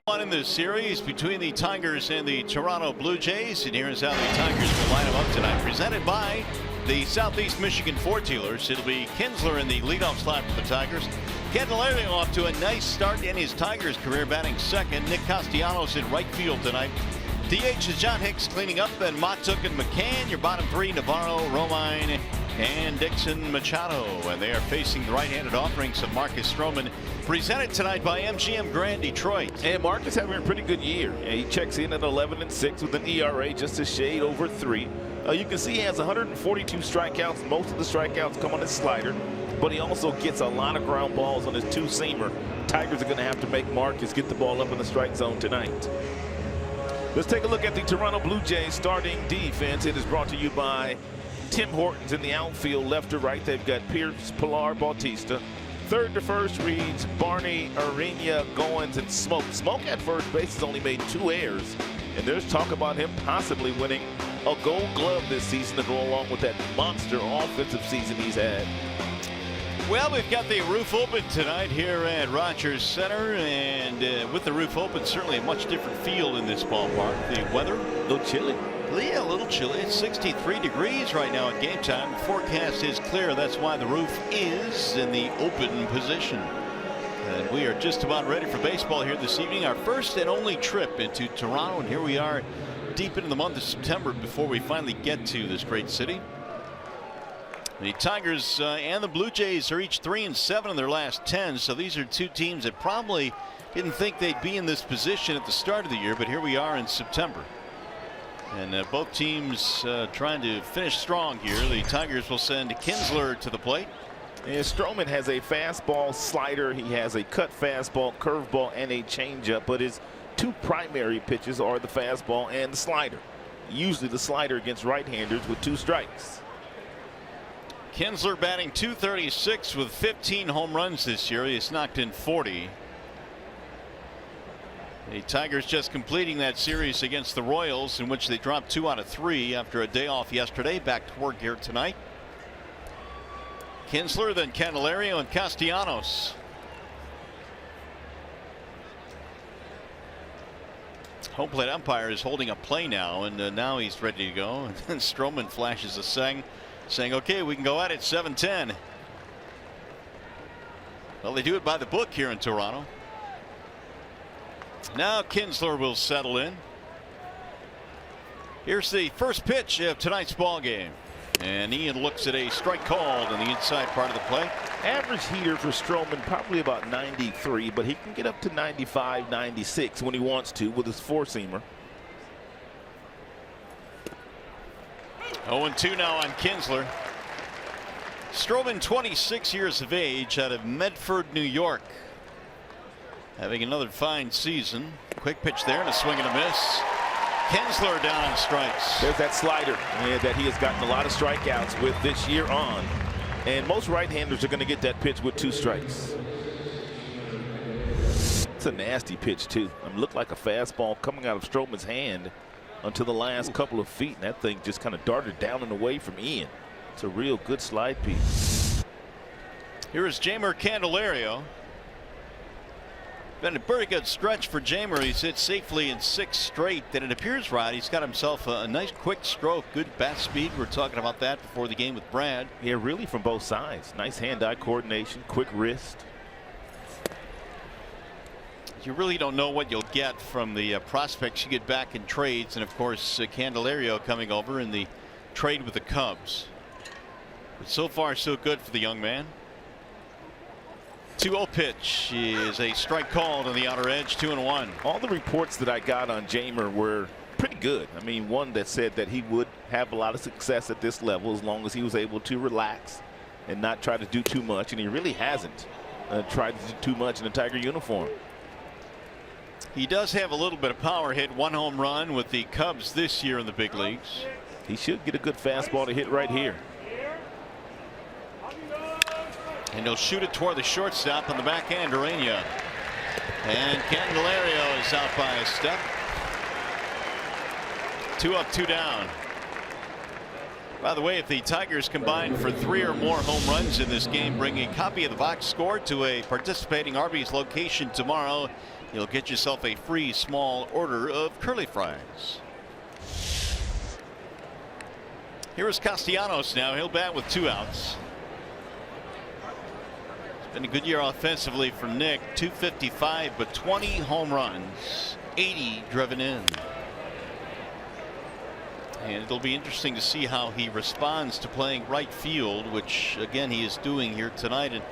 One in this series between the Tigers and the Toronto Blue Jays, and here's how the Tigers will line them up tonight. Presented by the Southeast Michigan Ford Dealers. It'll be Kinsler in the leadoff slot for the Tigers. Candelario off to a nice start in his Tigers career, batting second. Nick Castellanos in right field tonight. DH is John Hicks cleaning up, and Matuk and McCann. Your bottom three, Navarro, Romine, and Dixon Machado. And they are facing the right-handed offerings of Marcus Stroman. Presented tonight by MGM Grand Detroit. And Marcus having a pretty good year. He checks in at 11-6 with an ERA just a shade over 3. You can see he has 142 strikeouts. Most of the strikeouts come on his slider, but he also gets a lot of ground balls on his two-seamer. Tigers are going to have to make Marcus get the ball up in the strike zone tonight. Let's take a look at the Toronto Blue Jays starting defense. It is brought to you by Tim Hortons in the outfield, left to right. They've got Pierce, Pilar, Bautista. Third to first reads Barney, Arena, Goins, and Smoke. Smoke at first base has only made 2 errors, and there's talk about him possibly winning a Gold Glove this season to go along with that monster offensive season he's had. Well, we've got the roof open tonight here at Rogers Center, and with the roof open, certainly a much different feel in this ballpark. The weather, a little chilly. Yeah, a little chilly. It's 63 degrees right now at game time. The forecast is clear. That's why the roof is in the open position. And we are just about ready for baseball here this evening. Our first and only trip into Toronto, and here we are deep into the month of September before we finally get to this great city. The Tigers and the Blue Jays are each 3-7 in their last 10. So these are two teams that probably didn't think they'd be in this position at the start of the year, but here we are in September. And both teams trying to finish strong here. The Tigers will send Kinsler to the plate. And Stroman has a fastball, slider. He has a cut fastball, curveball, and a changeup. But his 2 primary pitches are the fastball and the slider. Usually the slider against right-handers with 2 strikes. Kinsler batting .236 with 15 home runs this year. He's knocked in 40. The Tigers just completing that series against the Royals, in which they dropped 2 out of 3 after a day off yesterday. Back to work here tonight. Kinsler, then Candelario, and Castellanos. Home plate umpire is holding a play now, and now he's ready to go. And Stroman flashes a saying, okay, we can go at it, 7-10. Well, they do it by the book here in Toronto. Now Kinsler will settle in. Here's the first pitch of tonight's ball game, and Ian looks at a strike called on the inside part of the plate. Average heater for Stroman probably about 93, but he can get up to 95, 96 when he wants to with his 4-seamer. 0-2 now on Kinsler. Stroman, 26 years of age, out of Medford, New York. Having another fine season. Quick pitch there and a swing and a miss. Kinsler down on strikes. There's that slider that he has gotten a lot of strikeouts with this year on. And most right-handers are going to get that pitch with 2 strikes. It's a nasty pitch, too. It looked like a fastball coming out of Stroman's hand until the last couple of feet. And that thing just kind of darted down and away from Ian. It's a real good slide piece. Here is Jeimer Candelario. Been a very good stretch for Jeimer. He's hit safely in 6 straight. Then it appears right. He's got himself a nice quick stroke, good bat speed. We're talking about that before the game with Brad. Yeah, really from both sides. Nice hand-eye coordination, quick wrist. You really don't know what you'll get from the prospects you get back in trades, and of course Candelario coming over in the trade with the Cubs. But so far so good for the young man. 2-0 pitch is a strike called on the outer edge, 2-1. All the reports that I got on Jeimer were pretty good. I mean, one that said that he would have a lot of success at this level as long as he was able to relax and not try to do too much, and he really hasn't tried to do too much in a Tiger uniform. He does have a little bit of power. Hit 1 home run with the Cubs this year in the big leagues. He should get a good fastball to hit right here. And he'll shoot it toward the shortstop on the backhand, Arena. And Candelario is out by a step. 2 up, 2 down. By the way, if the Tigers combine for 3 or more home runs in this game, bring a copy of the box score to a participating Arby's location tomorrow you'll get yourself a free small order of curly fries. Here is Castellanos now. He'll bat with 2 outs. It's been a good year offensively for Nick. 255, but 20 home runs, 80 driven in. And it'll be interesting to see how he responds to playing right field, which again he is doing here tonight. And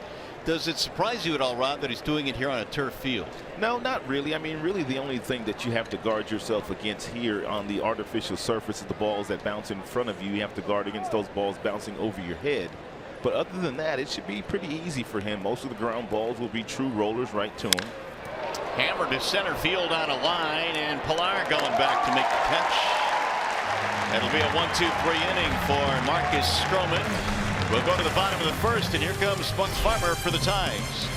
does it surprise you at all, Rod, that he's doing it here on a turf field? No, not really. I mean, really the only thing that you have to guard yourself against here on the artificial surface is the balls that bounce in front of you. You have to guard against those balls bouncing over your head. But other than that, it should be pretty easy for him. Most of the ground balls will be true rollers right to him. Hammered to center field on a line, and Pilar going back to make the catch. It'll be a 1-2-3 inning for Marcus Stroman. We'll go to the bottom of the first, and here comes Buck Farmer for the Tigers.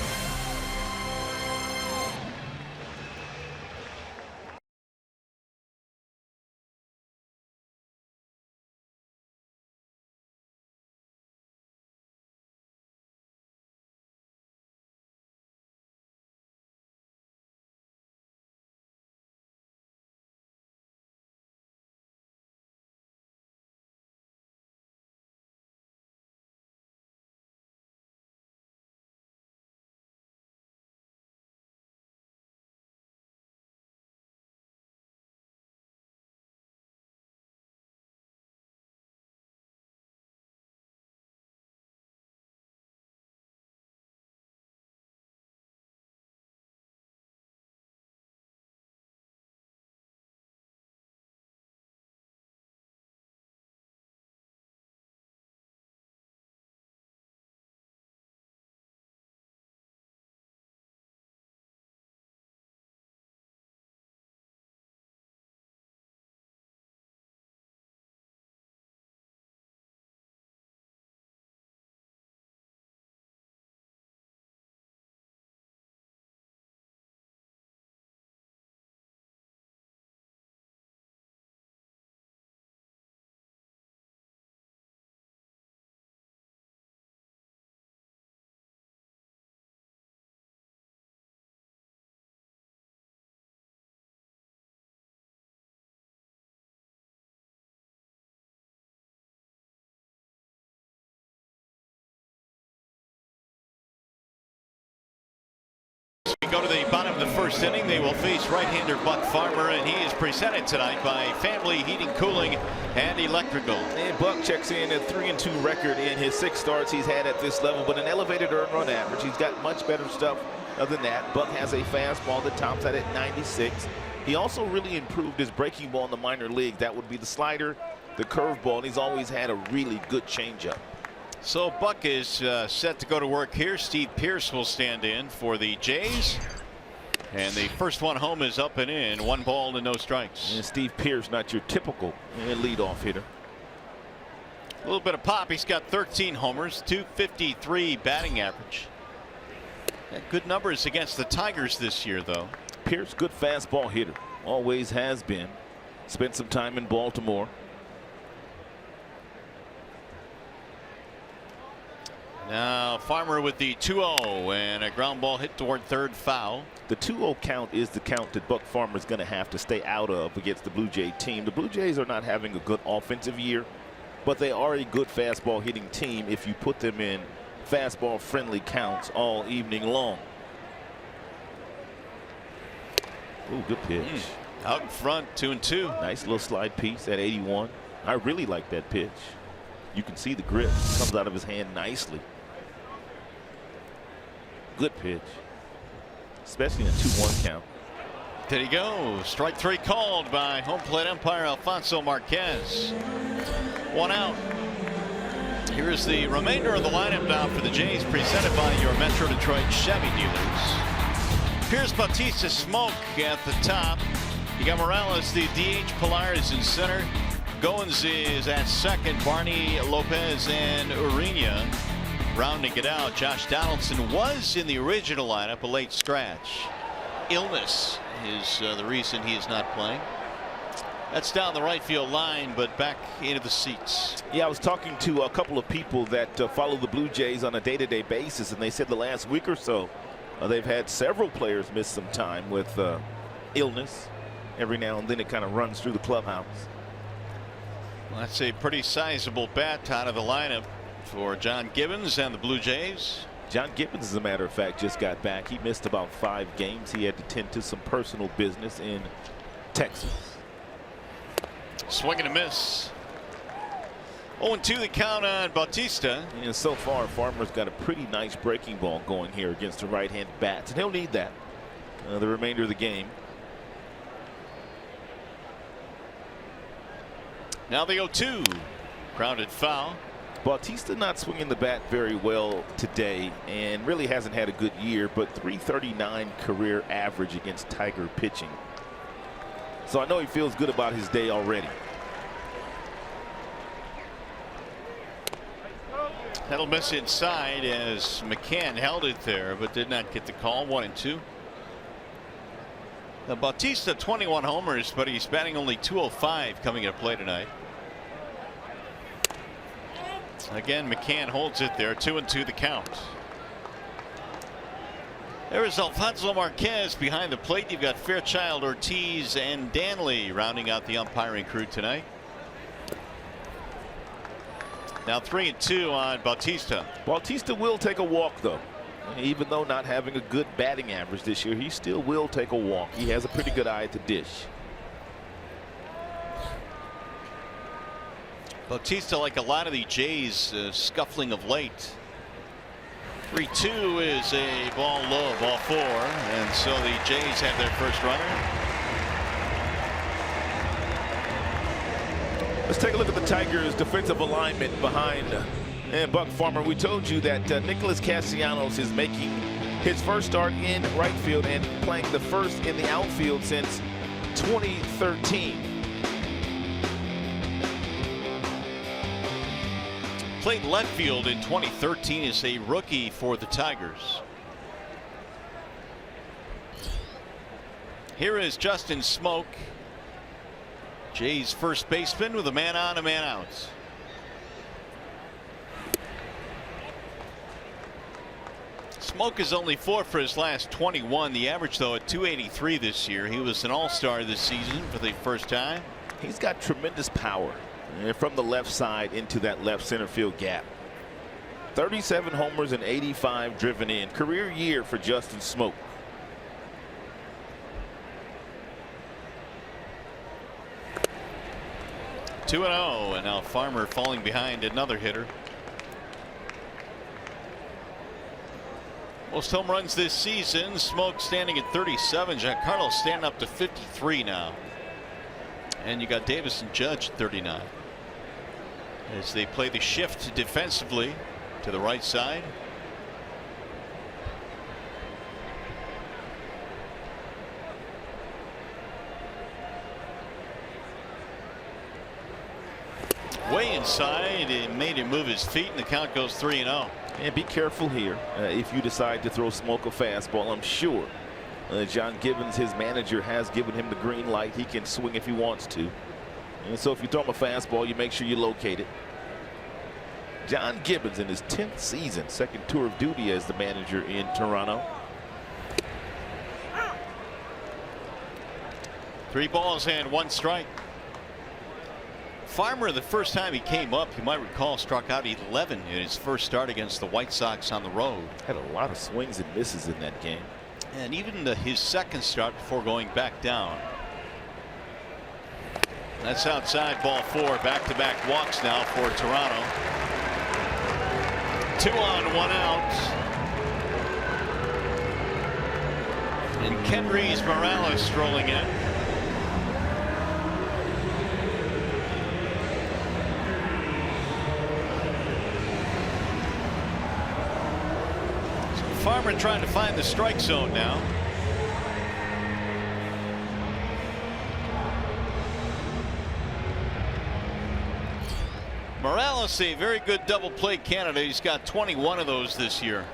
We go to the bottom of the first inning. They will face right-hander Buck Farmer, and he is presented tonight by Family Heating, Cooling, and Electrical. And Buck checks in a 3-2 record in his 6 starts he's had at this level, but an elevated earned run average. He's got much better stuff than that. Buck has a fastball that tops out at 96. He also really improved his breaking ball in the minor league. That would be the slider, the curveball, and he's always had a really good changeup. So Buck is set to go to work here. Steve Pearce will stand in for the Jays. And the first one home is up and in. 1 ball and no strikes. And Steve Pearce, not your typical leadoff hitter. A little bit of pop. He's got 13 homers, 253 batting average. Good numbers against the Tigers this year, though. Pearce, good fastball hitter. Always has been. Spent some time in Baltimore. Now Farmer with the 2-0 and a ground ball hit toward third, foul. The 2-0 count is the count that Buck Farmer is going to have to stay out of against the Blue Jay team. The Blue Jays are not having a good offensive year, but they are a good fastball hitting team if you put them in fastball friendly counts all evening long. Ooh, good pitch. Out in front, 2-2. Nice little slide piece at 81. I really like that pitch. You can see the grip comes out of his hand nicely. Good pitch, especially in a 2-1 count. There he goes. Strike 3 called by home plate umpire Alfonso Marquez. 1 out. Here's the remainder of the lineup now for the Jays, presented by your Metro Detroit Chevy dealers. Pierce, Bautista, Smoke at the top. You got Morales, the DH. Pilar is in center. Goins is at second. Barney, Lopez, and Urena rounding it out. Josh Donaldson was in the original lineup, a late scratch. Illness is the reason he is not playing. That's down the right field line, but back into the seats. Yeah, I was talking to a couple of people that follow the Blue Jays on a day-to-day basis, and they said the last week or so, They've had several players miss some time with illness. Every now and then it kind of runs through the clubhouse. Well, that's a pretty sizable bat out of the lineup for John Gibbons and the Blue Jays. John Gibbons, as a matter of fact, just got back. He missed about 5 games. He had to tend to some personal business in Texas. Swing and a miss. 0-2 the count on Bautista. And so far, Farmer's got a pretty nice breaking ball going here against the right-hand bats, and he'll need that the remainder of the game. Now the 0-2. Grounded foul. Bautista not swinging the bat very well today and really hasn't had a good year, but .339 career average against Tiger pitching. So I know he feels good about his day already. That'll miss inside as McCann held it there but did not get the call. 1-2. Bautista 21 homers, but he's batting only .205 coming into play tonight. Again, McCann holds it there. 2-2 the count. There is Alfonso Marquez behind the plate. You've got Fairchild, Ortiz, and Danley rounding out the umpiring crew tonight. Now 3-2 on Bautista. Bautista will take a walk, though. Even though not having a good batting average this year, he still will take a walk. He has a pretty good eye at the dish. Bautista, like a lot of the Jays, scuffling of late. 3-2 is a ball low, ball 4, and so the Jays have their first runner. Let's take a look at the Tigers' defensive alignment behind and Buck Farmer. We told you that Nicholas Castellanos is making his first start in right field and playing the first in the outfield since 2013. Played left field in 2013 as a rookie for the Tigers. Here is Justin Smoak, Jays first baseman, with a man on, a man out. Smoak is only 4 for his last 21. The average, though, at .283 this year. He was an all-star this season for the first time. He's got tremendous power from the left side into that left center field gap. 37 homers and 85 driven in. Career year for Justin Smoak. Two and 0, and now Farmer falling behind another hitter. Most home runs this season. Smoak standing at 37. Giancarlo standing up to 53 now. And you got Davis and Judge at 39. As they play the shift defensively to the right side. Way inside, it made him move his feet, and the count goes 3-0. And be careful here if you decide to throw Smoak a fastball. I'm sure John Gibbons, his manager, has given him the green light. He can swing if he wants to. And so if you throw him a fastball, you make sure you locate it. John Gibbons in his 10th season, second tour of duty as the manager in Toronto. 3 balls and 1 strike. Farmer, the first time he came up, you might recall, struck out 11 in his first start against the White Sox on the road. Had a lot of swings and misses in that game. And even his second start before going back down. That's outside, ball 4. Back-to-back walks now for Toronto. 2 on, 1 out. And Kendrys Morales strolling in. Farmer trying to find the strike zone now. Morales, a very good double play candidate. He's got 21 of those this year.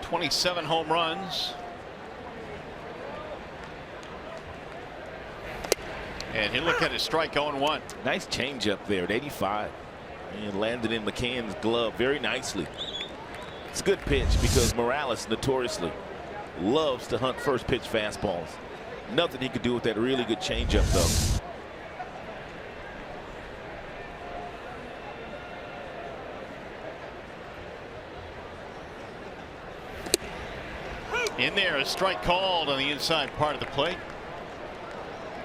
'27 home runs. And he look at his strike 0-1. Nice changeup there at 85. And landed in McCann's glove very nicely. It's a good pitch because Morales notoriously loves to hunt first pitch fastballs. Nothing he could do with that really good changeup, though. In there, a strike called on the inside part of the plate.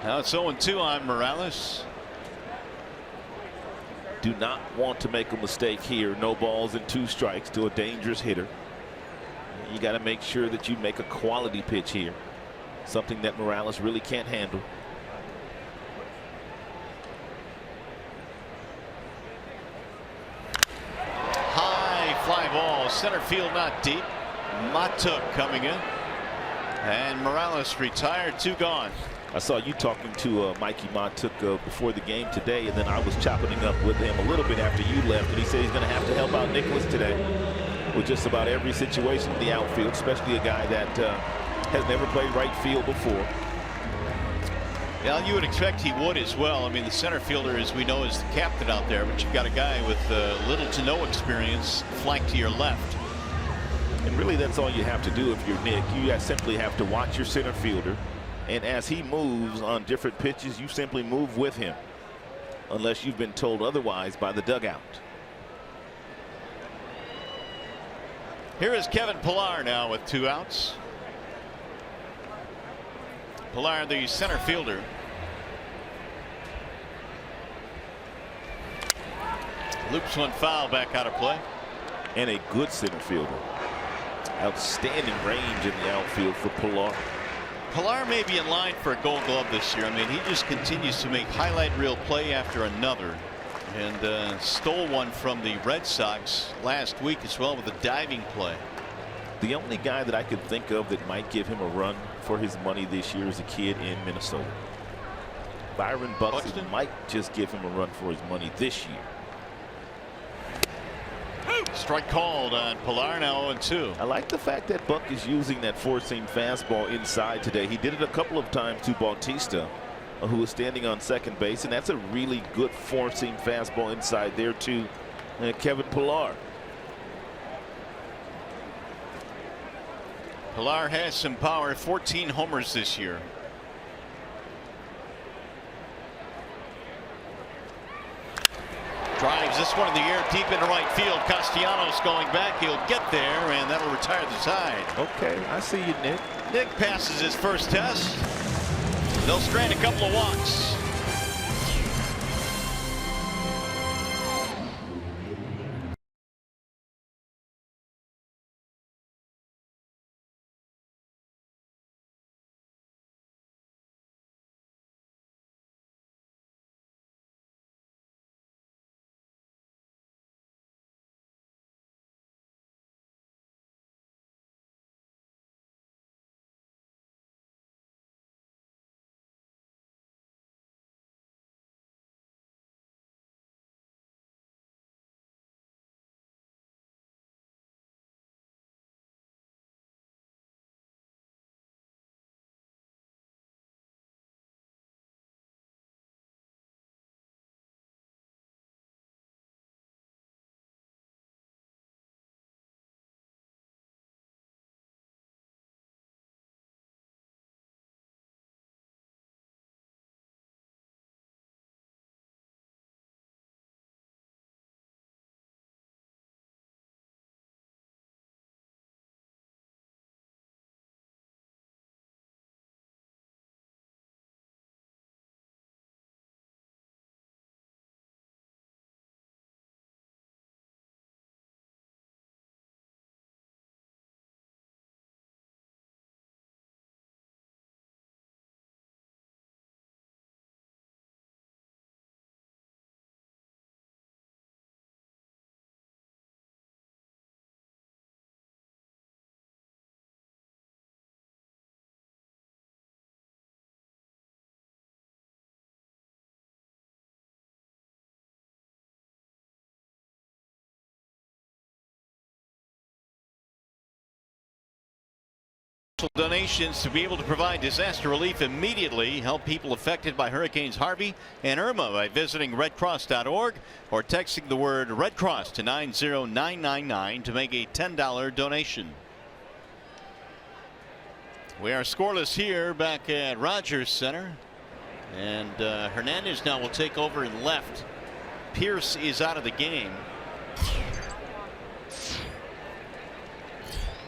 Now it's 0-2 on Morales. Do not want to make a mistake here. No balls and 2 strikes to a dangerous hitter. You got to make sure that you make a quality pitch here. Something that Morales really can't handle. High fly ball, center field not deep. Matuk coming in. And Morales retired, 2 gone. I saw you talking to Mikey Matuk before the game today, and then I was chopping it up with him a little bit after you left, and he said he's going to have to help out Nicholas today with just about every situation in the outfield, especially a guy that has never played right field before. Yeah, you would expect he would as well. I mean, the center fielder, as we know, is the captain out there, but you've got a guy with little to no experience flanked to your left. And really, that's all you have to do if you're Nick. You simply have to watch your center fielder. And as he moves on different pitches, you simply move with him, unless you've been told otherwise by the dugout. Here is Kevin Pillar now with 2 outs. Pillar, the center fielder. Loops one foul, back out of play. And a good center fielder. Outstanding range in the outfield for Pillar. Pillar may be in line for a Gold Glove this year. I mean, he just continues to make highlight reel play after another, and stole one from the Red Sox last week as well with a diving play. The only guy that I could think of that might give him a run for his money this year is a kid in Minnesota. Byron Buxton might just give him a run for his money this year. Strike called on Pillar, now 0-2. I like the fact that Buck is using that 4-seam fastball inside today. He did it a couple of times to Bautista, who was standing on second base, and that's a really good 4-seam fastball inside there to Kevin Pillar. Pillar has some power, 14 homers this year. Drives this one in the air deep into right field. Castellanos going back. He'll get there, and that'll retire the side. Okay, I see you, Nick. Nick passes his first test. They'll strand a couple of walks. Donations to be able to provide disaster relief immediately. Help people affected by Hurricanes Harvey and Irma by visiting redcross.org or texting the word Red Cross to 90999 to make a $10 donation. We are scoreless here back at Rogers Center, and Hernandez now will take over in left. Pierce is out of the game.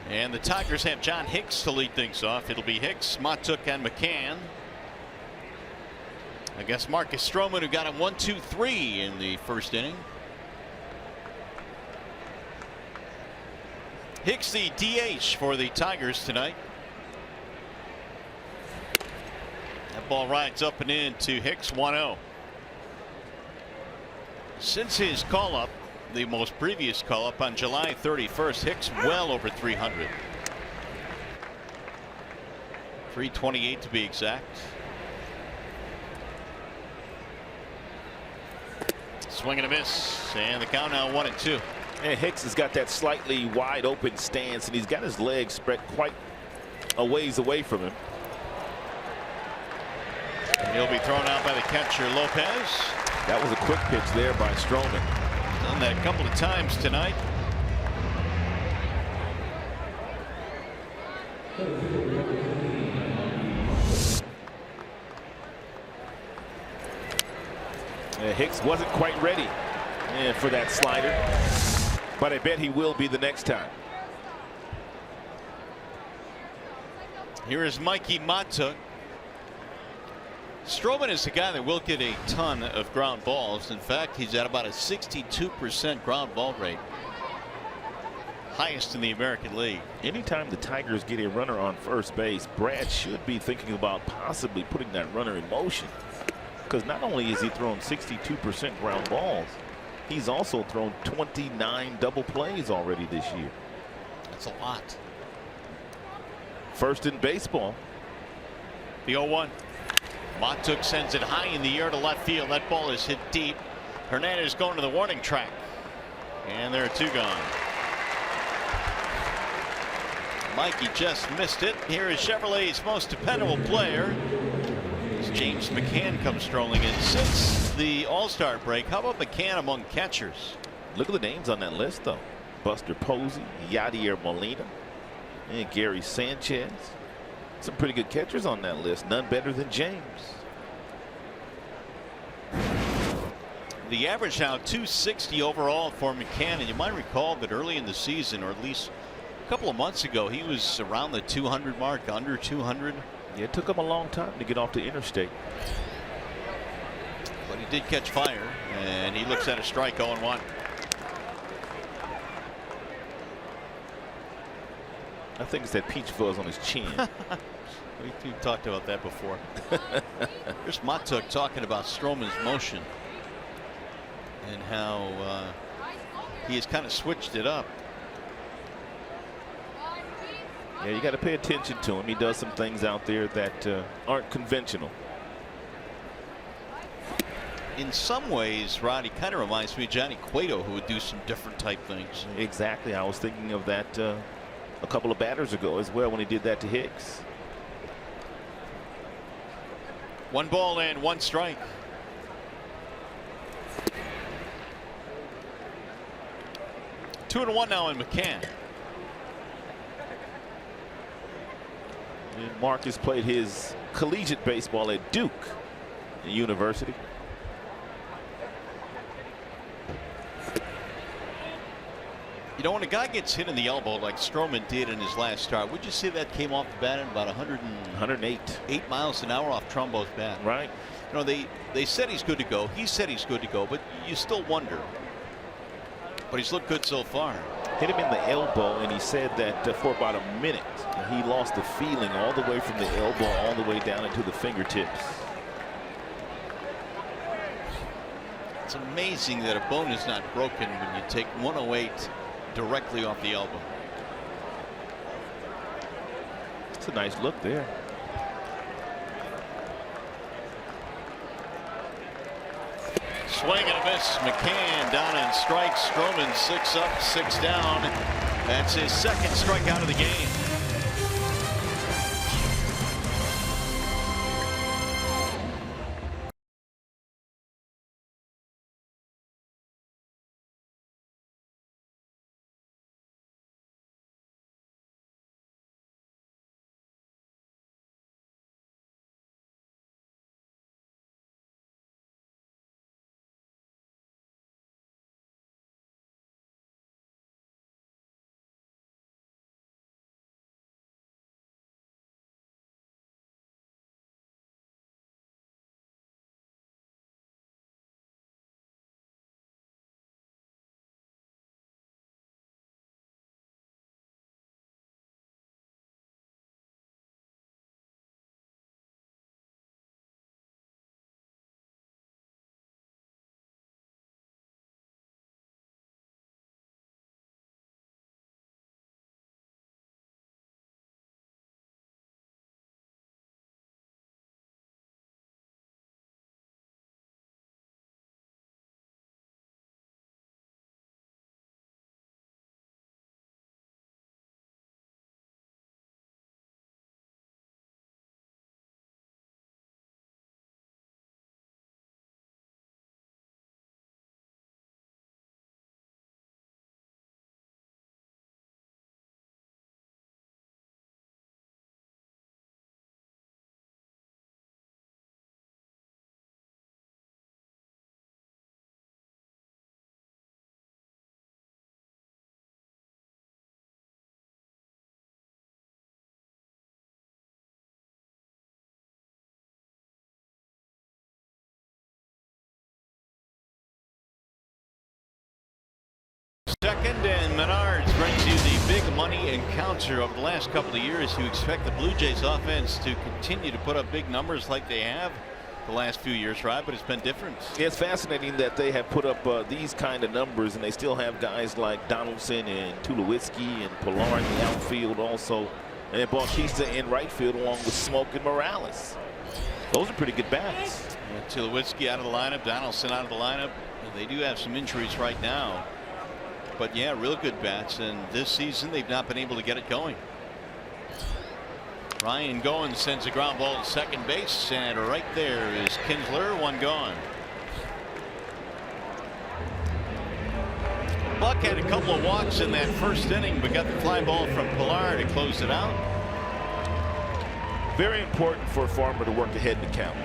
And the Tigers have John Hicks to lead things off. It'll be Hicks, Matuk, and McCann. I guess Marcus Stroman, who got him 1-2-3 in the first inning. Hicks, the DH for the Tigers tonight. That ball rides up and in to Hicks, 1-0. Since his call up, the most previous call up on July 31st, Hicks well over 300. 328 to be exact. Swing and a miss, and the count now 1-2. And Hicks has got that slightly wide open stance, and he's got his legs spread quite a ways away from him. And he'll be thrown out by the catcher, Lopez. That was a quick pitch there by Stroman. Done that a couple of times tonight. Hicks wasn't quite ready for that slider, but I bet he will be the next time. Here is Mikey Matuk. Stroman is the guy that will get a ton of ground balls. In fact, he's at about a 62% ground ball rate. Highest in the American League. Anytime the Tigers get a runner on first base, Brad should be thinking about possibly putting that runner in motion. Because not only is he thrown 62% ground balls, he's also thrown 29 double plays already this year. That's a lot. First in baseball. The 0-1. Matuk sends it high in the air to left field. That ball is hit deep. Hernandez going to the warning track. And there are two gone. Mikey just missed it. Here is Chevrolet's most dependable player. As James McCann comes strolling in. Since the All-Star break, how about McCann among catchers? Look at the names on that list, though. Buster Posey, Yadier Molina, and Gary Sanchez. Some pretty good catchers on that list. None better than James. The average now 260 overall for McCann. And you might recall that early in the season, or at least a couple of months ago, he was around the 200 mark, under 200. Yeah, it took him a long time to get off the interstate. But he did catch fire, and he looks at a strike, 0-1. I think it's that peach fuzz on his chin. We've talked about that before. Here's Matuk talking about Stroman's motion and how he has kind of switched it up. Yeah, you got to pay attention to him. He does some things out there that aren't conventional. In some ways, Rod, he kind of reminds me of Johnny Cueto, who would do some different type things. Exactly. I was thinking of that a couple of batters ago as well when he did that to Hicks. 1 ball and 1 strike. Two and 1 now in McCann. And Marcus played his collegiate baseball at Duke University. You know, when a guy gets hit in the elbow like Stroman did in his last start, would you say that came off the bat at about 108 miles an hour off Trumbo's bat? Right. You know, they said he's good to go. He said he's good to go, but you still wonder. But he's looked good so far. Hit him in the elbow, and he said that for about a minute he lost the feeling all the way from the elbow all the way down into the fingertips. It's amazing that a bone is not broken when you take 108 directly off the elbow. It's a nice look there. Swing and a miss. McCann down on strikes. Stroman 6 up, 6 down. That's his second strikeout of the game. second, and Menards brings you the big money encounter over the last couple of years. You expect the Blue Jays offense to continue to put up big numbers like they have the last few years, right? But it's been different. It's fascinating that they have put up these kind of numbers, and they still have guys like Donaldson and Tulowitzki and Pilar in the outfield also, and Bautista in right field along with Smoke and Morales. Those are pretty good bats. Yeah, Tulowitzki out of the lineup, Donaldson out of the lineup. They do have some injuries right now, but yeah, real good bats, and this season they've not been able to get it going. Ryan Goins sends a ground ball to second base, and right there is Kinsler, one gone. Buck had a couple of walks in that first inning, but got the fly ball from Pilar to close it out. Very important for a Farmer to work ahead in the count.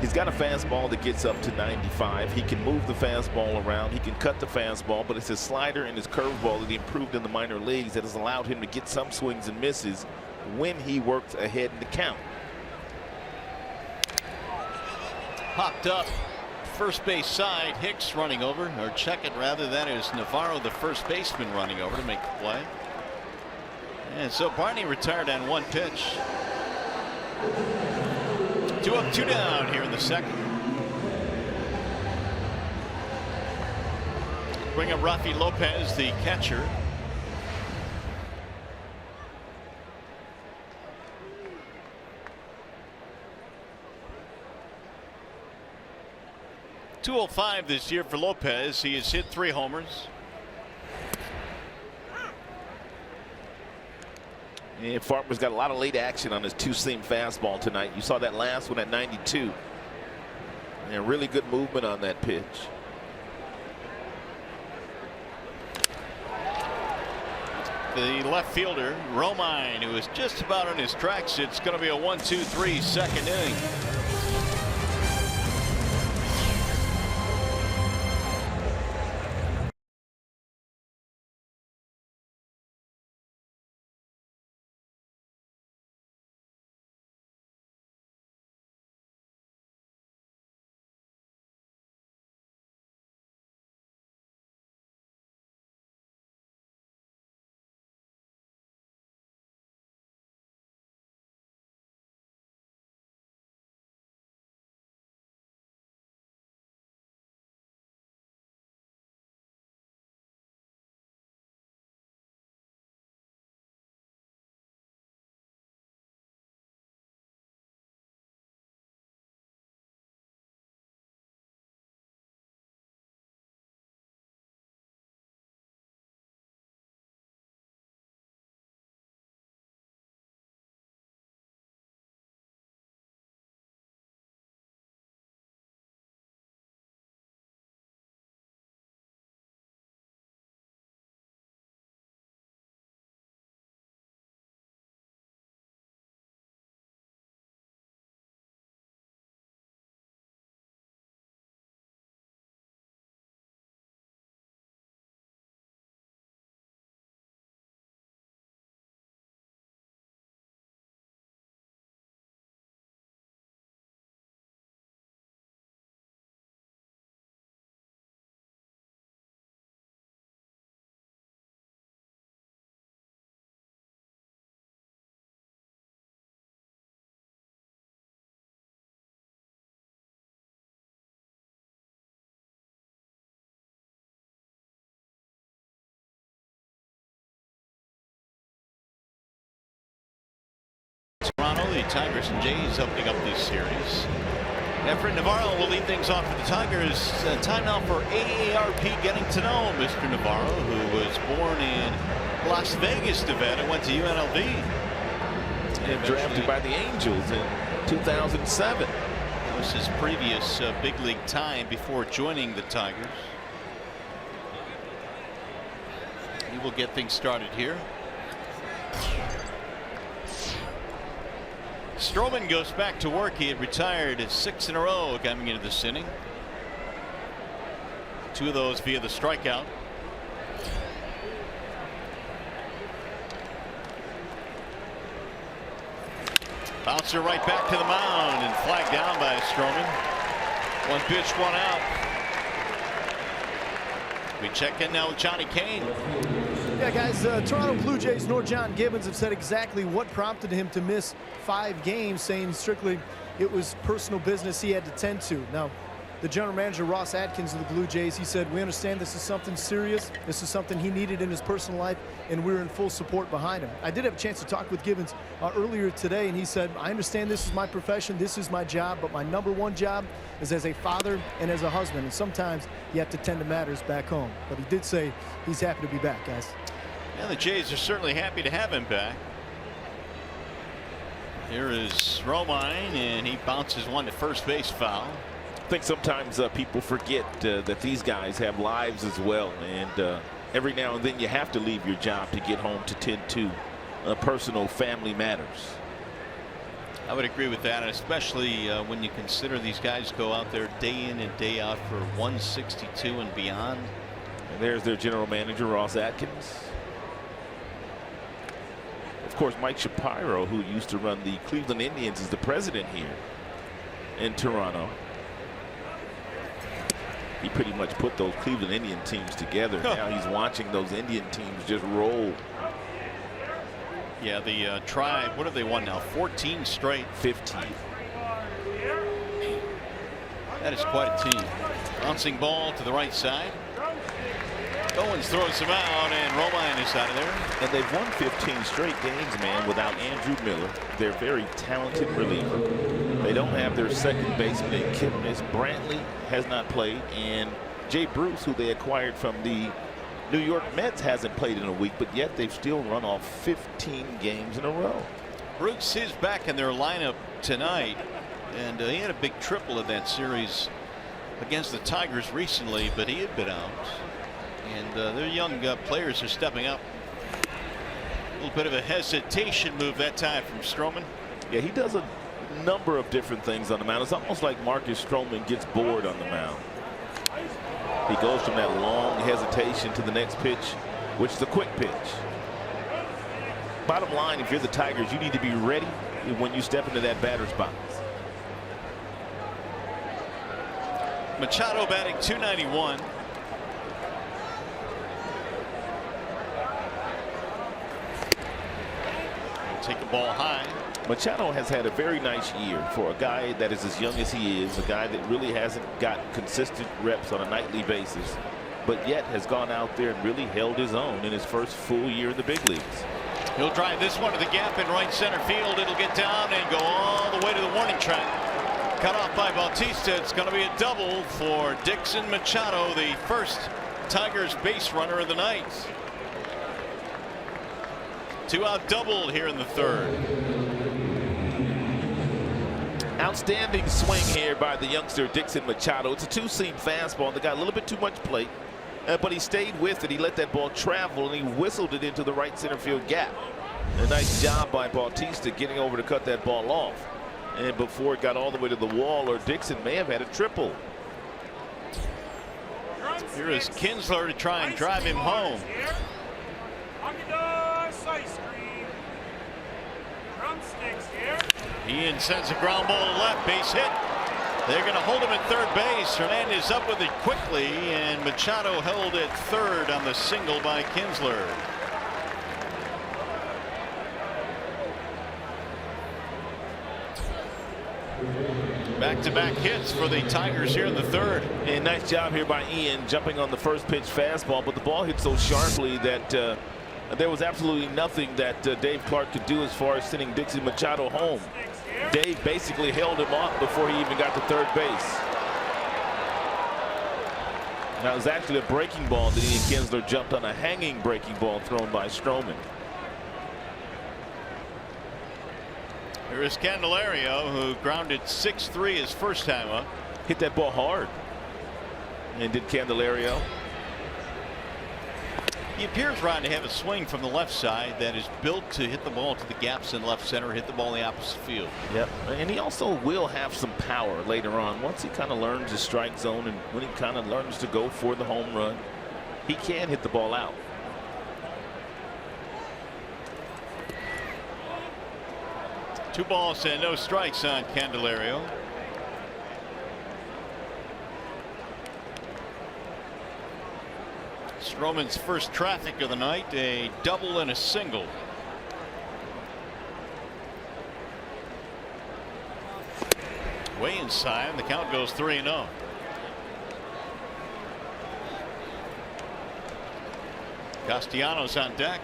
He's got a fastball that gets up to 95. He can move the fastball around. He can cut the fastball, but it's his slider and his curveball that he improved in the minor leagues that has allowed him to get some swings and misses when he works ahead in the count. Popped up first base side. Hicks running over, or check it rather. That is Navarro, the first baseman, running over to make the play. And so Barney retired on one pitch. 2 up, 2 down here in the second. Bring up Rafi Lopez, the catcher. .205 this year for Lopez. He has hit 3 homers. And Farmer's got a lot of late action on his two-seam fastball tonight. You saw that last one at 92. And really good movement on that pitch. The left fielder, Romine, who is just about on his tracks. It's going to be a 1-2-3 second inning. Toronto, the Tigers and Jays opening up this series. Efren Navarro will lead things off for the Tigers. Time now for AARP Getting to Know Mr. Navarro, who was born in Las Vegas, Nevada, went to UNLV. And drafted by the Angels in 2007. That was his previous big league time before joining the Tigers. He will get things started here. Stroman goes back to work. He had retired 6 in a row coming into this inning. 2 of those via the strikeout. Bouncer right back to the mound and flagged down by Stroman. 1 pitch, 1 out. We check in now with Johnny Kane. Yeah, guys, Toronto Blue Jays nor John Gibbons have said exactly what prompted him to miss 5 games, saying strictly it was personal business he had to tend to. Now, the general manager, Ross Atkins of the Blue Jays, he said, we understand this is something serious. This is something he needed in his personal life, and we're in full support behind him. I did have a chance to talk with Gibbons earlier today, and he said, I understand this is my profession, this is my job, but my #1 job is as a father and as a husband, and sometimes you have to tend to matters back home. But he did say he's happy to be back, guys. And the Jays are certainly happy to have him back. Here is Romine, and he bounces one to first base foul. I think sometimes people forget that these guys have lives as well, and every now and then you have to leave your job to get home to tend to personal family matters. I would agree with that, especially when you consider these guys go out there day in and day out for 162 and beyond. And there's their general manager, Ross Atkins. Of course, Mike Shapiro, who used to run the Cleveland Indians, is the president here in Toronto. He pretty much put those Cleveland Indian teams together. Now he's watching those Indian teams just roll. Yeah, the Tribe, what have they won now? 14 straight. 15. That is quite a team. Bouncing ball to the right side. Owens throws him out, and Romine is out of there. And they've won 15 straight games, man, without Andrew Miller. They're very talented reliever. They don't have their second baseman in Kipnis. Brantley has not played, and Jay Bruce, who they acquired from the New York Mets, hasn't played in a week, but yet they've still run off 15 games in a row. Bruce is back in their lineup tonight, and he had a big triple in that series against the Tigers recently, but he had been out. And their young players are stepping up. A little bit of a hesitation move that time from Stroman. Yeah, he does a number of different things on the mound. It's almost like Marcus Stroman gets bored on the mound. He goes from that long hesitation to the next pitch, which is a quick pitch. Bottom line, if you're the Tigers, you need to be ready when you step into that batter's box. Machado batting .291. Take the ball high. Machado has had a very nice year for a guy that is as young as he is, a guy that really hasn't got consistent reps on a nightly basis, but yet has gone out there and really held his own in his first full year in the big leagues. He'll drive this one to the gap in right center field. It'll get down and go all the way to the warning track. Cut off by Bautista. It's going to be a double for Dixon Machado, the first Tigers base runner of the night. 2-out double here in the third. Outstanding swing here by the youngster Dixon Machado. It's a 2-seam fastball that got a little bit too much plate, but he stayed with it. He let that ball travel, and he whistled it into the right center field gap. A nice job by Bautista getting over to cut that ball off. And before it got all the way to the wall, or Dixon may have had a triple. Here is Kinsler to try and drive him home. Ian sends a ground ball to left, base hit. They're going to hold him at third base. Hernandez up with it quickly, and Machado held at third on the single by Kinsler. Back-to-back hits for the Tigers here in the third. And nice job here by Ian jumping on the first pitch fastball, but the ball hit so sharply that there was absolutely nothing that Dave Clark could do as far as sending Dixon Machado home. Dave basically held him up before he even got to third base. Now it was actually a breaking ball that Ian Kinsler jumped on, a hanging breaking ball thrown by Stroman. Here is Candelario, who grounded 6-3 his first time up. Hit that ball hard. And did Candelario. He appears, Ron, to have a swing from the left side that is built to hit the ball to the gaps in left center, hit the ball in the opposite field. Yep, and he also will have some power later on. Once he kind of learns the strike zone and when he kind of learns to go for the home run, he can hit the ball out. Two balls and no strikes on Candelario. Stroman's first traffic of the night, a double and a single. Way inside, the count goes 3-0. Castellanos on deck.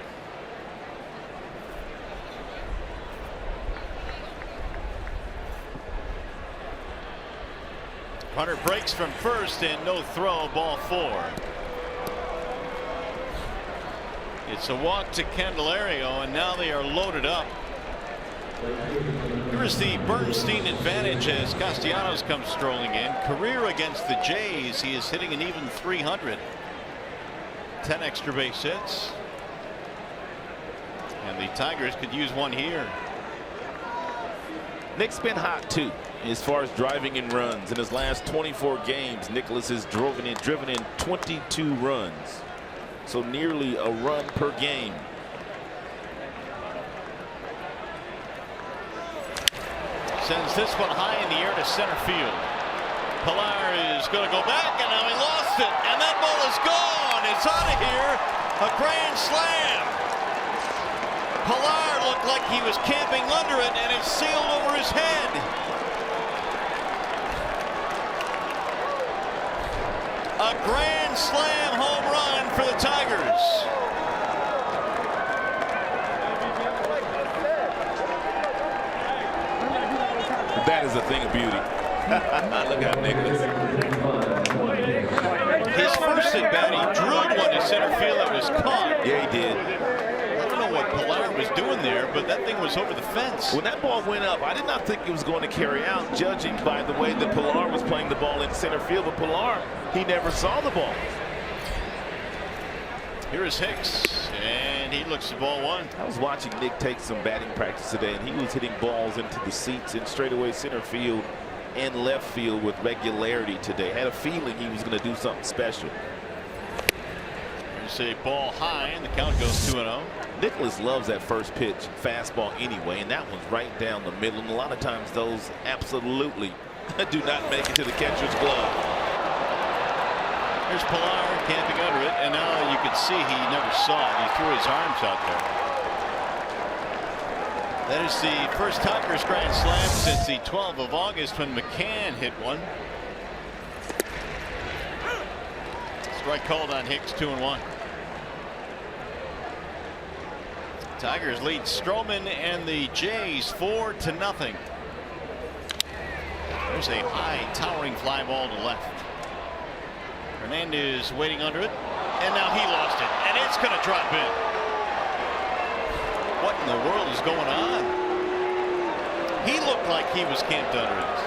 Hunter breaks from first and no throw, ball 4. It's a walk to Candelario, and now they are loaded up. Here's the Bernstein advantage as Castellanos comes strolling in. Career against the Jays, he is hitting an even 300. 10 extra base hits. And the Tigers could use one here. Nick's been hot too as far as driving in runs. In his last 24 games, Nicholas has driven in 22 runs. So nearly a run per game. Sends this one high in the air to center field. Pilar is going to go back, and now he lost it, and that ball is gone. It's out of here. A grand slam. Pilar looked like he was camping under it, and it's sailed over his head. A grand slam home run for the Tigers. That is a thing of beauty. Look at Nicholas. His first at bat, he drilled one to center field that was caught. Yeah, he did. I don't know what Pilar was doing there, but that thing was over the fence. When that ball went up, I did not think it was going to carry out, judging by the way that Pilar was playing the ball in center field. But Pilar, he never saw the ball. Here is Hicks, and he looks at ball 1. I was watching Nick take some batting practice today, and he was hitting balls into the seats in straightaway center field and left field with regularity today. Had a feeling he was going to do something special. Here's a ball high, and the count goes 2-0. Nicholas loves that first pitch fastball anyway, and that one's right down the middle. And a lot of times those absolutely do not make it to the catcher's glove. There's Pilar camping under it, and now you can see he never saw it. He threw his arms out there. That is the first Tigers grand slam since the 12th of August when McCann hit one. Strike called on Hicks, 2-1. Tigers lead Stroman and the Jays 4-0. There's a high towering fly ball to left. Hernandez waiting under it, and now he lost it, and it's going to drop in. What in the world is going on? He looked like he was camped under it.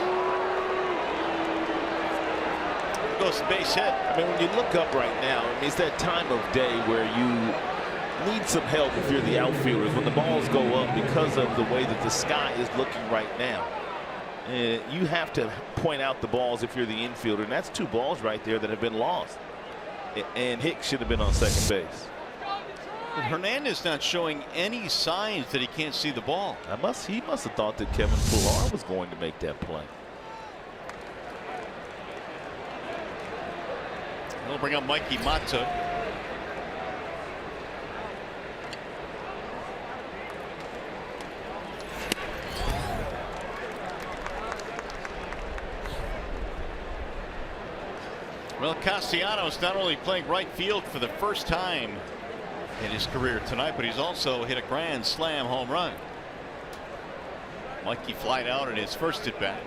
Goes to base hit. I mean, when you look up right now, I mean, it's that time of day where you need some help if you're the outfielders. When the balls go up because of the way that the sky is looking right now. You have to point out the balls if you're the infielder, and that's 2 balls right there that have been lost. And Hicks should have been on second base. But Hernandez not showing any signs that he can't see the ball. He must have thought that Kevin Pilar was going to make that play. We'll bring up Mikey Mata. Well, Castellanos not only playing right field for the first time in his career tonight, but he's also hit a grand slam home run. Mikey flied out at his first at bat.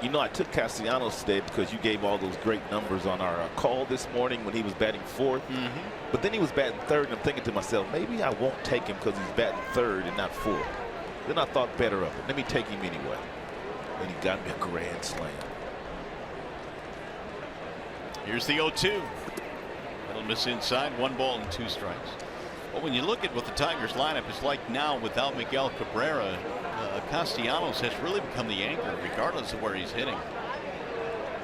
You know, I took Castellanos today because you gave all those great numbers on our call this morning when he was batting 4th. But then he was batting 3rd, and I'm thinking to myself, maybe I won't take him because he's batting 3rd and not 4th. Then I thought better of it. Let me take him anyway. And he got me a grand slam. Here's the 0-2. That'll miss inside. 1 ball and 2 strikes. Well, when you look at what the Tigers lineup is like now without Miguel Cabrera, Castellanos has really become the anchor regardless of where he's hitting.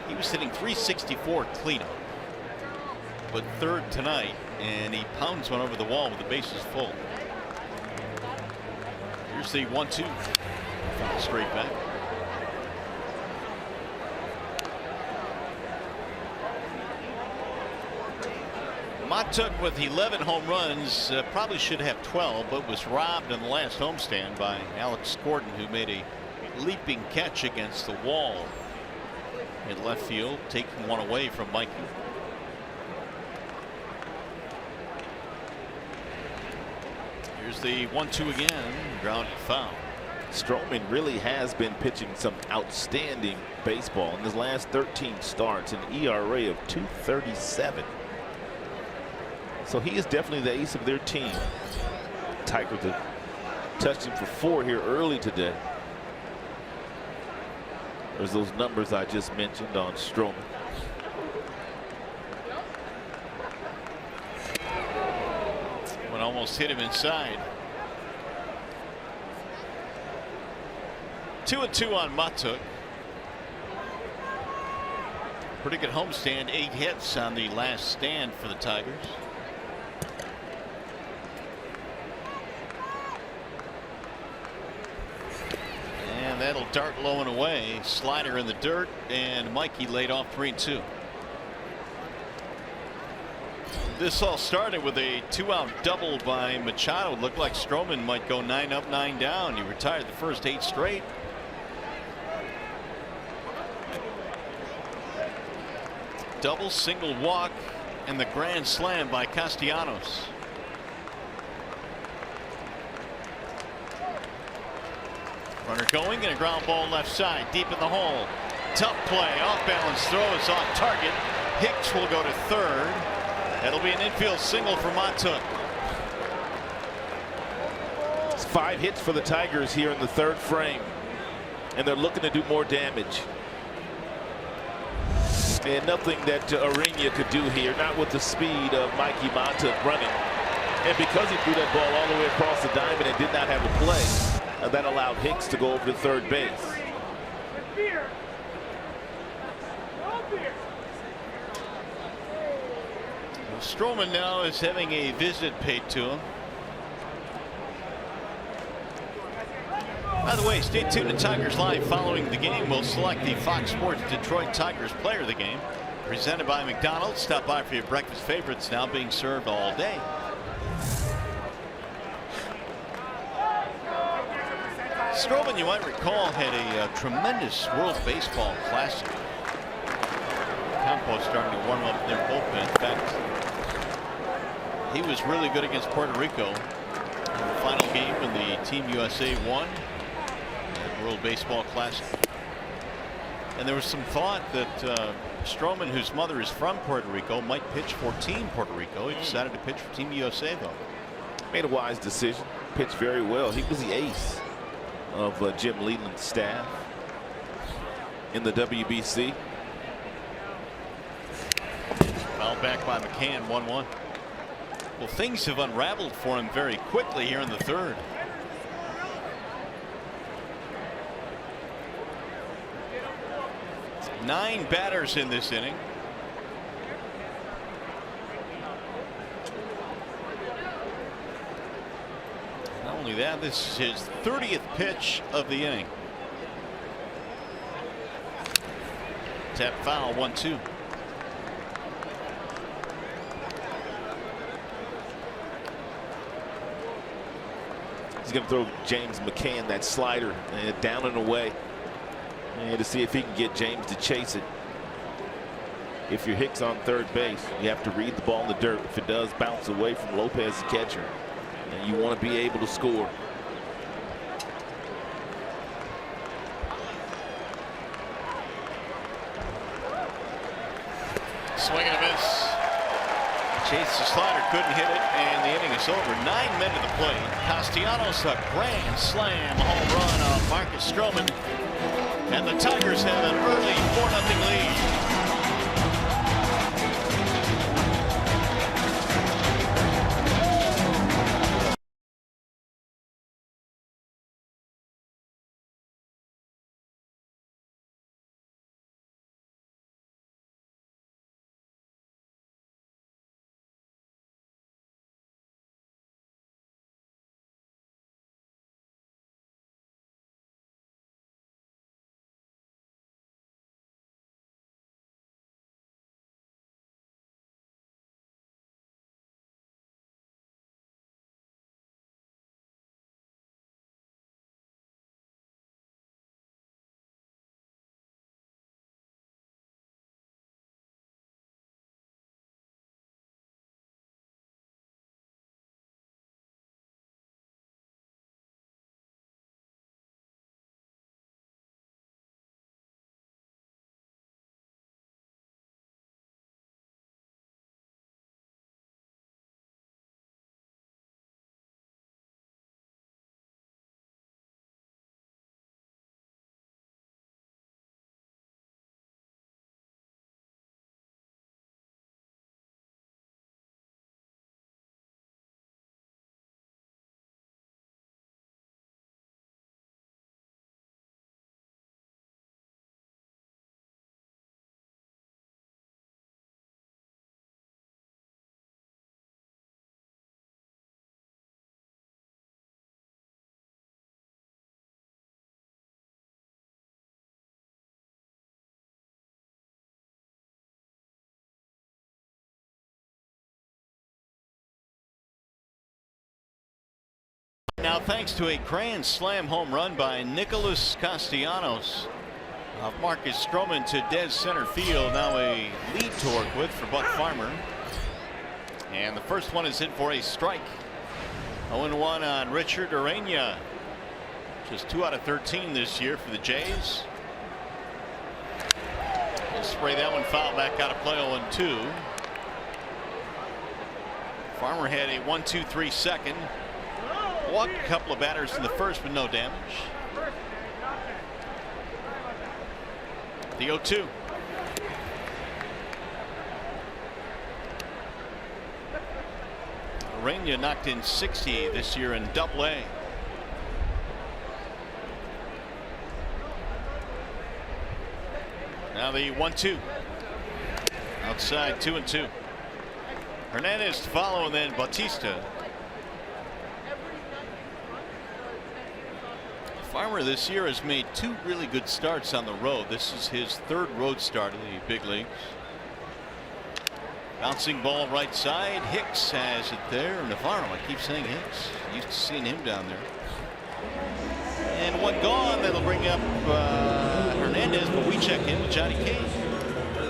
He was hitting .364 cleanup, but 3rd tonight, and he pounds one over the wall with the bases full. Here's the 1-2. Straight back. Matuk with 11 home runs, probably should have 12, but was robbed in the last homestand by Alex Gordon, who made a leaping catch against the wall in left field, taking one away from Mikey. Here's the 1-2 again, ground foul. Stroman really has been pitching some outstanding baseball in his last 13 starts, an ERA of 2.37. So he is definitely the ace of their team. Tigers have touched him for 4 here early today. There's those numbers I just mentioned on Stroman. One almost hit him inside. 2-2 on Matuk. Pretty good homestand, 8 hits on the last stand for the Tigers. And that'll dart low and away. Slider in the dirt, and Mikey laid off 3-2. This all started with a 2-out double by Machado. Looked like Stroman might go 9 up, 9 down. He retired the first 8 straight. Double, single, walk, and the grand slam by Castellanos. Runner going, and a ground ball left side, deep in the hole. Tough play, off balance throw is on target. Hicks will go to third. That'll be an infield single for Matuk. It's 5 hits for the Tigers here in the 3rd frame, and they're looking to do more damage. And nothing that Orioles could do here, not with the speed of Mikey Matuk running. And because he threw that ball all the way across the diamond and did not have a play, that allowed Hicks to go over to third base. Stroman now is having a visit paid to him. By the way, stay tuned to Tigers Live. Following the game, we'll select the Fox Sports Detroit Tigers player of the game, presented by McDonald's. Stop by for your breakfast favorites, now being served all day. Stroman, you might recall, had a tremendous World Baseball Classic. Campos starting to warm up their bullpen. In fact, he was really good against Puerto Rico in the final game when the Team USA won the World Baseball Classic. And there was some thought that Stroman, whose mother is from Puerto Rico, might pitch for Team Puerto Rico. He decided to pitch for Team USA, though. Made a wise decision. Pitched very well. He was the ace of Jim Leland's staff in the WBC. Fouled back by McCann, 1-1. Well, things have unraveled for him very quickly here in the 3rd. Nine batters in this inning. Not only that, this is his 30th pitch of the inning. Tap foul, 1-2. He's going to throw James McCann that slider down and away, and to see if he can get James to chase it. If you're Hicks on third base, you have to read the ball in the dirt. If it does bounce away from Lopez, the catcher, and you want to be able to score. Swing and a miss. Chase the slider, couldn't hit it, and the inning is over. 9 men to the plate. Castellanos, a grand slam home run on Marcus Stroman, and the Tigers have an early 4-0 lead. Now, thanks to a grand slam home run by Nicholas Castellanos. Marcus Stroman to dead center field. Now a lead torque with for Buck Farmer. And the first one is in for a strike. 0-1 on Richard Urania. Just 2 out of 13 this year for the Jays. He'll spray that one foul back out of play. 0-2. Farmer had a 1-2-3 second. Walked a couple of batters in the first with no damage. The 0-2. Urania knocked in 60 this year in Double-A. Now the 1-2. Outside, 2-2. Hernandez to follow, and then Bautista. Farmer this year has made 2 really good starts on the road. This is his 3rd road start in the big leagues. Bouncing ball right side. Hicks has it there. Navarro, I keep saying Hicks. Used to seeing him down there. And one gone. That'll bring up Hernandez, but we check in with Johnny Kane.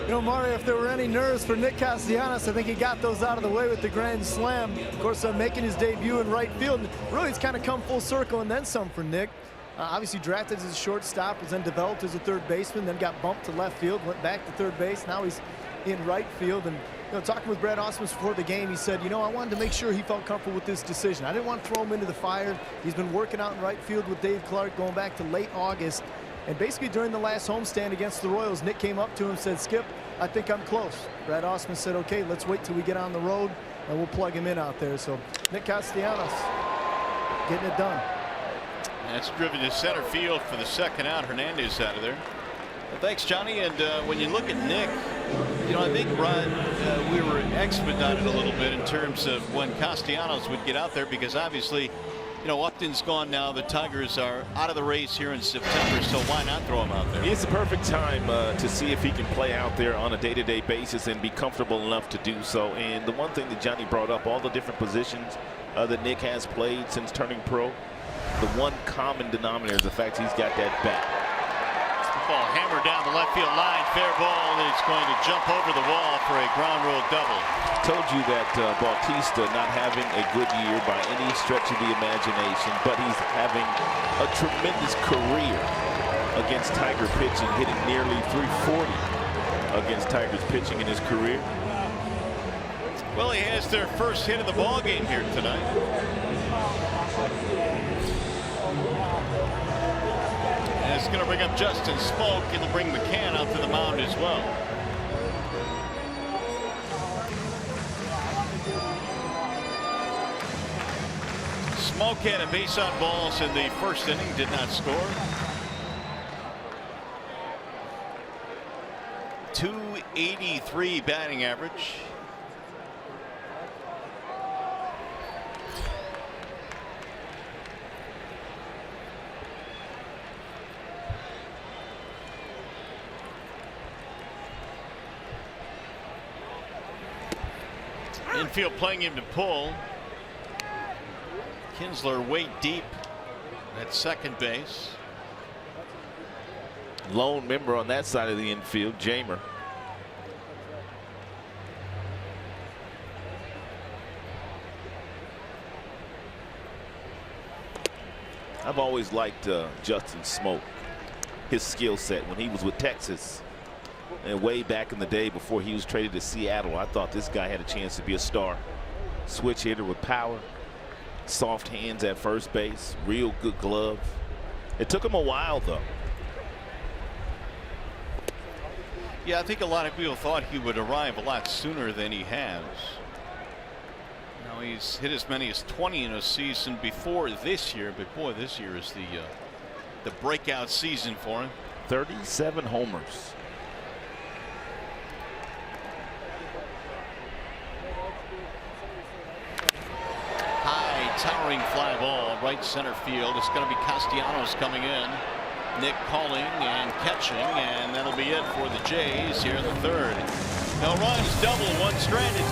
You know, Mario, if there were any nerves for Nick Castellanos, I think he got those out of the way with the grand slam. Of course, making his debut in right field. Really, it's kind of come full circle and then some for Nick. Obviously drafted as a shortstop, was then developed as a third baseman, then got bumped to left field, went back to third base. Now he's in right field. And talking with Brad Ausmus before the game, he said, I wanted to make sure he felt comfortable with this decision. I didn't want to throw him into the fire. He's been working out in right field with Dave Clark going back to late August. And basically during the last homestand against the Royals, Nick came up to him and said, Skip, I think I'm close. Brad Ausmus said, okay, let's wait till we get on the road and we'll plug him in out there. So Nick Castellanos getting it done. That's driven to center field for the second out. Hernandez out of there. Well, thanks, Johnny. And when you look at Nick, I think we were expedited a little bit in terms of when Castellanos would get out there, because obviously, Upton's gone now. The Tigers are out of the race here in September, so why not throw him out there? It's the perfect time to see if he can play out there on a day-to-day basis and be comfortable enough to do so. And the one thing that Johnny brought up, all the different positions that Nick has played since turning pro, the one common denominator is the fact he's got that bat. Ball hammered down the left field line. Fair ball. It's going to jump over the wall for a ground rule double. Told you that Bautista not having a good year by any stretch of the imagination, but he's having a tremendous career against Tiger pitching, hitting nearly 340 against Tigers pitching in his career. Well, he has their first hit of the ball game here tonight. And it's going to bring up Justin Smoak. It'll bring McCann out to the mound as well. Smoak had a base on balls in the first inning, did not score. .283 batting average. Infield playing him to pull. Kinsler way deep at second base. Lone member on that side of the infield, Jamer. I've always liked Justin Smoak, his skill set when he was with Texas. And way back in the day before he was traded to Seattle, I thought this guy had a chance to be a star. Switch hitter with power, soft hands at first base, real good glove. It took him a while, though. Yeah, I think a lot of people thought he would arrive a lot sooner than he has. Now he's hit as many as 20 in a season before this year. Before this year is the breakout season for him. 37 homers. Towering fly ball right center field. It's going to be Castellanos coming in. Nick calling and catching, and that'll be it for the Jays here in the third. No runs, double, one stranded.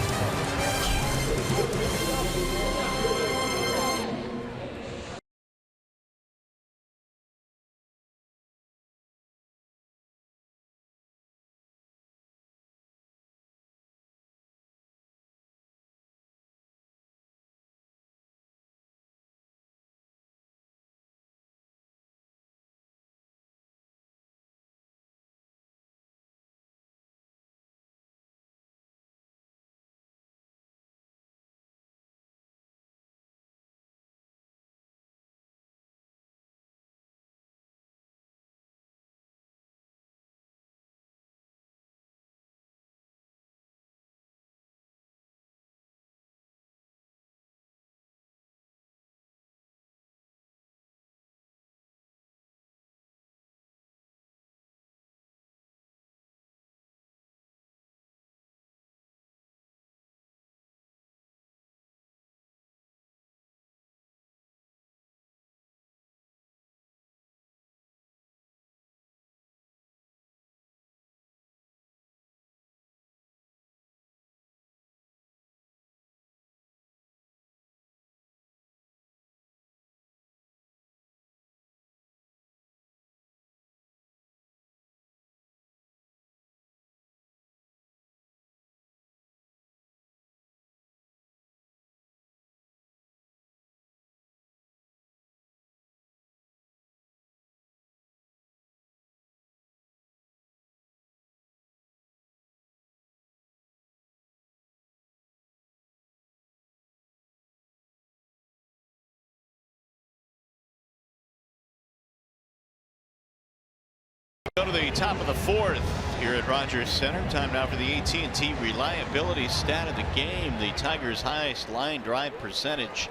Go to the top of the fourth here at Rogers Center. Time now for the AT&T reliability stat of the game. The Tigers' highest line drive percentage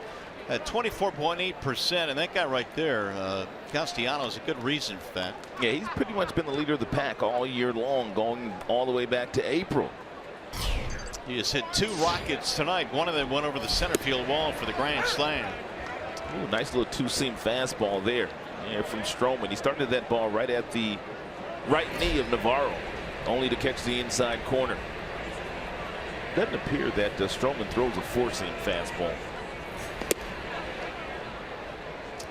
at 24.8%, and that guy right there, Castellanos, a good reason for that. Yeah, he's pretty much been the leader of the pack all year long, going all the way back to April. He has hit 2 rockets tonight. One of them went over the center field wall for the grand slam. Ooh, nice little two-seam fastball there. Yeah, from Stroman. He started that ball right at the right knee of Navarro, only to catch the inside corner. Doesn't appear that Stroman throws a 4-seam fastball.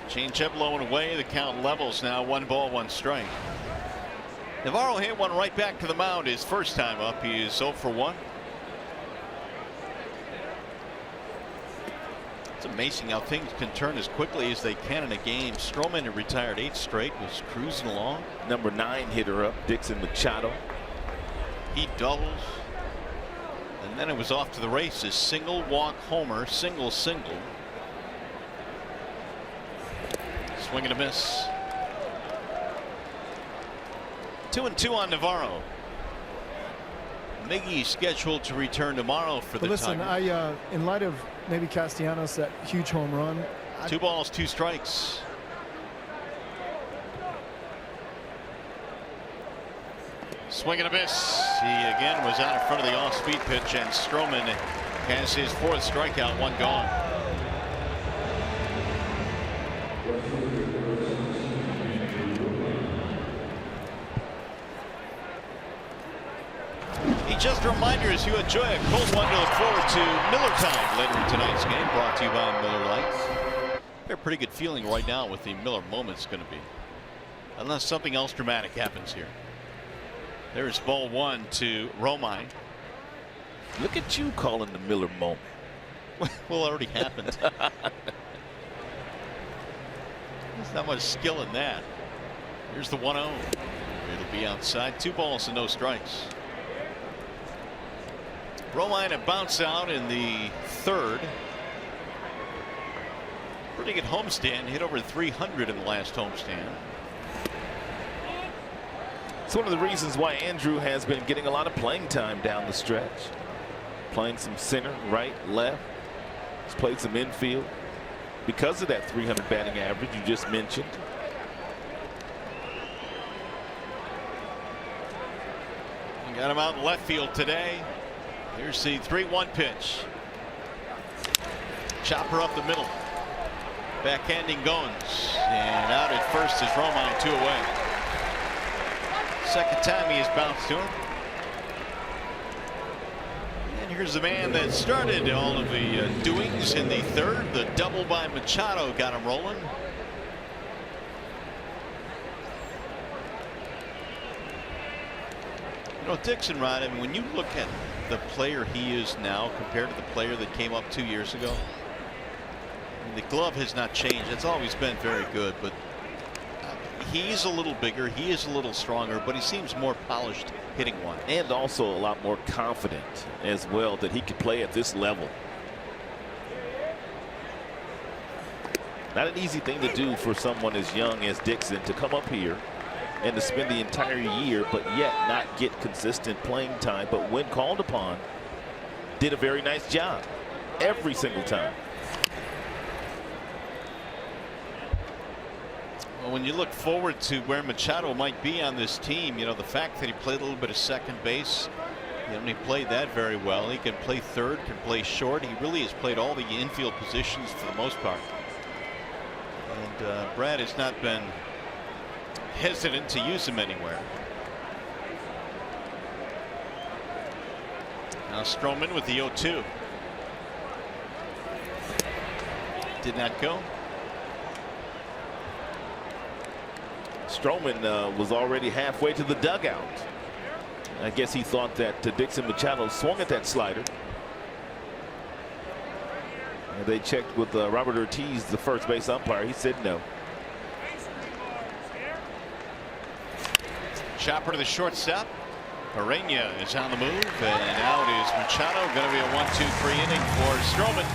Changeup low and away. The count levels now. 1 ball, 1 strike. Navarro hit one right back to the mound his first time up. He is 0 for 1. It's amazing how things can turn as quickly as they can in a game. Stroman had retired 8 straight, was cruising along. Number 9 hitter up, Dixon Machado. He doubles. And then it was off to the races. Single, walk, homer, single, single. Swing and a miss. 2-2 on Navarro. Miggy scheduled to return tomorrow for the listen, Tigers. In light of maybe Castellanos, that huge home run. 2 balls, 2 strikes. Swing and a miss. He again was out in front of the off-speed pitch, and Stroman has his 4th strikeout, 1 gone. Just a reminder, as you enjoy a cold one, to look forward to Miller Time later in tonight's game, brought to you by Miller Lights. Got a pretty good feeling right now what the Miller moment's going to be, unless something else dramatic happens here. There's ball 1 to Romine. Look at you calling the Miller moment. Well, it already happened. There's not much skill in that. Here's the 1-0. It'll be outside. 2 balls and no strikes. Romine a bounce out in the 3rd. Pretty good homestand. Hit over 300 in the last homestand. It's one of the reasons why Andrew has been getting a lot of playing time down the stretch. Playing some center, right, left. He's played some infield because of that 300 batting average you just mentioned. We got him out in left field today. Here's the 3-1 pitch. Chopper up the middle. Backhanding Goins. And out at first is Romine, 2 away. Second time he has bounced to him. And here's the man that started all of the doings in the 3rd. The double by Machado got him rolling. You know, Dixon, Rod, I mean, when you look at the player he is now compared to the player that came up 2 years ago, I mean, the glove has not changed. It's always been very good, but he's a little bigger, he is a little stronger, but he seems more polished hitting one. And also a lot more confident as well that he could play at this level. Not an easy thing to do for someone as young as Dixon to come up here and to spend the entire year but yet not get consistent playing time, but when called upon did a very nice job every single time. Well, when you look forward to where Machado might be on this team, you know, the fact that he played a little bit of second base, you know, he played that very well. He can play third, can play short. He really has played all the infield positions for the most part. And Brad has not been hesitant to use him anywhere. Now Stroman with the 0-2. Did not go. Stroman was already halfway to the dugout. I guess he thought that Dixon Machado swung at that slider. And they checked with Robert Ortiz, the first base umpire. He said no. Chopper to the shortstop. Arena is on the move, and out is Machado. Going to be a 1-2-3 inning for Stroman.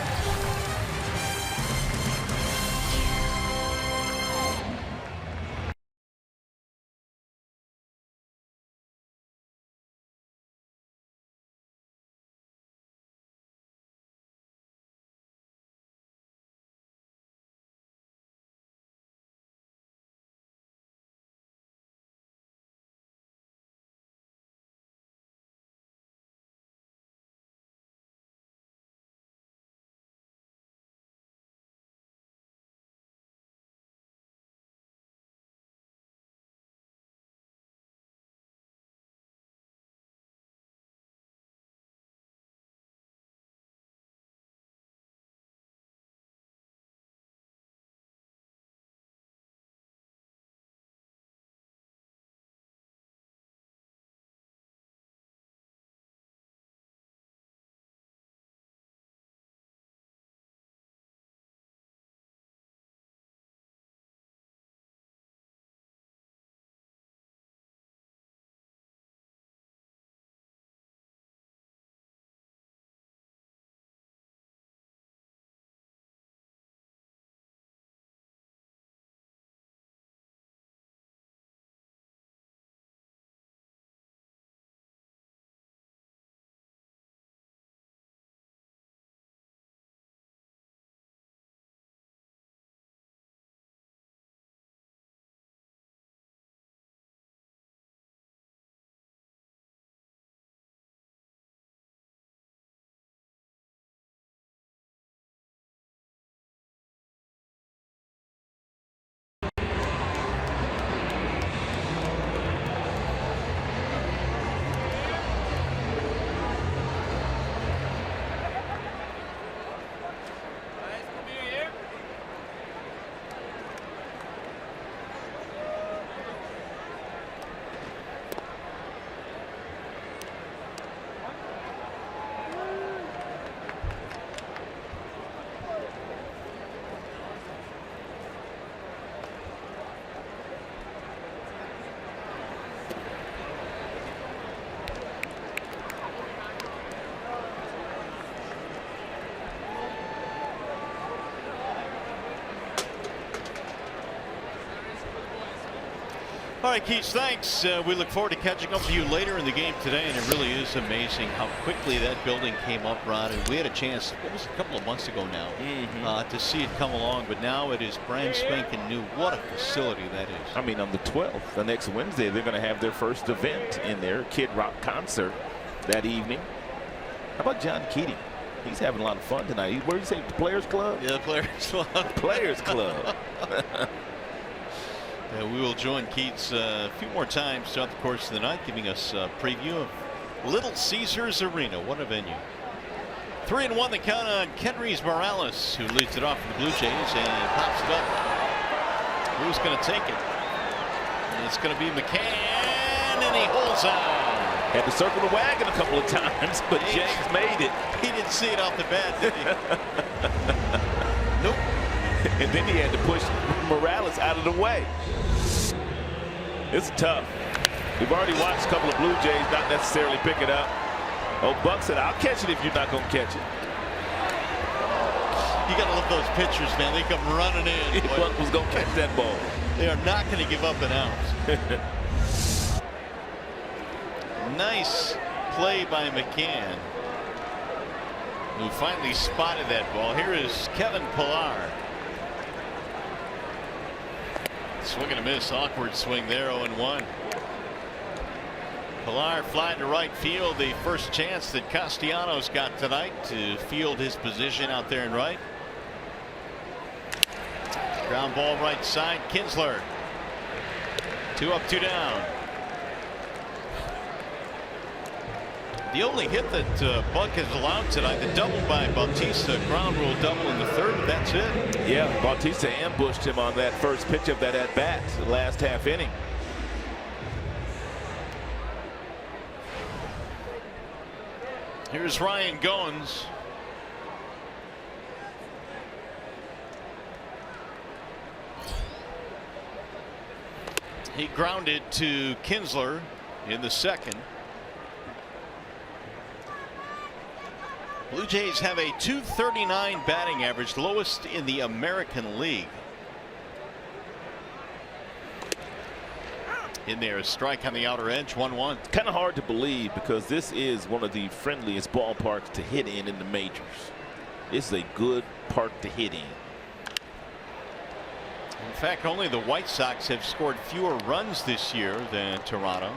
right, Keith, thanks. We look forward to catching up with you later in the game today, and it really is amazing how quickly that building came up, Rod. And we had a chance, what was it, a couple of months ago now, to see it come along, but now it is brand spanking new. What a facility that is. I mean, on the 12th, the next Wednesday, they're going to have their first event in their Kid Rock concert that evening. How about John Keating? He's having a lot of fun tonight. Where do you say, the Players Club? Yeah, the Players Club. Players Club. We will join Keats a few more times throughout the course of the night, giving us a preview of Little Caesars Arena. What a venue. 3-1 the count on Kendrys Morales, who leads it off for the Blue Jays and pops it up. Who's going to take it? And it's going to be McCann, and he holds on. Had to circle the wagon a couple of times, but James made it. He didn't see it off the bat, did he? Nope. And then he had to push Morales out of the way. It's tough. We've already watched a couple of Blue Jays not necessarily pick it up. Oh, Buck said, I'll catch it if you're not going to catch it. You got to love those pitchers, man. They come running in. Buck was going to catch that ball. They are not going to give up an ounce. Nice play by McCann, who finally spotted that ball. Here is Kevin Pillar. Swing and a miss. Awkward swing there. 0-1. Pillar flying to right field. The first chance that Castellanos got tonight to field his position out there in right. Ground ball right side. Kinsler. 2 up, 2 down. The only hit that Buck has allowed tonight, the double by Bautista, ground rule double in the third. That's it. Yeah, Bautista ambushed him on that first pitch of that at bat, the last half inning. Here's Ryan Goins. He grounded to Kinsler in the second. Blue Jays have a .239 batting average, lowest in the American League. In there, a strike on the outer edge, 1-1. Kind of hard to believe because this is one of the friendliest ballparks to hit in the majors. This is a good park to hit in. In fact, only the White Sox have scored fewer runs this year than Toronto.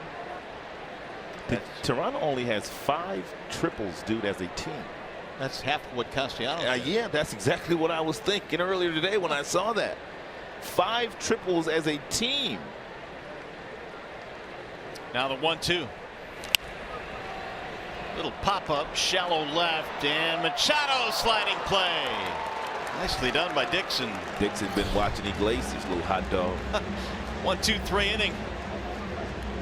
Toronto only has 5 triples, dude, as a team. That's half what Castellanos yeah, that's exactly what I was thinking earlier today when I saw that. 5 triples as a team. Now the 1-2. Little pop-up, shallow left, and Machado sliding play. Nicely done by Dixon. Dixon been watching Iglesias, little hot dog. 1-2-3 inning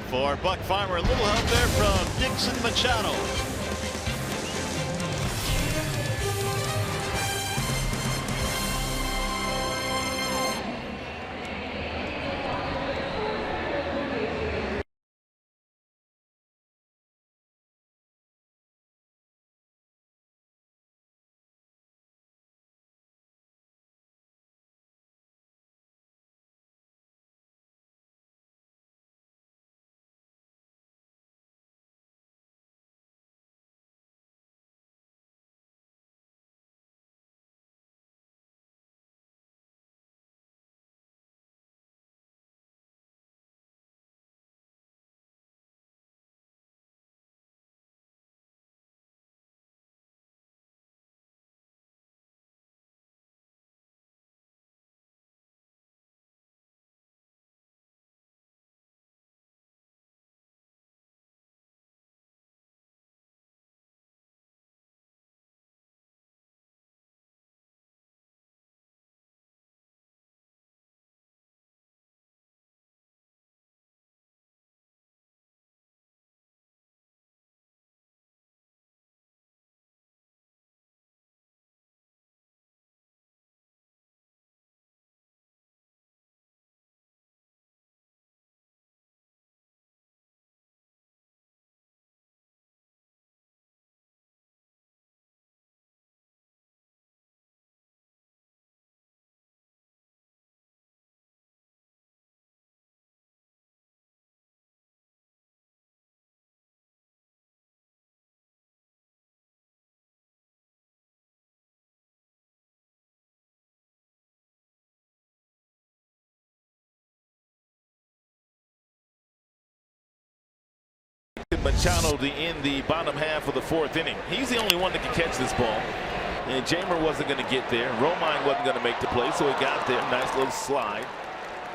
for Buck Farmer. A little help there from Dixon Machado. Machado to end the bottom half of the 4th inning. He's the only one that can catch this ball. And Jamer wasn't going to get there. Romine wasn't going to make the play, so he got there. Nice little slide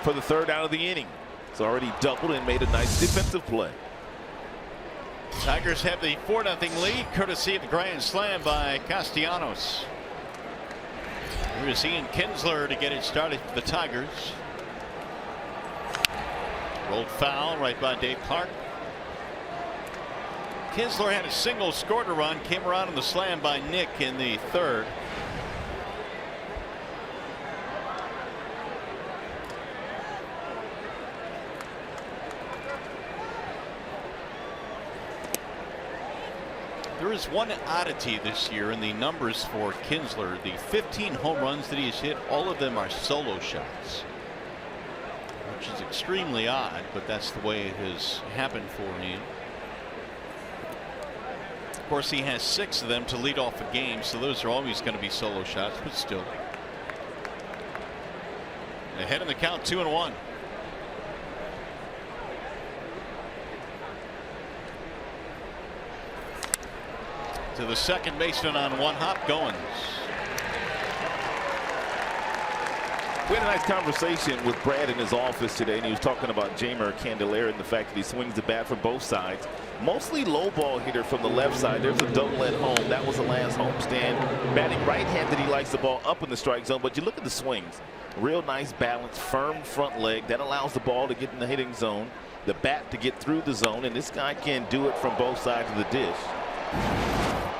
for the 3rd out of the inning. It's already doubled and made a nice defensive play. Tigers have the 4-0 lead, courtesy of the grand slam by Castellanos. We're seeing Kinsler to get it started for the Tigers. Rolled foul right by Dave Clark. Kinsler had a single, scored a run, came around on the slam by Nick in the 3rd. There is one oddity this year in the numbers for Kinsler. The 15 home runs that he has hit, all of them are solo shots, which is extremely odd, but that's the way it has happened for him. Of course, he has 6 of them to lead off a game, so those are always going to be solo shots, but still. Ahead in the count, 2-1. To the second baseman on one hop, Goins. We had a nice conversation with Brad in his office today, and he was talking about Jamer Candelaire and the fact that he swings the bat from both sides. Mostly low ball hitter from the left side. There's a double at home. That was the last homestand. Batting right-handed, he likes the ball up in the strike zone, but you look at the swings. Real nice balance, firm front leg. That allows the ball to get in the hitting zone, the bat to get through the zone, and this guy can do it from both sides of the dish.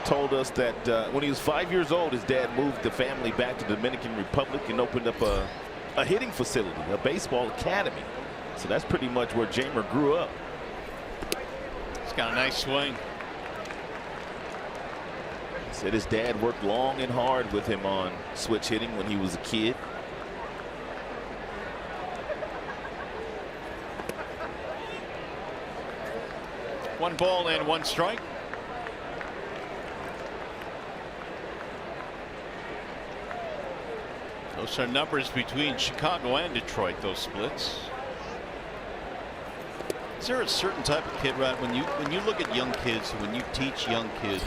Told us that when he was 5 years old, his dad moved the family back to the Dominican Republic and opened up a hitting facility, a baseball academy. So that's pretty much where Jamer grew up. He's got a nice swing. Said his dad worked long and hard with him on switch hitting when he was a kid. One ball and one strike. Those are numbers between Chicago and Detroit, those splits. Is there a certain type of kid, Rod, when you look at young kids, when you teach young kids,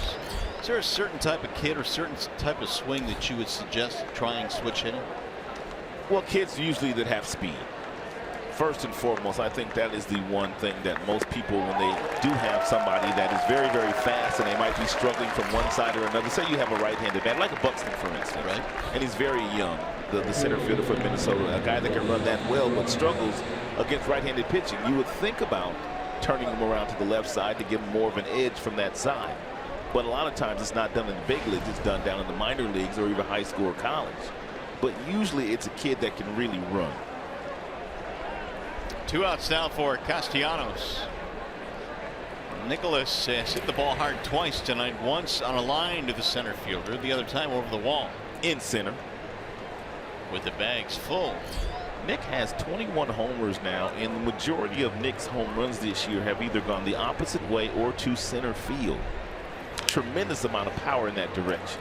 is there a certain type of kid or certain type of swing that you would suggest trying switch hitting? Well, kids usually that have speed. First and foremost, I think that is the one thing that most people, when they do have somebody that is very, very fast and they might be struggling from one side or another. Say you have a right-handed bat, like a Buxton, for instance, right? And he's very young, the center fielder for Minnesota, a guy that can run that well but struggles against right-handed pitching. You would think about turning him around to the left side to give him more of an edge from that side. But a lot of times it's not done in the big leagues. It's done down in the minor leagues or even high school or college. But usually it's a kid that can really run. 2 outs now for Castellanos. Nicholas has hit the ball hard twice tonight, once on a line to the center fielder, the other time over the wall. In center. With the bags full. Nick has 21 homers now, and the majority of Nick's home runs this year have either gone the opposite way or to center field. Tremendous amount of power in that direction.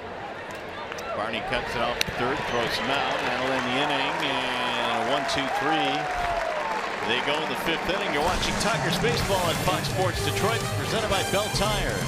Barney cuts it off third, throws him out, and it'll end the inning, and 1-2-3. They go in the 5th inning. You're watching Tigers baseball on Fox Sports Detroit, presented by Bell Tire.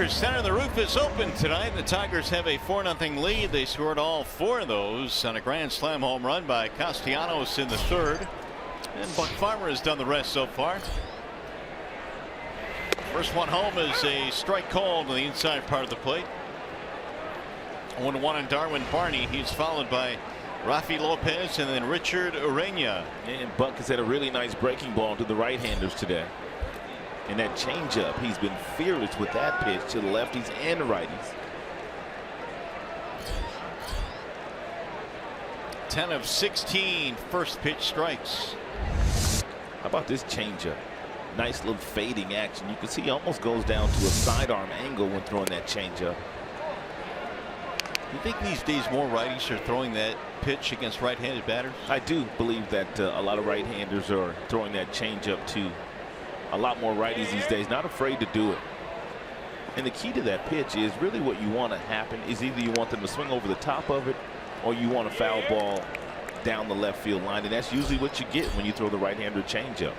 Center, the roof is open tonight. The Tigers have a 4-0 lead. They scored all 4 of those on a grand slam home run by Castellanos in the 3rd. And Buck Farmer has done the rest so far. First one home is a strike called on the inside part of the plate. 1-1 on Darwin Barney. He's followed by Rafi Lopez and then Richard Urena. And Buck has had a really nice breaking ball to the right-handers today. And that changeup, he's been fearless with that pitch to the lefties and the righties. 10 of 16 first pitch strikes. How about this changeup? Nice little fading action. You can see he almost goes down to a sidearm angle when throwing that changeup. You think these days more righties are throwing that pitch against right-handed batters? I do believe that a lot of right-handers are throwing that changeup too. A lot more righties these days, not afraid to do it. And the key to that pitch is really what you want to happen is either you want them to swing over the top of it or you want a foul ball down the left field line. And that's usually what you get when you throw the right-hander changeup.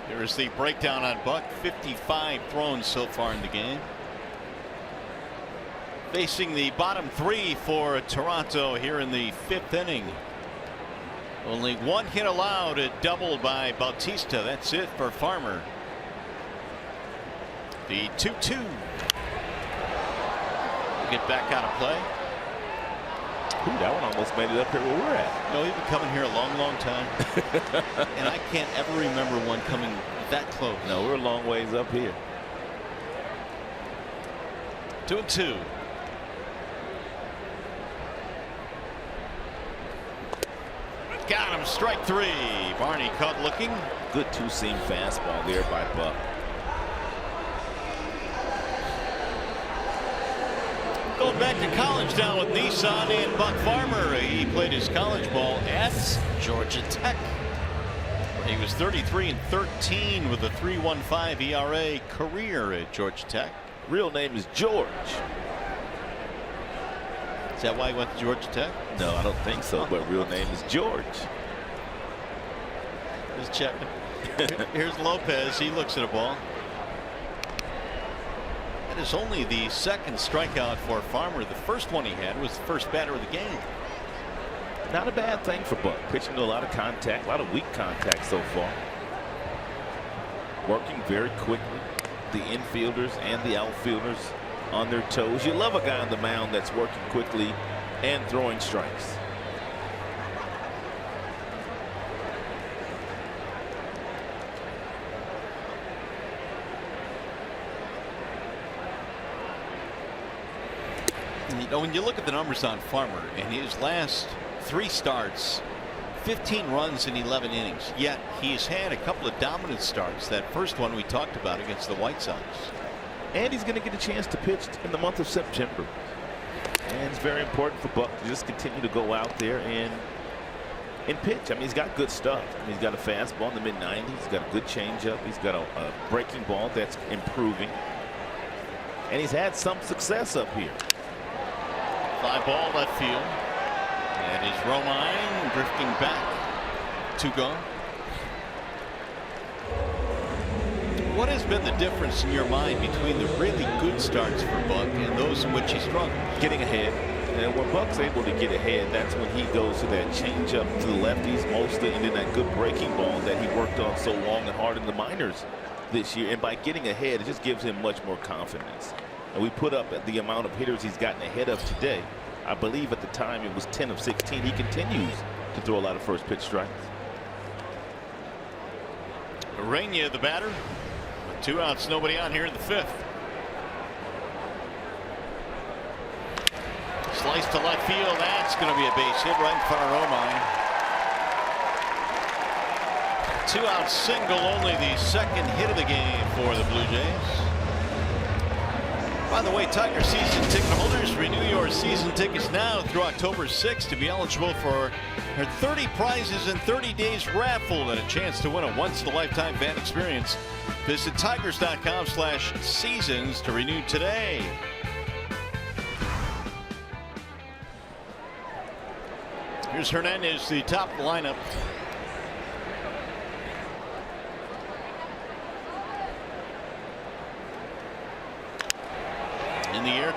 Here's the breakdown on Buck. 55 thrown so far in the game. Facing the bottom 3 for Toronto here in the 5th inning. Only 1 hit allowed, a double by Bautista. That's it for Farmer. The 2-2. Get back out of play. Ooh, that one almost made it up here where we're at. No, he's been coming here a long time. And I can't ever remember one coming that close. No, we're a long ways up here. 2-2. Got him, strike 3. Barney caught looking. Good 2-seam fastball there by Buck. Going back to college down with Nissan and Buck Farmer. He played his college ball at Georgia Tech. He was 33-13 with a 3.15 ERA career at Georgia Tech. Real name is George. Is that why he went to Georgia Tech? No, I don't think so, but real name is George. Just checking. Here's Lopez. He looks at a ball. That is only the 2nd strikeout for Farmer. The first one he had was the first batter of the game. Not a bad thing for Buck. Pitching to a lot of contact, a lot of weak contact so far. Working very quickly. The infielders and the outfielders on their toes. You love a guy on the mound that's working quickly and throwing strikes. You know, when you look at the numbers on Farmer in his last 3 starts, 15 runs in 11 innings, yet he's had a couple of dominant starts. That first one we talked about against the White Sox. And he's going to get a chance to pitch in the month of September. And it's very important for Buck to just continue to go out there and pitch. I mean, he's got good stuff. I mean, he's got a fastball in the mid-90s. He's got a good changeup. He's got a breaking ball that's improving. And he's had some success up here. Fly ball left field. That is Romine drifting back. 2 gone. What has been the difference in your mind between the really good starts for Buck and those in which he struggled? Getting ahead. And when Buck's able to get ahead, that's when he goes to that changeup to the lefties mostly, and then that good breaking ball that he worked on so long and hard in the minors this year. And by getting ahead, it just gives him much more confidence. And we put up the amount of hitters he's gotten ahead of today. I believe at the time it was 10 of 16. He continues to throw a lot of first pitch strikes. Urena, the batter. With 2 outs, nobody on here in the 5th. Slice to left field. That's going to be a base hit right in front of Romine. 2-out single, only the 2nd hit of the game for the Blue Jays. By the way, Tiger season ticket holders, renew your season tickets now through October 6th to be eligible for our 30 prizes in 30 days raffle and a chance to win a once-in-a-lifetime fan experience. Visit tigers.com/seasons to renew today. Here's Hernandez, the top of the lineup.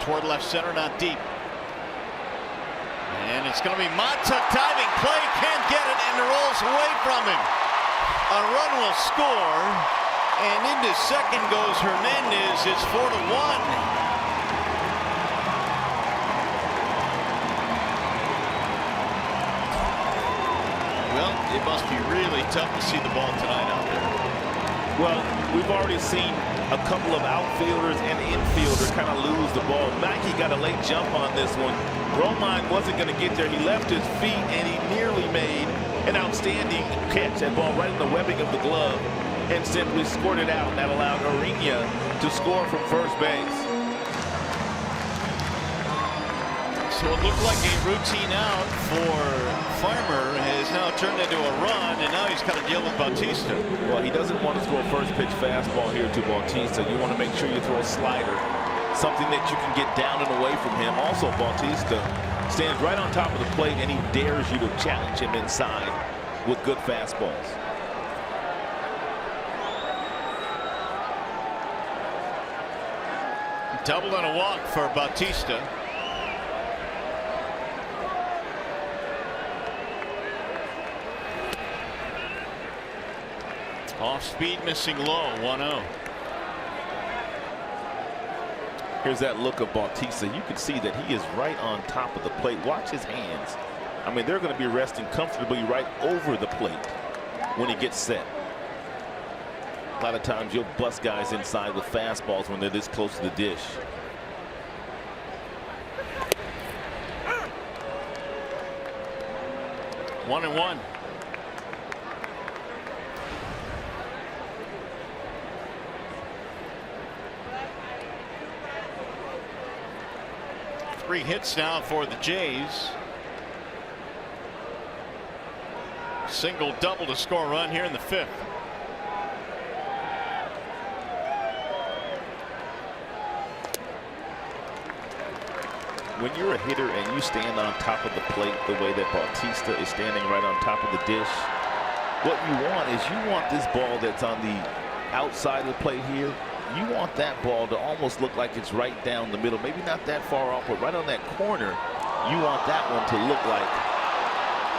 toward left center, not deep. And it's going to be Mata diving play, can't get it, and it rolls away from him. A run will score, and into second goes Hernandez. It's 4-1. Well, it must be really tough to see the ball tonight out there. Well, we've already seen a couple of outfielders and infielders kind of lose the ball. Mackey got a late jump on this one. Romine wasn't going to get there. He left his feet, and he nearly made an outstanding catch. That ball right in the webbing of the glove and simply scored it out. That allowed Orioles to score from first base. So it looked like a routine out for Farmer has now turned into a run, and now he's got to deal with Bautista. Well, he doesn't want to throw a first pitch fastball here to Bautista. You want to make sure you throw a slider, something that you can get down and away from him. Also, Bautista stands right on top of the plate, and he dares you to challenge him inside with good fastballs. Double and a walk for Bautista. Off speed, missing low, 1-0. Here's that look of Bautista. You can see that he is right on top of the plate. Watch his hands. I mean, they're going to be resting comfortably right over the plate when he gets set. A lot of times you'll bust guys inside with fastballs when they're this close to the dish. One and one. Three hits now for the Jays. Single double to score a run here in the fifth. When you're a hitter and you stand on top of the plate the way that Bautista is standing right on top of the dish, what you want is you want this ball that's on the outside of the plate here. You want that ball to almost look like it's right down the middle, maybe not that far off, but right on that corner. You want that one to look like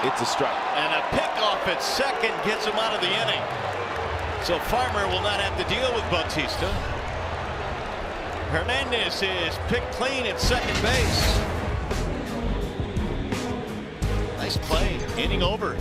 it's a strike. And a pick off at second gets him out of the inning. So Farmer will not have to deal with Bautista. Hernandez is picked clean at second base. Nice play, inning over.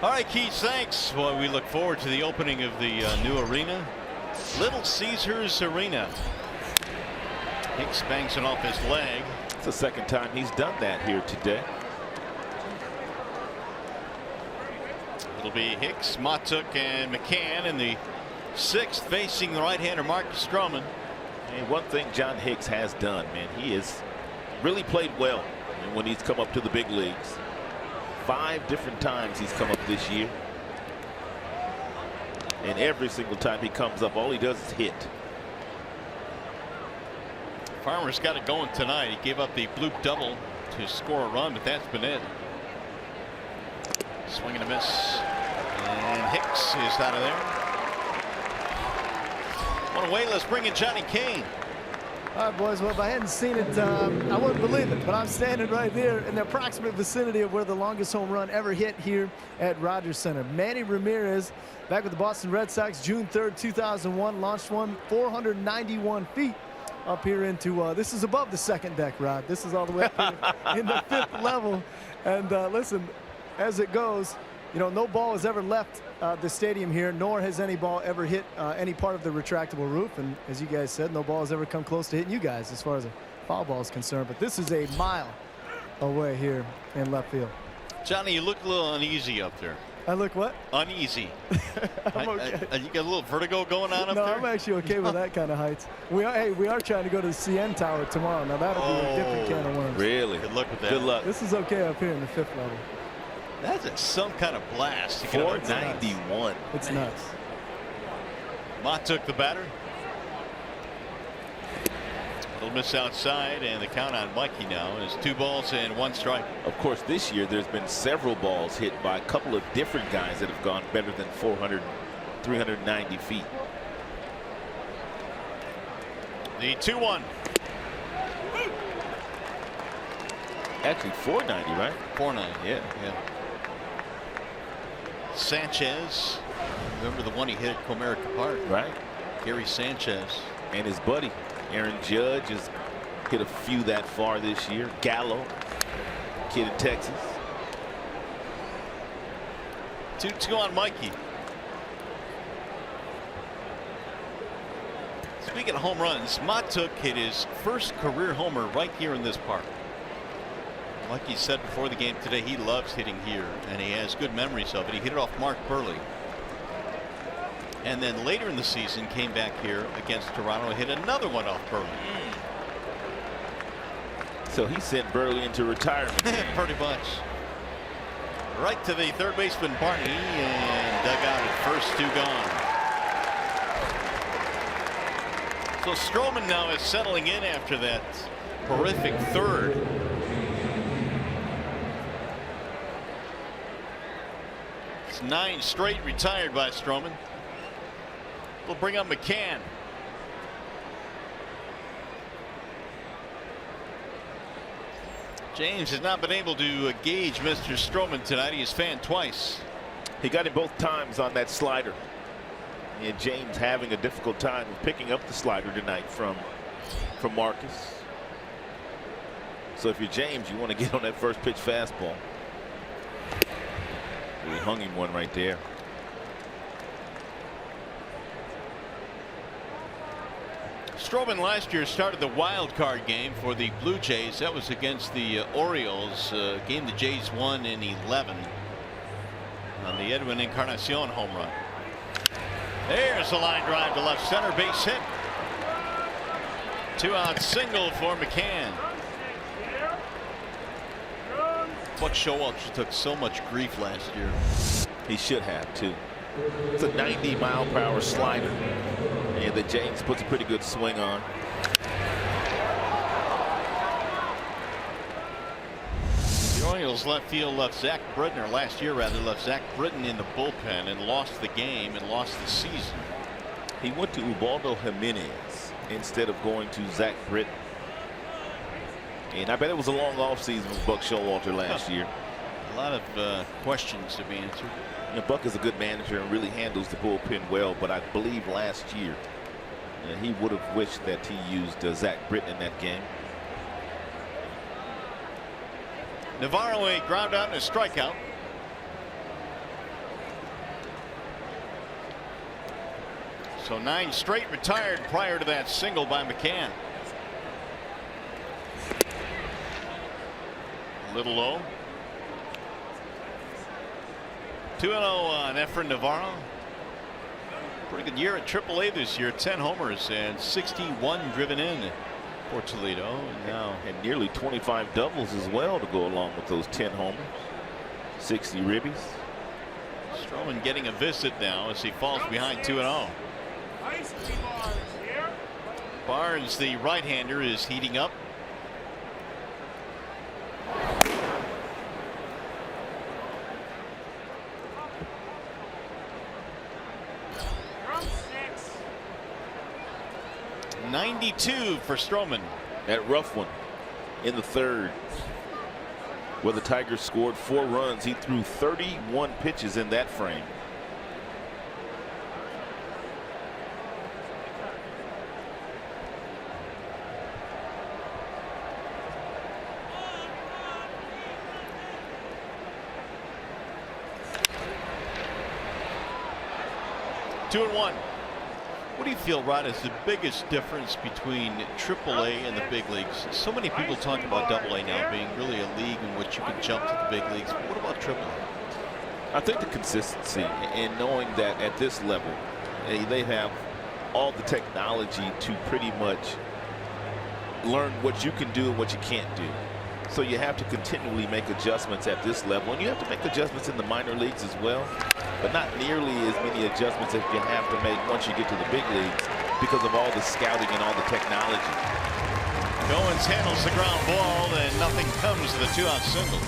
All right, Keith, thanks. Well, we look forward to the opening of the new arena, Little Caesars Arena. Hicks banks it off his leg. It's the second time he's done that here today. It'll be Hicks, Matuk, and McCann in the sixth, facing the right-hander Marcus Stroman. And one thing John Hicks has done, man, he has really played well when he's come up to the big leagues. 5 different times he's come up this year. And every single time he comes up, all he does is hit. Farmer's got it going tonight. He gave up the bloop double to score a run, but that's been it. Swing and a miss. And Hicks is out of there. One away. Let's bring in Johnny Kane. All right, boys. Well, if I hadn't seen it, I wouldn't believe it. But I'm standing right there in the approximate vicinity of where the longest home run ever hit here at Rogers Center. Manny Ramirez, back with the Boston Red Sox, June 3rd, 2001, launched one 491 feet up here into this is above the second deck, Rod. This is all the way up here in the 5th level. And listen, as it goes, you know, no ball has ever left the stadium here, nor has any ball ever hit any part of the retractable roof. And as you guys said, no ball has ever come close to hitting you guys as far as a foul ball is concerned. But this is a mile away here in left field. Johnny, you look a little uneasy up there. I look what? Uneasy. I'm okay. You got a little vertigo going on up no, there? I'm actually okay with that kind of heights. We are trying to go to the CN Tower tomorrow. Now that'll be a different can of worms. Really? Good luck with that. Good luck. This is okay up here in the 5th level. That's some kind of blast. 491. It's nuts. Mott took the batter. Little miss outside, and the count on Mikey now is 2 balls and 1 strike. Of course, this year there's been several balls hit by a couple of different guys that have gone better than 390 feet. The 2-1. Actually 490, right? 490. Yeah. Sanchez, remember the one he hit at Comerica Park? Right. Gary Sanchez. And his buddy Aaron Judge has hit a few that far this year. Gallo, kid in Texas. 2-2 on Mikey. Speaking of home runs, Matuk hit his first career homer right here in this park. Like he said before the game today, he loves hitting here, and he has good memories of it. He hit it off Mark Burley. And then later in the season came back here against Toronto and hit another one off Burley. So he sent Burley into retirement. Pretty much. Right to the third baseman Barney, and dug out at first, 2 gone. So Stroman now is settling in after that horrific third. It's 9 straight retired by Stroman. We'll bring up McCann. James has not been able to gauge Mr. Stroman tonight. He has fanned twice. He got him both times on that slider. And James having a difficult time picking up the slider tonight from Marcus. So if you're James, you want to get on that first pitch fastball. He hung him one right there. Stroman last year started the wild card game for the Blue Jays. That was against the Orioles, game the Jays won in 11 on the Edwin Encarnacion home run. There's a line drive to left center, base hit. 2-out single for McCann. Buck Showalter took so much grief last year. He should have too. It's a 90-mile-per-hour slider, and that James puts a pretty good swing on. The Orioles left field left Zach Britton, or last year rather, left Zach Britton in the bullpen and lost the game and lost the season. He went to Ubaldo Jimenez instead of going to Zach Britton. And I bet it was a long offseason with Buck Showalter last year. A lot of questions to be answered. You know, Buck is a good manager and really handles the bullpen well, but I believe last year he would have wished that he used Zach Britton in that game. Navarro a ground out and a strikeout. So 9 straight retired prior to that single by McCann. A little low. 2-0 on Efren Navarro. Pretty good year at AAA this year. 10 homers and 61 driven in for Toledo. And now and nearly 25 doubles as well to go along with those 10 homers. 60 ribbies. Stroman getting a visit now as he falls behind 2-0. Barnes, the right-hander, is heating up. .92 for Stroman. That rough one in the third, where the Tigers scored 4 runs. He threw 31 pitches in that frame. Two and one. What do you feel, Rod, is the biggest difference between AAA and the big leagues? So many people talk about AA now being really a league in which you can jump to the big leagues. But what about AAA? I think the consistency and knowing that at this level, they have all the technology to pretty much learn what you can do and what you can't do. So you have to continually make adjustments at this level, and you have to make adjustments in the minor leagues as well, but not nearly as many adjustments as you have to make once you get to the big leagues because of all the scouting and all the technology. Goins handles the ground ball, and nothing comes of the 2-out single.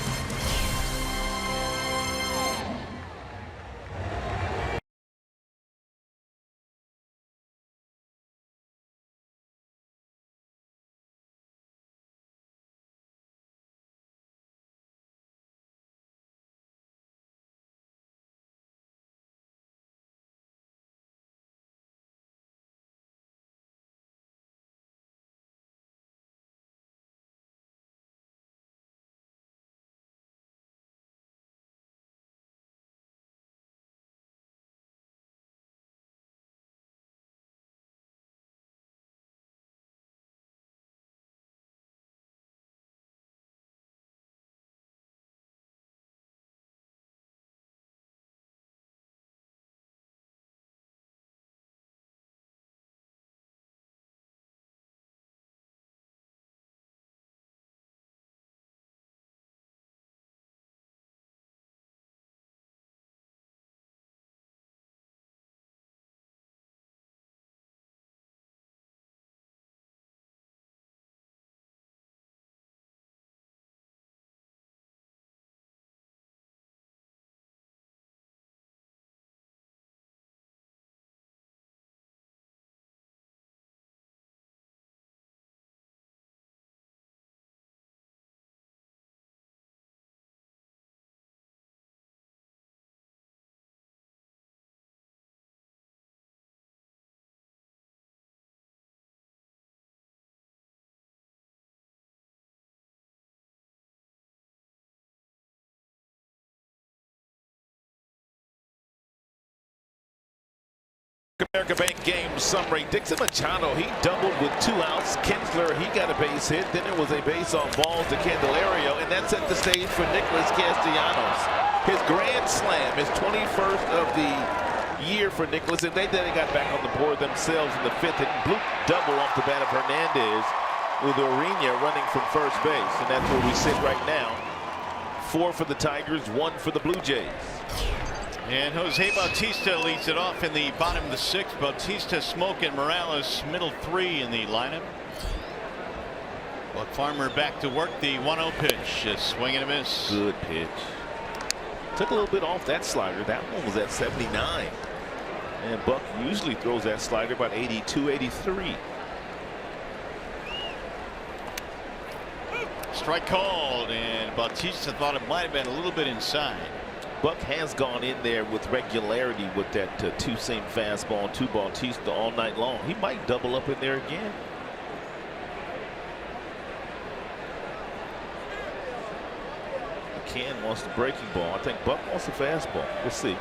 America Bank game summary. Dixon Machado, he doubled with 2 outs. Kinsler, he got a base hit. Then it was a base on balls to Candelario, and that set the stage for Nicholas Castellanos. His grand slam, his 21st of the year for Nicholas, and they got back on the board themselves in the 5th. And bloop double off the bat of Hernandez with Orina running from first base, and that's where we sit right now. 4 for the Tigers, 1 for the Blue Jays. And Jose Bautista leads it off in the bottom of the 6th. Bautista, Smoke, and Morales, middle 3 in the lineup. Buck Farmer back to work. The 1-0 pitch. A swing and a miss. Good pitch. Took a little bit off that slider. That one was at 79. And Buck usually throws that slider about 82, 83. Strike called, and Bautista thought it might have been a little bit inside. Buck has gone in there with regularity with that 2-seam fastball to Bautista all night long. He might double up in there again. McCann wants the breaking ball. I think Buck wants the fastball. We'll see.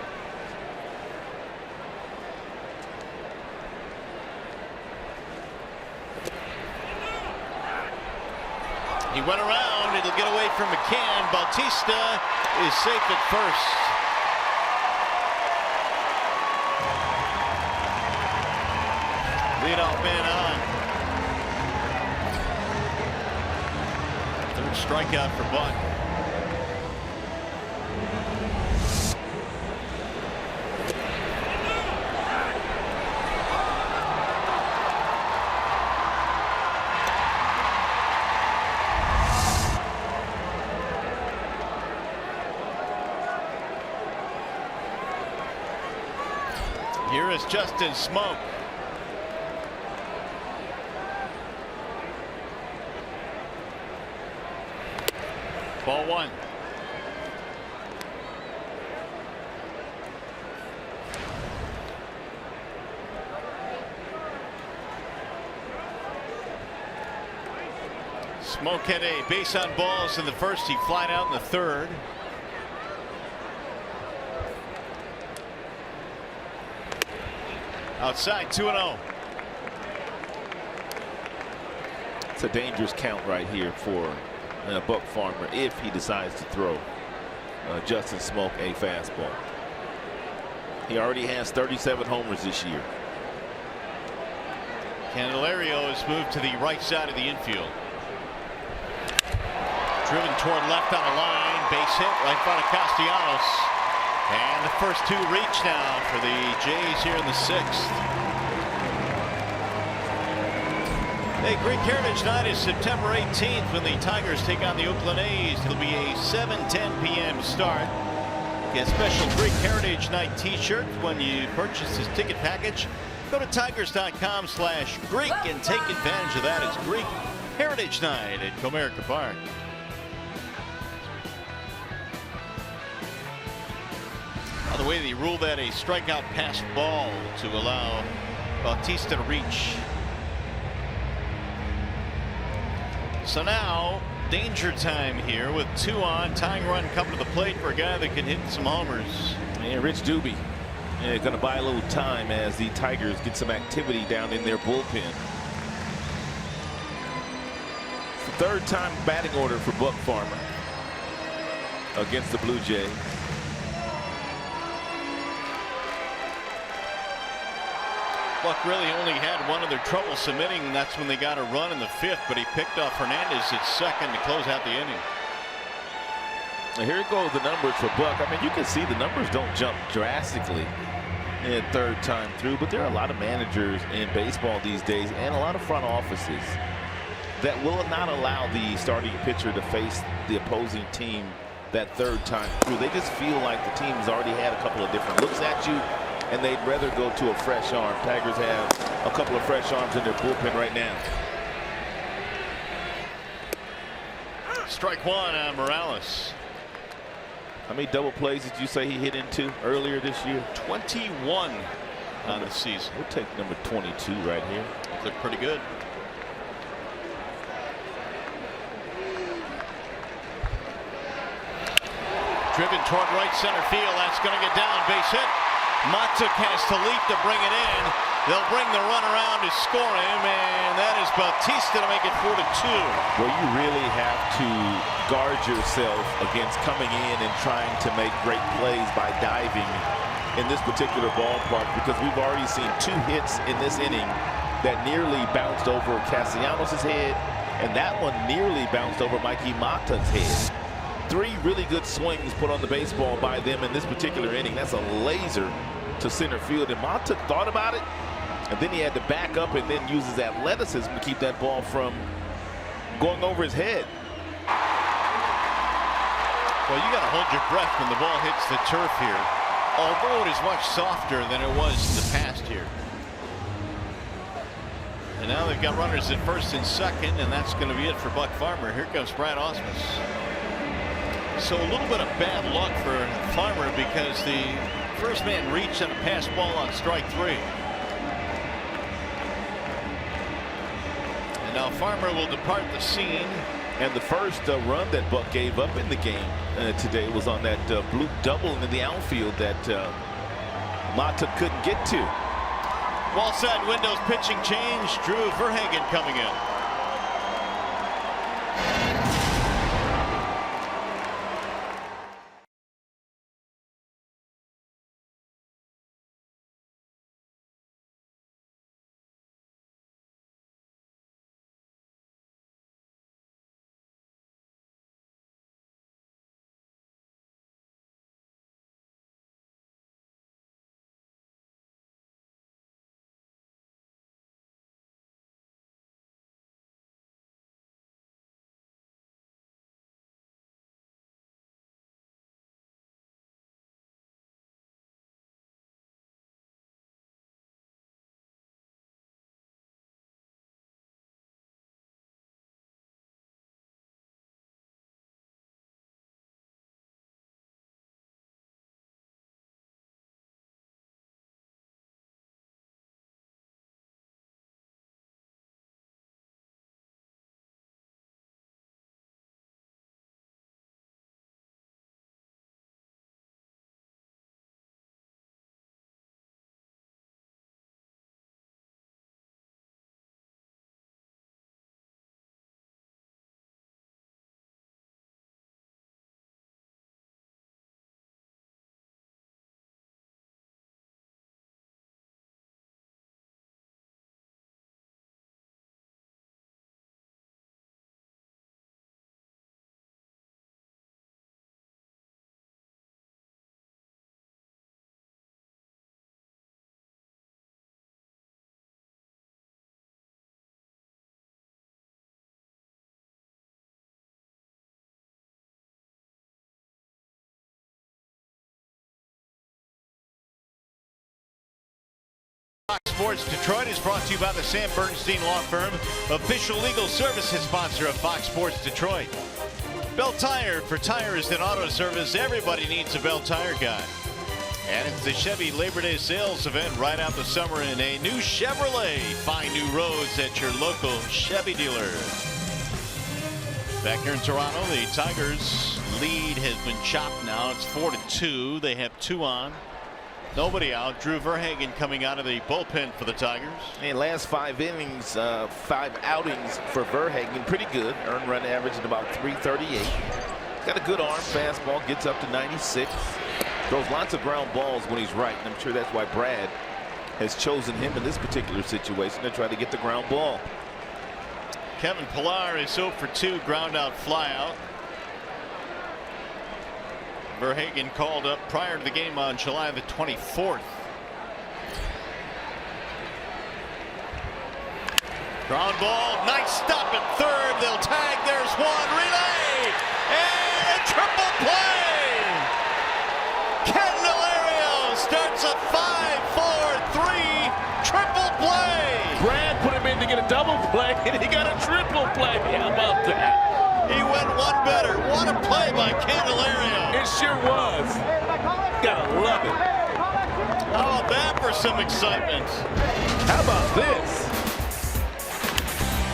He went around. It'll get away from McCann. Bautista is safe at first. Leadoff man on. Third strikeout for Buck. Here is Justin Smoke. Ball one. Smoke had a base on balls in the first. He flied out in the third. Outside, 2-0. It's a dangerous count right here for Buck Farmer if he decides to throw Justin Smoke a fastball. He already has 37 homers this year. Candelario has moved to the right side of the infield. Driven toward left on a line. Base hit right in front of Castellanos. And the first two reach now for the Jays here in the sixth. Hey, Greek Heritage Night is September 18th when the Tigers take on the Oakland A's. It'll be a 7:10 p.m. start. Get special Greek Heritage Night t-shirt when you purchase this ticket package. Go to tigers.com/Greek and take advantage of that. It's Greek Heritage Night at Comerica Park. By the way, they ruled that a strikeout pass ball to allow Bautista to reach. So now danger time here with 2 on. Tying run coming to the plate for a guy that can hit some homers. And Rich Doobie going to buy a little time as the Tigers get some activity down in their bullpen. It's the third time batting order for Buck Farmer against the Blue Jays. Buck really only had one of their trouble submitting. That's when they got a run in the fifth, but he picked off Hernandez at second to close out the inning. Now here goes the numbers for Buck. I mean, you can see the numbers don't jump drastically in third time through, but there are a lot of managers in baseball these days and a lot of front offices that will not allow the starting pitcher to face the opposing team that third time through. They just feel like the team's already had a couple of different looks at you, and they'd rather go to a fresh arm. Tigers have a couple of fresh arms in their bullpen right now. Strike one on Morales. How many double plays did you say he hit into earlier this year? 21 on the season. We'll take number 22 right here. Looked pretty good. Driven toward right center field. That's going to get down. Base hit. Mata has to leap to bring it in. They'll bring the run around to score him, and that is Bautista to make it 4-2. Well, you really have to guard yourself against coming in and trying to make great plays by diving in this particular ballpark, because we've already seen 2 hits in this inning that nearly bounced over Castellanos' head, and that one nearly bounced over Mikey Mata's head. 3 really good swings put on the baseball by them in this particular inning. That's a laser to center field, and Mata thought about it, and then he had to back up and then use his athleticism to keep that ball from going over his head. Well, you got to hold your breath when the ball hits the turf here, although it is much softer than it was in the past here. And now they've got runners at first and second, and that's going to be it for Buck Farmer. Here comes Brad Ausmus. So a little bit of bad luck for Farmer, because the first man reached on a pass ball on strike 3. And now Farmer will depart the scene. And the first run that Buck gave up in the game today was on that bloop double in the outfield that Mata couldn't get to. Wall side windows pitching change. Drew Verhagen coming in. Sports Detroit is brought to you by the Sam Bernstein Law Firm, official legal services sponsor of Fox Sports Detroit. Bell Tire, for tires and auto service, everybody needs a Bell Tire guy. And it's the Chevy Labor Day sales event right out the summer in a new Chevrolet. Find new roads at your local Chevy dealer. Back here in Toronto, the Tigers' lead has been chopped now. It's 4-2. They have 2 on. Nobody out. Drew Verhagen coming out of the bullpen for the Tigers. And last 5 innings, 5 outings for Verhagen, pretty good. Earned run average at about 338. Got a good arm fastball, gets up to 96. Throws lots of ground balls when he's right, and I'm sure that's why Brad has chosen him in this particular situation to try to get the ground ball. Kevin Pillar is 0 for 2, ground out, fly out. Verhagen called up prior to the game on July the 24th. Ground ball, nice stop at third. They'll tag. There's one, relay, and a triple play. Candelario starts a 5-4-3 triple play. Brad put him in to get a double play, and he got a triple play. How about that? He went one better. What a play by Candelario. It sure was. Gotta love it. How about that for some excitement? How about this?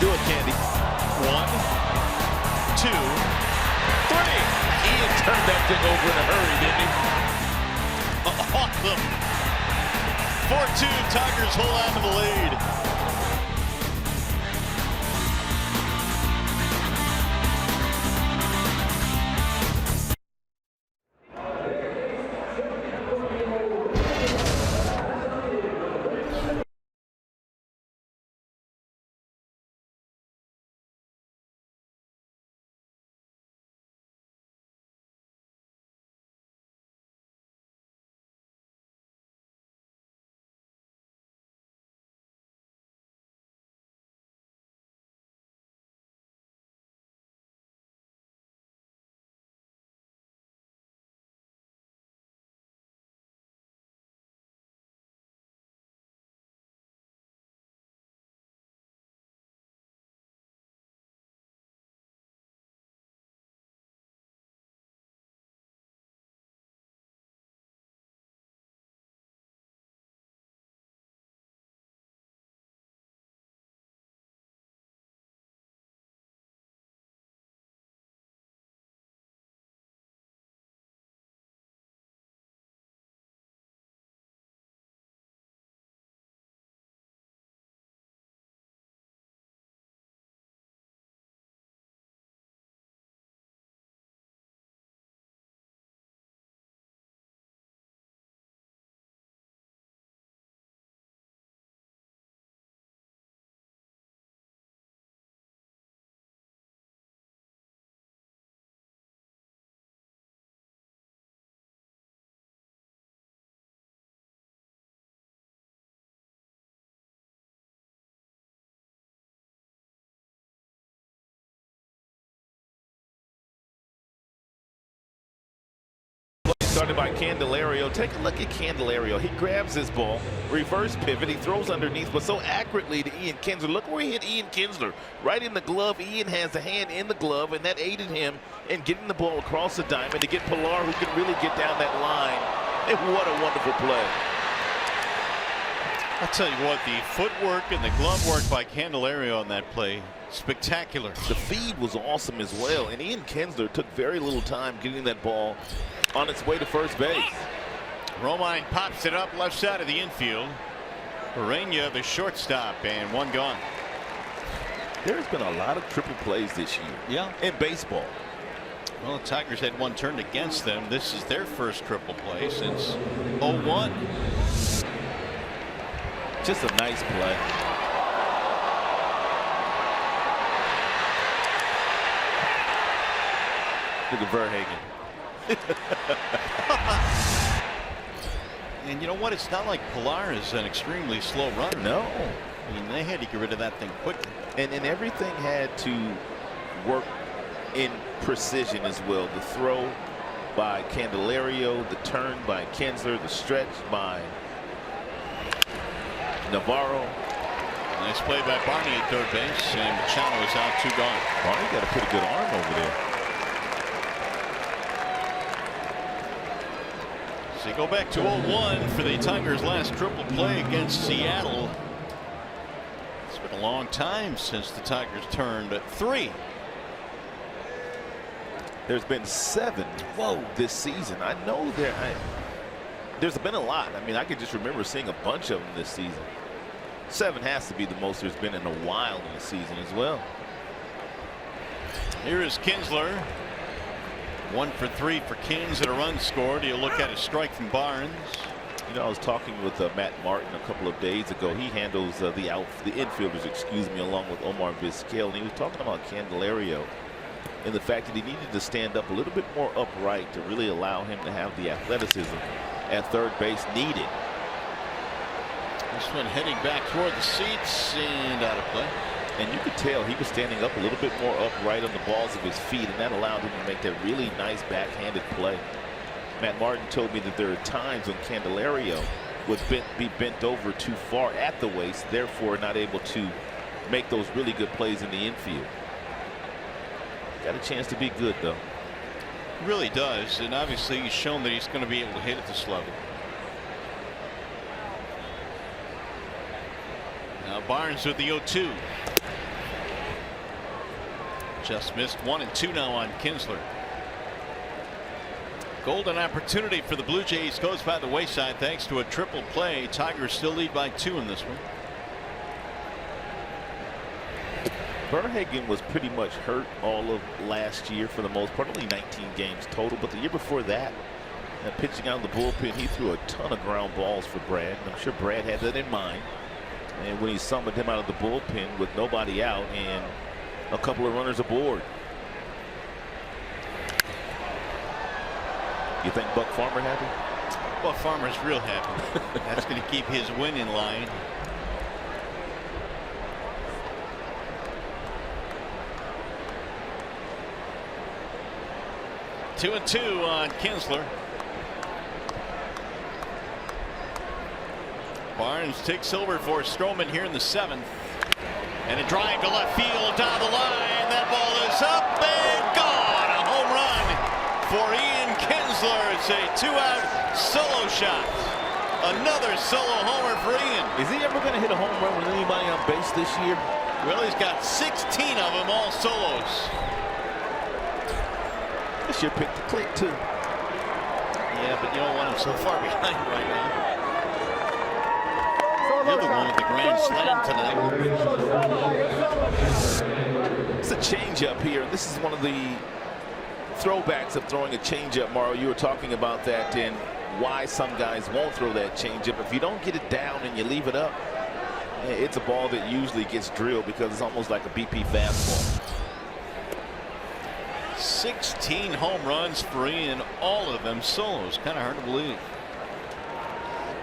Do it, Candy. 1, 2, 3. Ian turned that thing over in a hurry, didn't he? Awesome. 4-2. Tigers hold on to the lead. Started by Candelario. Take a look at Candelario. He grabs this ball, reverse pivot, he throws underneath, but so accurately to Ian Kinsler. Look where he hit Ian Kinsler. Right in the glove. Ian has the hand in the glove, and that aided him in getting the ball across the diamond to get Pillar, who can really get down that line. And what a wonderful play. I'll tell you what, the footwork and the glove work by Candelario on that play, spectacular. The feed was awesome as well, and Ian Kinsler took very little time getting that ball on its way to first base. Romine pops it up left side of the infield. Urania, the shortstop, and one gone. There's been a lot of triple plays this year in baseball. Well, the Tigers had one turned against them. This is their first triple play since 01. Just a nice play. Look at Verhagen. And you know what? It's not like Pillar is an extremely slow runner. No. I mean, they had to get rid of that thing quickly. And everything had to work in precision as well. The throw by Candelario, the turn by Kinsler, the stretch by Navarro. Nice play by Barney at third base, and Machado is out, 2 gone. Barney got a pretty good arm over there. So you go back to 0-1 for the Tigers' last triple play against Seattle. It's been a long time since the Tigers turned 3. There's been 7 this season. I know there's been a lot. I mean, I can just remember seeing a bunch of them this season. 7 has to be the most there's been in a while in the season as well. Here is Kinsler. 1 for 3 for Kins and a run scored. You'll look at a strike from Barnes. You know, I was talking with Matt Martin a couple of days ago. He handles the infielders, excuse me, along with Omar Vizquel, and he was talking about Candelario and the fact that he needed to stand up a little bit more upright to really allow him to have the athleticism at third base needed. This one heading back toward the seats and out of play. And you could tell he was standing up a little bit more upright on the balls of his feet, and that allowed him to make that really nice backhanded play. Matt Martin told me that there are times when Candelario would be bent over too far at the waist, therefore not able to make those really good plays in the infield. Got a chance to be good, though. Really does, and obviously he's shown that he's going to be able to hit at this level. Now Barnes with the 0-2. Just missed 1 and 2 now on Kinsler. Golden opportunity for the Blue Jays goes by the wayside thanks to a triple play. Tigers still lead by 2 in this one. Verhagen was pretty much hurt all of last year for the most part, only 19 games total, but the year before that, pitching out of the bullpen, he threw a ton of ground balls for Brad, and I'm sure Brad had that in mind. And when he summoned him out of the bullpen with nobody out and a couple of runners aboard. You think Buck Farmer happy? Buck Farmer's real happy. That's going to keep his win in line. Two and 2 on Kinsler. Barnes takes over for Stroman here in the 7th. And a drive to left field down the line. That ball is up and gone. A home run for Ian Kinsler. It's a 2-out solo shot. Another solo homer for Ian. Is he ever going to hit a home run with anybody on base this year? Well, he's got 16 of them, all solos. This year picked the click too. Yeah, but you don't want him so far behind right now. The other one with the grand slam tonight. It's a changeup here. This is one of the throwbacks of throwing a changeup, Mario. You were talking about that and why some guys won't throw that changeup. If you don't get it down and you leave it up, it's a ball that usually gets drilled because it's almost like a BP fastball. 16 home runs for Ian, all of them solos. Kind of hard to believe.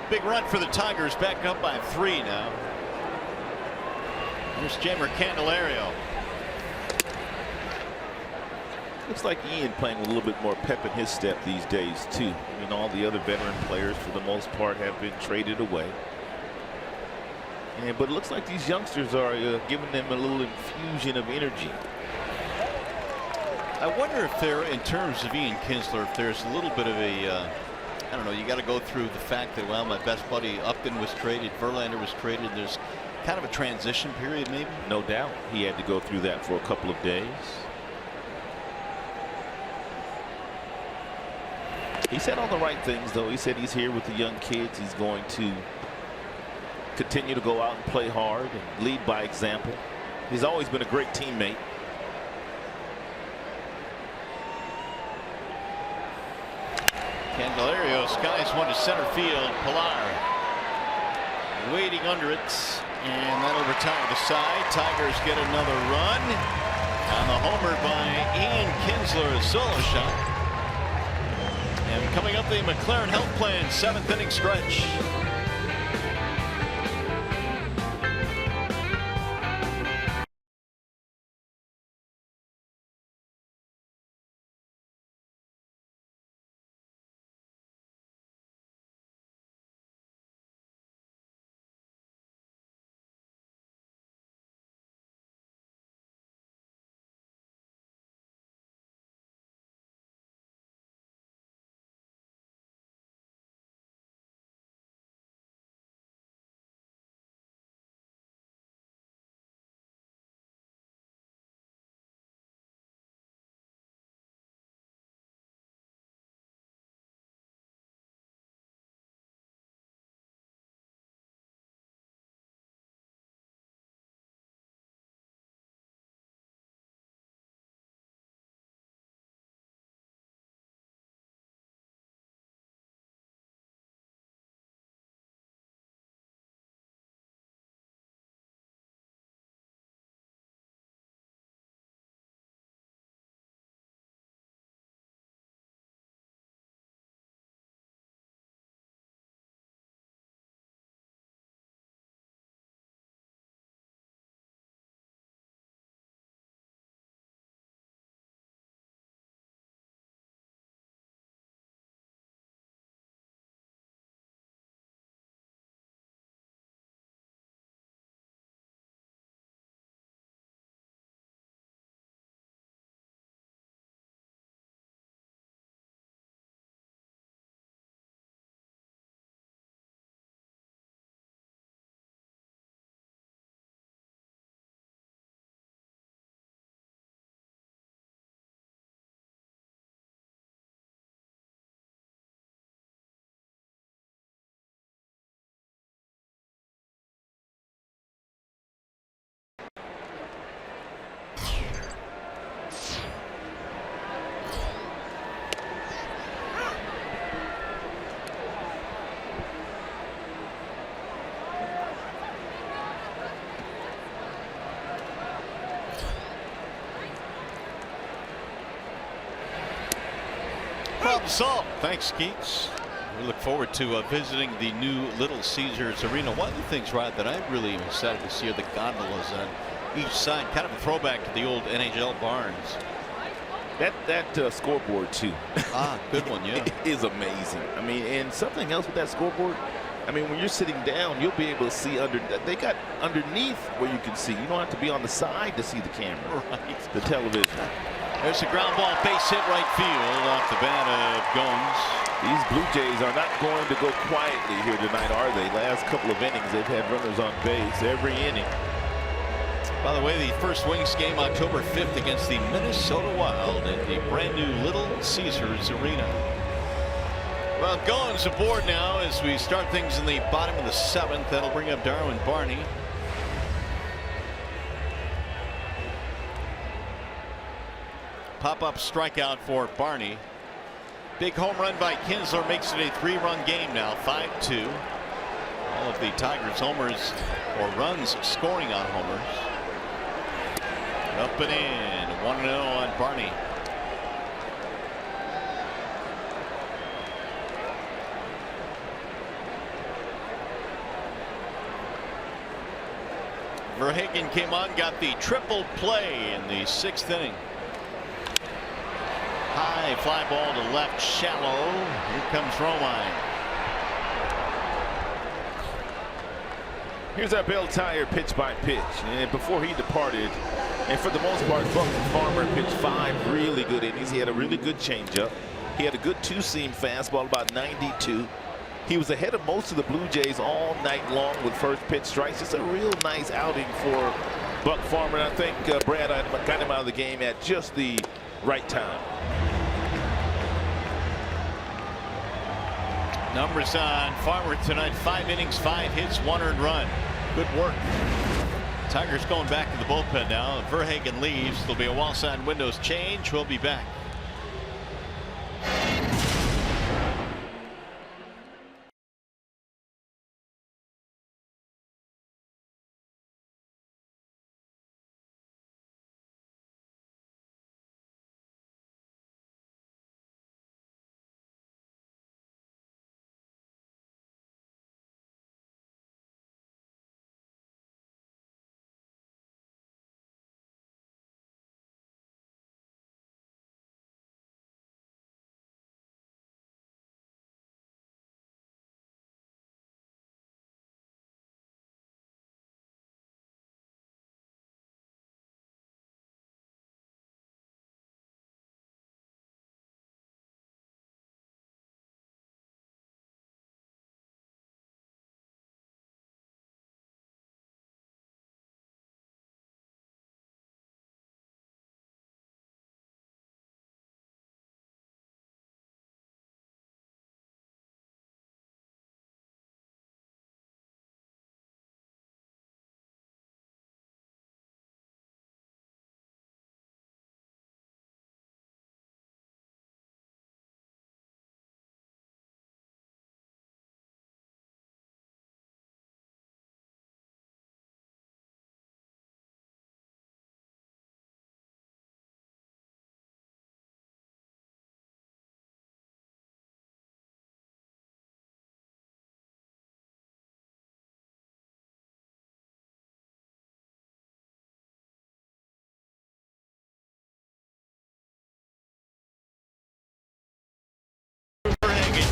Big run for the Tigers, back up by 3 now. Here's Jeimer Candelario. Looks like Ian playing with a little bit more pep in his step these days too. I mean, all the other veteran players for the most part have been traded away. But it looks like these youngsters are giving them a little infusion of energy. I wonder if there, in terms of Ian Kinsler, if there's a little bit of a I don't know, you got to go through the fact that, well, my best buddy Upton was traded, Verlander was traded. There's kind of a transition period, maybe. No doubt he had to go through that for a couple of days. He said all the right things, though. He said he's here with the young kids. He's going to continue to go out and play hard and lead by example. He's always been a great teammate. Candelario skies one to center field. Pilar waiting under it, and that'll retire the side. Tigers get another run on the homer by Ian Kinsler, a solo shot. And coming up, the McLaren Health Plan 7th inning stretch. problem solved. Thanks, Keats. We look forward to visiting the new Little Caesars Arena. One of the things, Rod, that I really am excited to see are the gondolas on each side, kind of a throwback to the old NHL barns. That scoreboard too. Good one, yeah. is amazing. I mean, and something else with that scoreboard. I mean, when you're sitting down, you'll be able to see under. They got underneath where you can see. You don't have to be on the side to see the camera. Right. The television. There's a ground ball, base hit right field off the bat of Goins. These Blue Jays are not going to go quietly here tonight, are they? Last couple of innings, they've had runners on base every inning. By the way, the first Wings game October 5th against the Minnesota Wild at the brand new Little Caesars Arena. Well, Goins aboard now as we start things in the bottom of the 7th. That'll bring up Darwin Barney. Pop-up strikeout for Barney. Big home run by Kinsler makes it a 3-run game now, 5-2. All of the Tigers homers or runs scoring on homers. Up and in, 1-0 on Barney. Verhagen came on, got the triple play in the 6th inning. High fly ball to left, shallow. Here comes Romine. Here's our Bill Tyer pitch by pitch. And before he departed, and for the most part, Buck Farmer pitched 5 really good innings. He had a really good changeup. He had a good 2-seam fastball, about 92. He was ahead of most of the Blue Jays all night long with first pitch strikes. Just a real nice outing for Buck Farmer. And I think Brad got him out of the game at just the right time. Numbers on Farmer tonight: 5 innings, 5 hits, 1 earned run. Good work. Tigers going back to the bullpen now. Verhagen leaves. There'll be a wall sign windows change. We'll be back.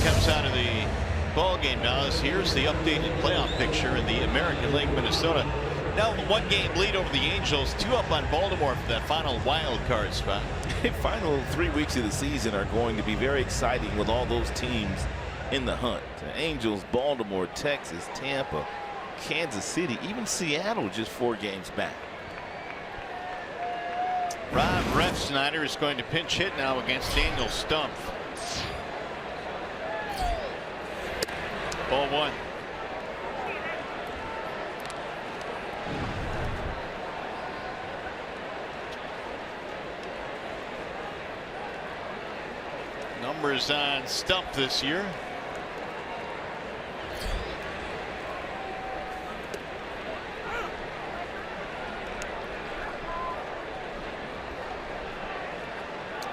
Comes out of the ball game now. Here's the updated playoff picture in the American League. Minnesota now 1-game lead over the Angels, 2 up on Baltimore for that final wild card spot. The final 3 weeks of the season are going to be very exciting with all those teams in the hunt. The Angels, Baltimore, Texas, Tampa, Kansas City, even Seattle just 4 games back. Rob Refsnyder is going to pinch hit now against Daniel Stumpf. Ball 1. Numbers on Stumpf this year: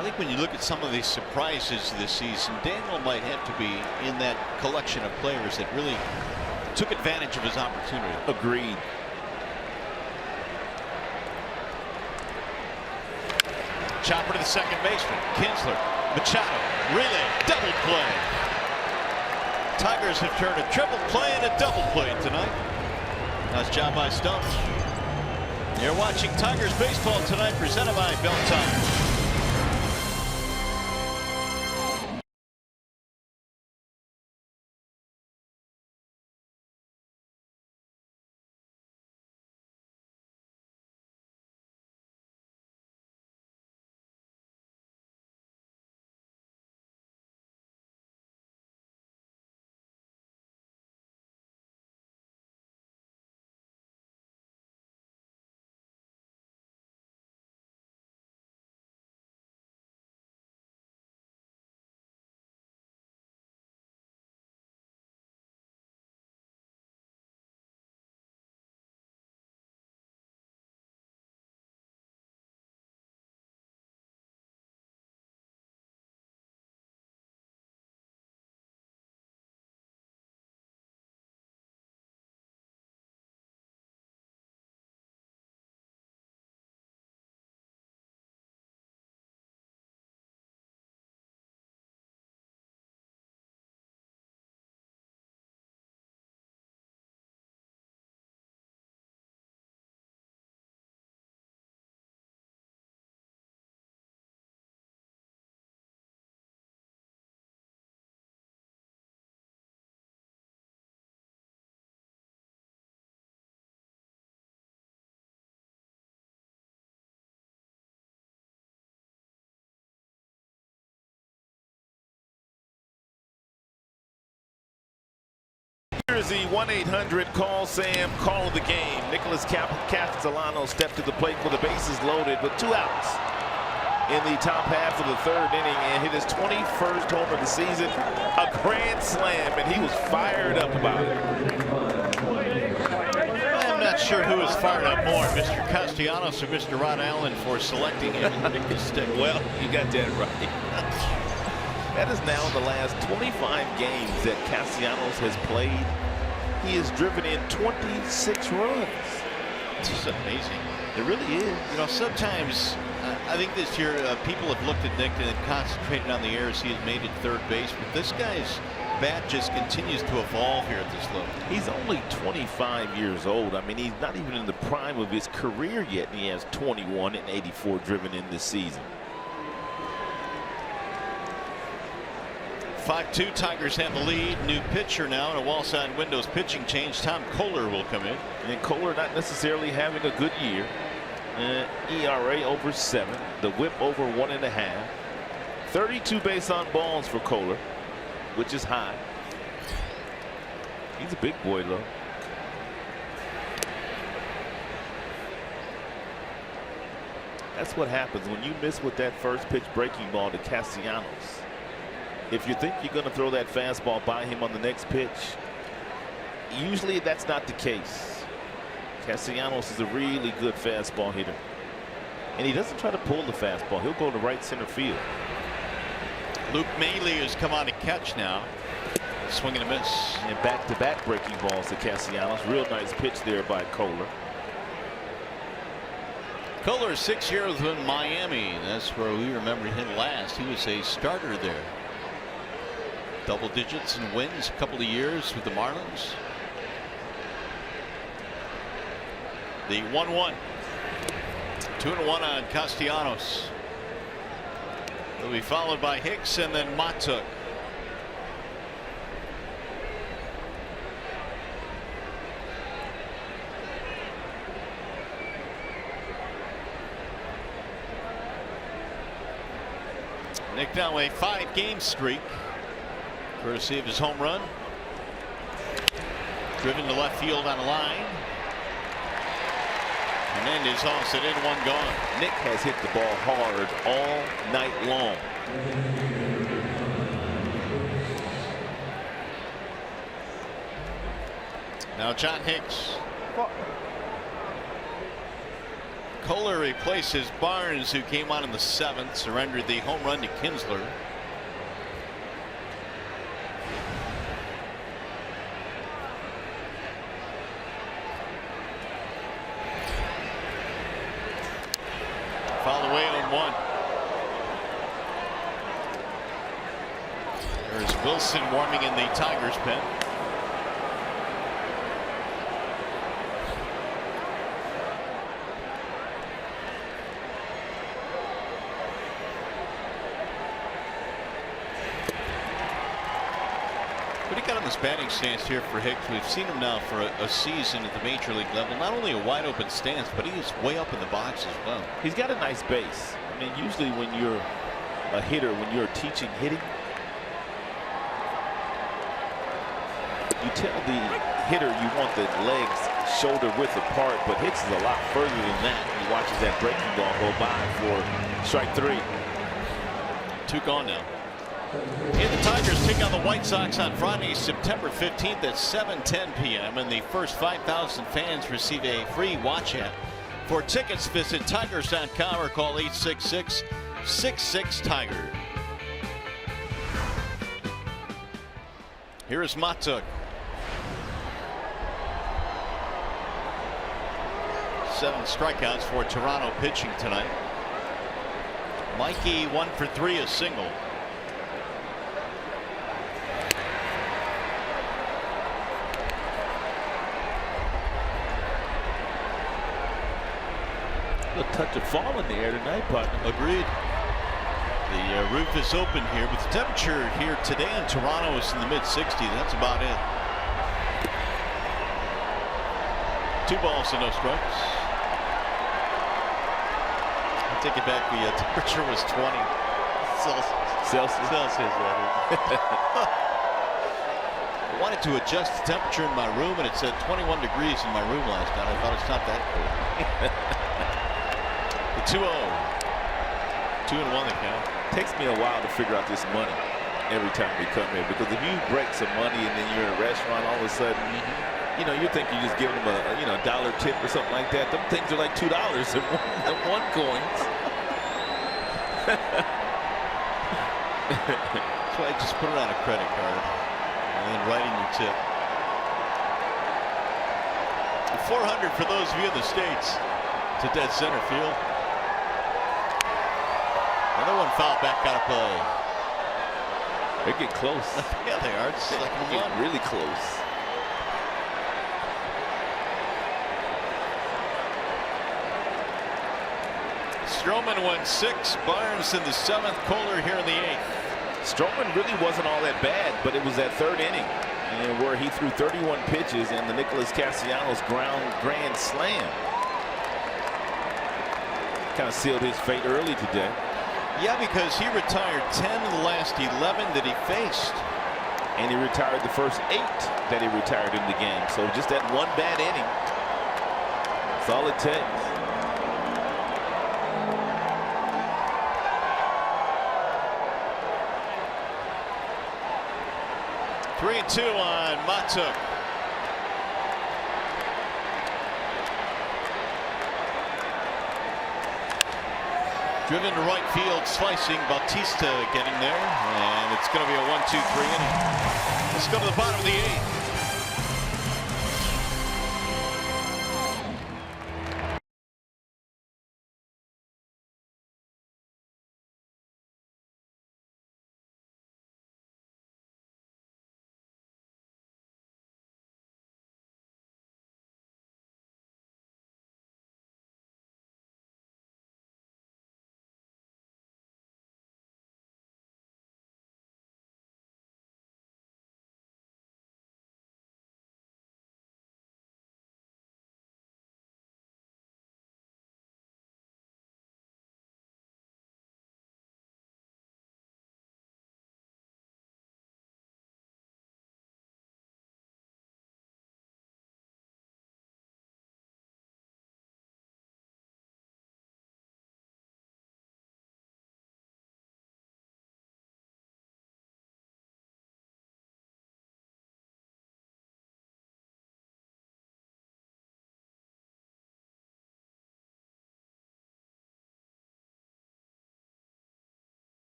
I think when you look at some of these surprises this season, Daniel might have to be in that collection of players that really took advantage of his opportunity. Agreed. Chopper to the second baseman. Kinsler, Machado, relay, double play. Tigers have turned a triple play into double play tonight. Nice job by Stumpf. You're watching Tigers baseball tonight, presented by Bell Tire. Here's the 1-800-CALL SAM call of the game. Nicholas Castellanos stepped to the plate with the bases loaded with 2 outs in the top half of the 3rd inning and hit his 21st home of the season, a grand slam, and he was fired up about it. I'm not sure who was fired up more, Mr. Castellanos or Mr. Rod Allen, for selecting him to pick the stick. Well, you got that right. That is now the last 25 games that Castellanos has played. He has driven in 26 runs. It's amazing. It really is. You know, sometimes I think this year people have looked at Nick and concentrated on the errors he has made at third base, but this guy's bat just continues to evolve here at this level. He's only 25 years old. I mean, he's not even in the prime of his career yet, and he has 21 and 84 driven in this season. 5-2, Tigers have the lead. New pitcher now, and a wall side windows pitching change. Tom Kohler will come in. And Kohler not necessarily having a good year. ERA over 7. The whip over 1.5. 32 base on balls for Kohler, which is high. He's a big boy, though. That's what happens when you miss with that first pitch breaking ball to Castellanos. If you think you're going to throw that fastball by him on the next pitch, usually that's not the case. Castellanos is a really good fastball hitter. And he doesn't try to pull the fastball. He'll go to right center field. Luke Maile has come on to catch now. Swing and a miss. And back-to-back breaking balls to Castellanos. Real nice pitch there by Kohler. Kohler, 6 years in Miami. That's where we remember him last. He was a starter there. Double digits in wins a couple of years with the Marlins. The 1-1. 2-1 on Castellanos. He'll be followed by Hicks and then Matuk. Nick now a 5-game streak, courtesy of his home run. Driven to left field on a line. Hernandez hauls it in, 1 gone. Nick has hit the ball hard all night long. Now John Hicks. Kohler replaces Barnes, who came on in the 7th, surrendered the home run to Kinsler. Foul away on 1. There's Wilson warming in the Tigers pen. What do you got on this batting stance here for Hicks? We've seen him now for a season at the major league level. Not only a wide open stance, but he is way up in the box as well. He's got a nice base. I mean, usually when you're a hitter, when you're teaching hitting, you tell the hitter you want the legs shoulder width apart, but Hicks is a lot further than that. He watches that breaking ball go by for strike 3. 2 gone now. And the Tigers take on the White Sox on Friday, September 15th at 7:10 p.m. and the first 5,000 fans receive a free watch app. For tickets, visit tigers.com or call 866-66-TIGER. Here is Matuk. 7 strikeouts for Toronto pitching tonight. Mikey 1 for 3, a single. A touch of fall in the air tonight, partner. Agreed. The roof is open here, but the temperature here today in Toronto is in the mid-60s. That's about it. 2 balls and no strikes. I take it back. The temperature was 20 Celsius. I wanted to adjust the temperature in my room, and it said 21 degrees in my room last night. I thought it's not that cold. The 2-0. 2-1 the count. Takes me a while to figure out this money every time we come here, because if you break some money and then you're in a restaurant, all of a sudden, you know, you think you're just giving them a $1 tip or something like that. Them things are like $2 and one coins. That's why I just put it on a credit card and then writing your tip. 400 for those of you in the States to dead center field. Another one foul back out of play. They're getting close. Yeah, they are. It's like getting really close. Stroman went 6. Barnes in the 7th. Kohler here in the 8th. Stroman really wasn't all that bad, but it was that 3rd inning and where he threw 31 pitches and the Nicholas Castellanos grand slam kind of sealed his fate early today. Yeah, because he retired 10 of the last 11 that he faced. And he retired the first 8 that he retired in the game. So just that one bad inning. That's all it takes. Three and 2 on Matuk. Driven to right field, slicing. Bautista getting there, and it's going to be a 1-2-3 inning. Let's go to the bottom of the 8th.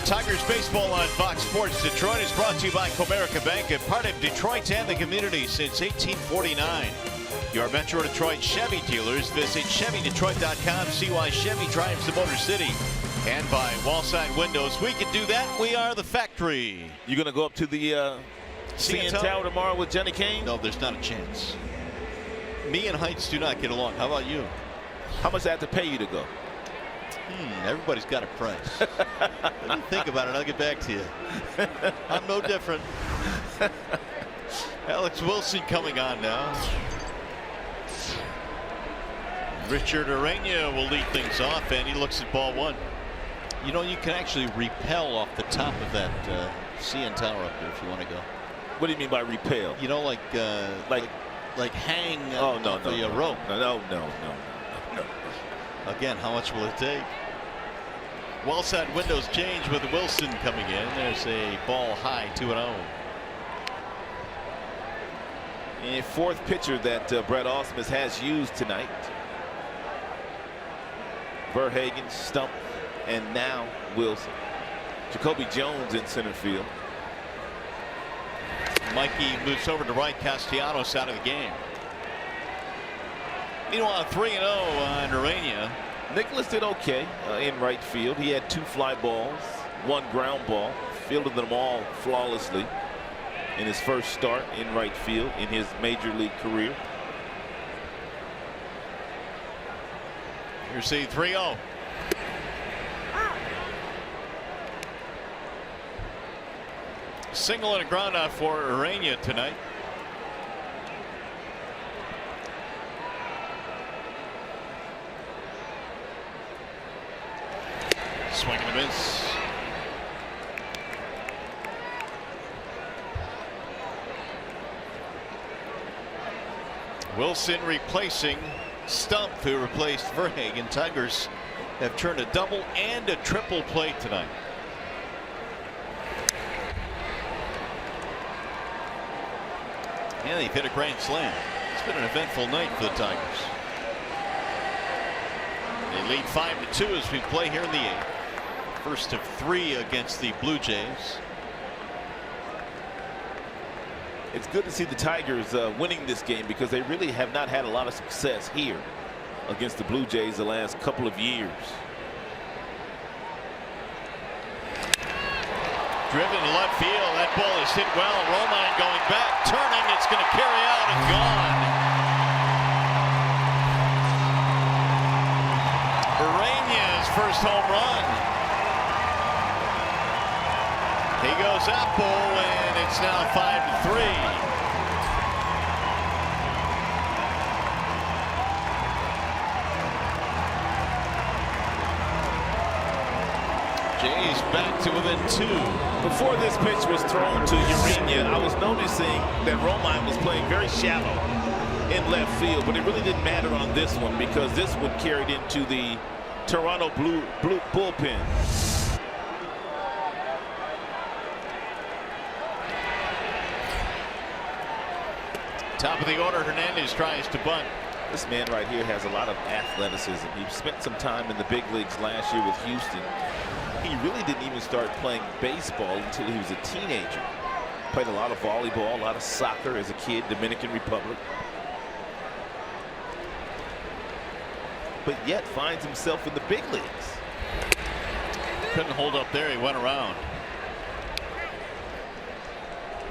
Tigers baseball on Fox Sports Detroit is brought to you by Comerica Bank, a part of Detroit and the community since 1849. Your Metro Detroit Chevy dealers. Visit ChevyDetroit.com. See why Chevy drives the Motor City. And by Wallside Windows. We can do that. We are the factory. You going to go up to the CN Tower tomorrow with Johnny Kane? No, there's not a chance. Me and heights do not get along. How about you? How much do I have to pay you to go? Everybody's got a price. Let me think about it. I'll get back to you. I'm no different. Alex Wilson coming on now. Richard Urania will lead things off, and he looks at ball one. You know, you can actually rappel off the top of that CN Tower up there if you want to go. What do you mean by rappel? You know, like hang the rope. No. Again, how much will it take? Wallside Windows change with Wilson coming in. There's a ball high, 2-0. And fourth pitcher that Brett Ausmus has used tonight. Verhagen, Stump, and now Wilson. Jacoby Jones in center field. Mikey moves over to right. Castellanos out of the game. Meanwhile, 3-0 on Urania. Nicholas did okay in right field. He had 2 fly balls, 1 ground ball, fielded them all flawlessly in his first start in right field in his major league career. Here's the 3-0. Single and a ground out for Urania tonight. Swing and a miss. Wilson replacing Stump, who replaced Verhagen. Tigers have turned a double and a triple play tonight. And they've hit a grand slam. It's been an eventful night for the Tigers. They lead 5-2 as we play here in the 8th. First of 3 against the Blue Jays. It's good to see the Tigers winning this game because they really have not had a lot of success here against the Blue Jays the last couple of years. Driven to left field. That ball is hit well. Romine going back, turning. It's going to carry out and gone. Urania's first home run. He goes apple, and it's now 5-3. Jays back to within 2. Before this pitch was thrown to Urania, I was noticing that Romine was playing very shallow in left field, but it really didn't matter on this one because this one carried into the Toronto Blue bullpen. Top of the order, Hernandez tries to bunt. This man right here has a lot of athleticism. He spent some time in the big leagues last year with Houston. He really didn't even start playing baseball until he was a teenager. Played a lot of volleyball, a lot of soccer as a kid, Dominican Republic. But yet finds himself in the big leagues. Couldn't hold up there. He went around.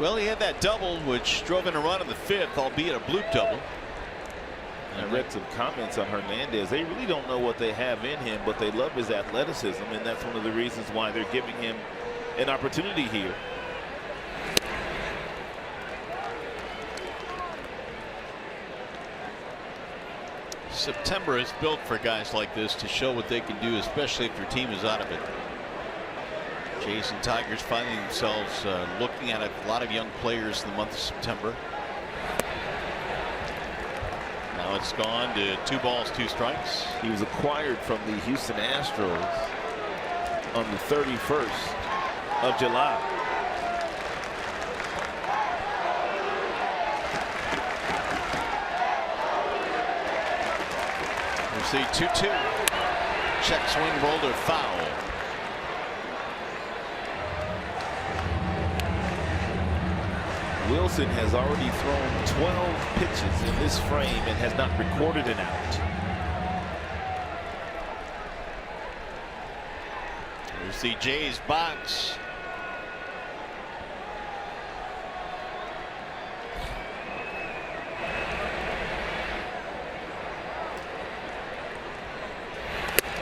Well, he had that double, which drove in a run in the 5th, albeit a bloop double. I read some comments on Hernandez. They really don't know what they have in him, but they love his athleticism, and that's one of the reasons why they're giving him an opportunity here. September is built for guys like this to show what they can do, especially if your team is out of it. Jays and Tigers finding themselves looking at a lot of young players in the month of September. Now it's gone to 2 balls, 2 strikes. He was acquired from the Houston Astros on the 31st of July. We'll see 2-2. Check swing rolled to foul. Wilson has already thrown 12 pitches in this frame and has not recorded an out. Here's the Jays box.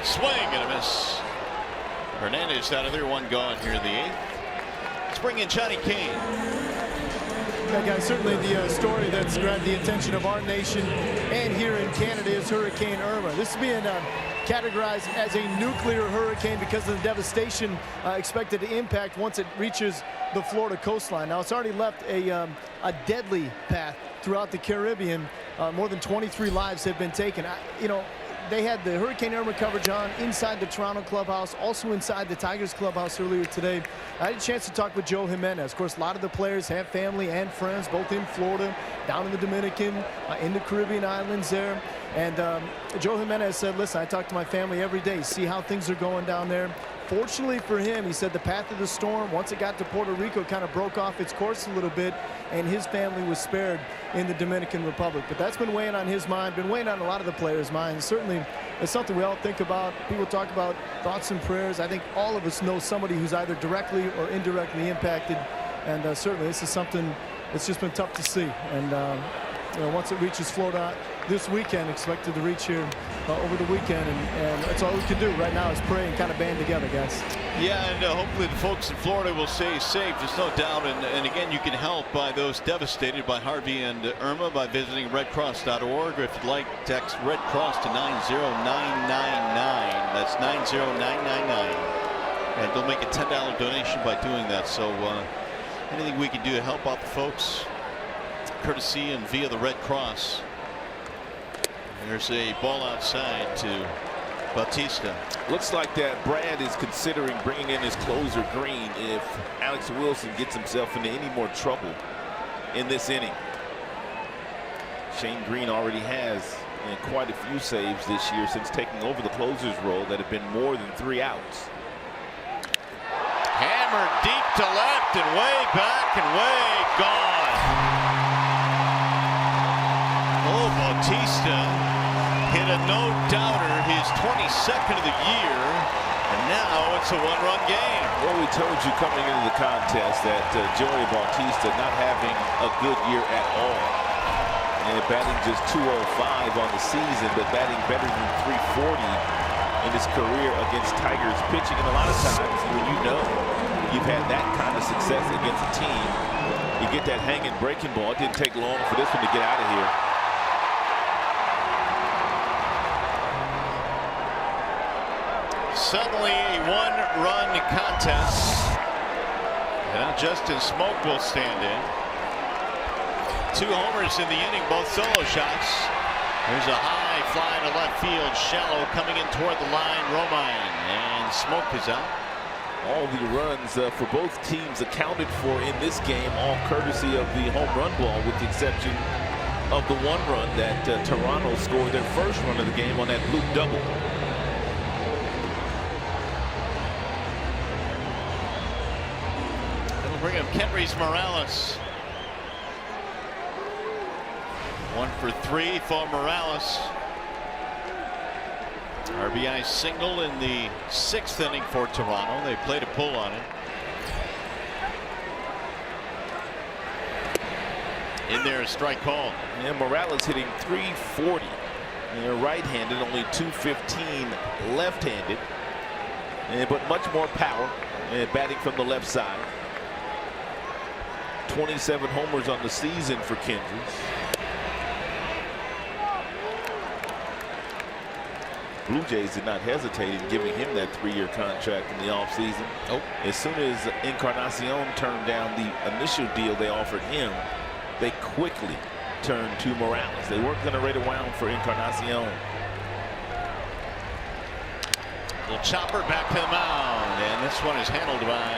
Swing and a miss. Hernandez out of there, one gone here in the 8th. Let's bring in Johnny Kane. Yeah, guys, certainly the story that's grabbed the attention of our nation and here in Canada is Hurricane Irma. This is being categorized as a nuclear hurricane because of the devastation expected to impact once it reaches the Florida coastline. Now, it's already left a deadly path throughout the Caribbean. More than 23 lives have been taken. They had the Hurricane Irma coverage on inside the Toronto clubhouse, also inside the Tigers clubhouse earlier today. I had a chance to talk with Joe Jimenez. Of course, a lot of the players have family and friends, both in Florida, down in the Dominican, in the Caribbean islands there. And Joe Jimenez said, listen, I talk to my family every day, see how things are going down there. Fortunately for him, he said the path of the storm, once it got to Puerto Rico, kind of broke off its course a little bit, and his family was spared in the Dominican Republic. But that's been weighing on his mind, been weighing on a lot of the players' minds. Certainly, it's something we all think about. People talk about thoughts and prayers. I think all of us know somebody who's either directly or indirectly impacted, and certainly this is something that's just been tough to see. And once it reaches Florida this weekend, expected to reach here over the weekend, and that's all we can do right now is pray and kind of band together, guys. Yeah, and hopefully the folks in Florida will stay safe. There's no doubt. And again, you can help by those devastated by Harvey and Irma by visiting redcross.org, or if you'd like, text Red Cross to 90999. That's 90999, and they'll make a $10 donation by doing that. So anything we can do to help out the folks, courtesy and via the Red Cross. There's a ball outside to Bautista. Looks like that Brad is considering bringing in his closer Green if Alex Wilson gets himself into any more trouble in this inning. Shane Green already has quite a few saves this year since taking over the closer's role that have been more than 3 outs. Hammered deep to left and way back and way gone. Oh, Bautista hit a no-doubter, his 22nd of the year, and now it's a 1-run game. Well, we told you coming into the contest that Joey Bautista not having a good year at all. And batting just 205 on the season, but batting better than 340 in his career against Tigers pitching. And a lot of times when you've had that kind of success against a team, you get that hanging breaking ball. It didn't take long for this one to get out of here. Suddenly a 1-run contest. Now Justin Smoak will stand in. 2 homers in the inning, both solo shots. There's a high fly to left field, shallow, coming in toward the line. Romine, and Smoak is out. All the runs for both teams accounted for in this game, all courtesy of the home run ball, with the exception of the 1 run that Toronto scored their first run of the game on that Luke double. Bring up Kenrys Morales. 1 for 3 for Morales. RBI single in the 6th inning for Toronto. They played a pull on it. In there, a strike call. And Morales hitting 340. Right-handed, only 215 left-handed. But much more power. Batting from the left side. 27 homers on the season for Kinsler. Blue Jays did not hesitate in giving him that 3-year contract in the offseason. As soon as Encarnacion turned down the initial deal they offered him, they quickly turned to Morales. They weren't going to wait around for Encarnacion. Little chopper back to the mound, and this one is handled by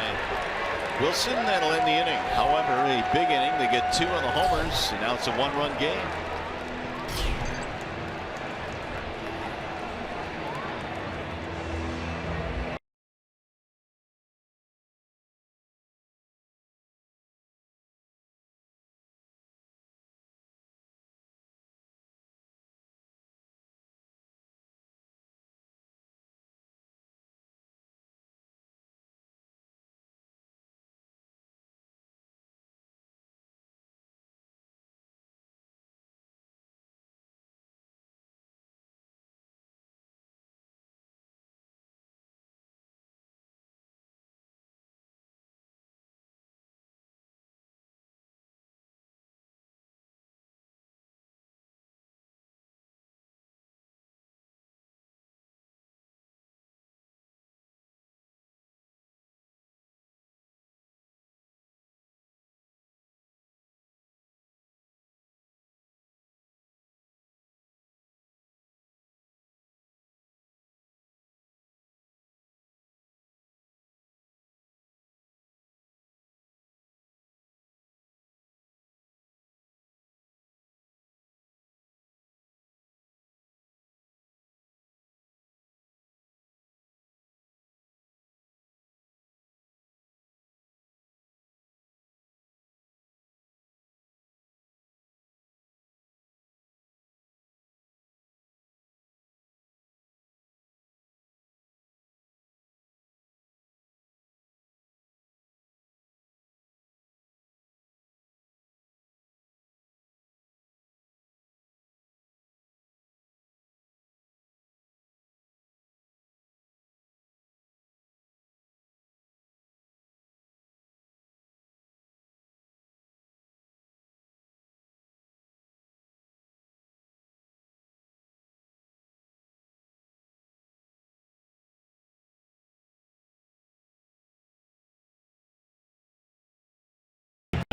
Wilson. That'll end the inning. However, a big inning. They get 2 on the homers, and now it's a 1-run game.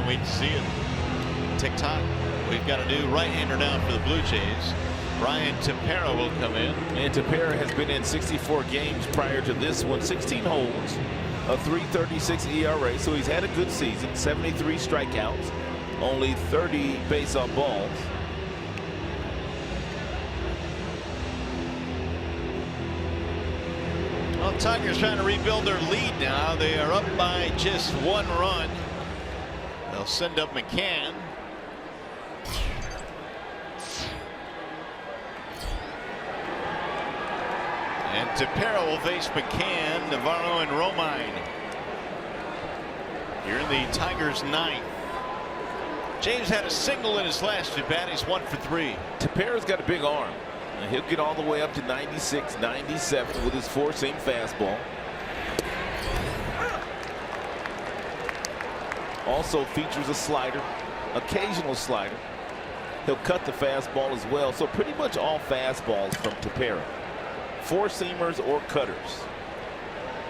wait to see it. Tick-tock. We've got a new right-hander now for the Blue Jays. Brian Tepera will come in. And Tepera has been in 64 games prior to this one. 16 holds, a 3.36 ERA. So he's had a good season. 73 strikeouts, only 30 base on balls. Well, Tigers trying to rebuild their lead now. They are up by just 1 run. They'll send up McCann. And Tepera will face McCann, Navarro, and Romine. Here in the Tigers' 9th. James had a single in his last at bat. He's 1 for 3. Tepera's got a big arm. And he'll get all the way up to 96, 97 with his four-seam fastball. Also features a slider, occasional slider. He'll cut the fastball as well. So pretty much all fastballs from Tepera. Four-seamers or cutters.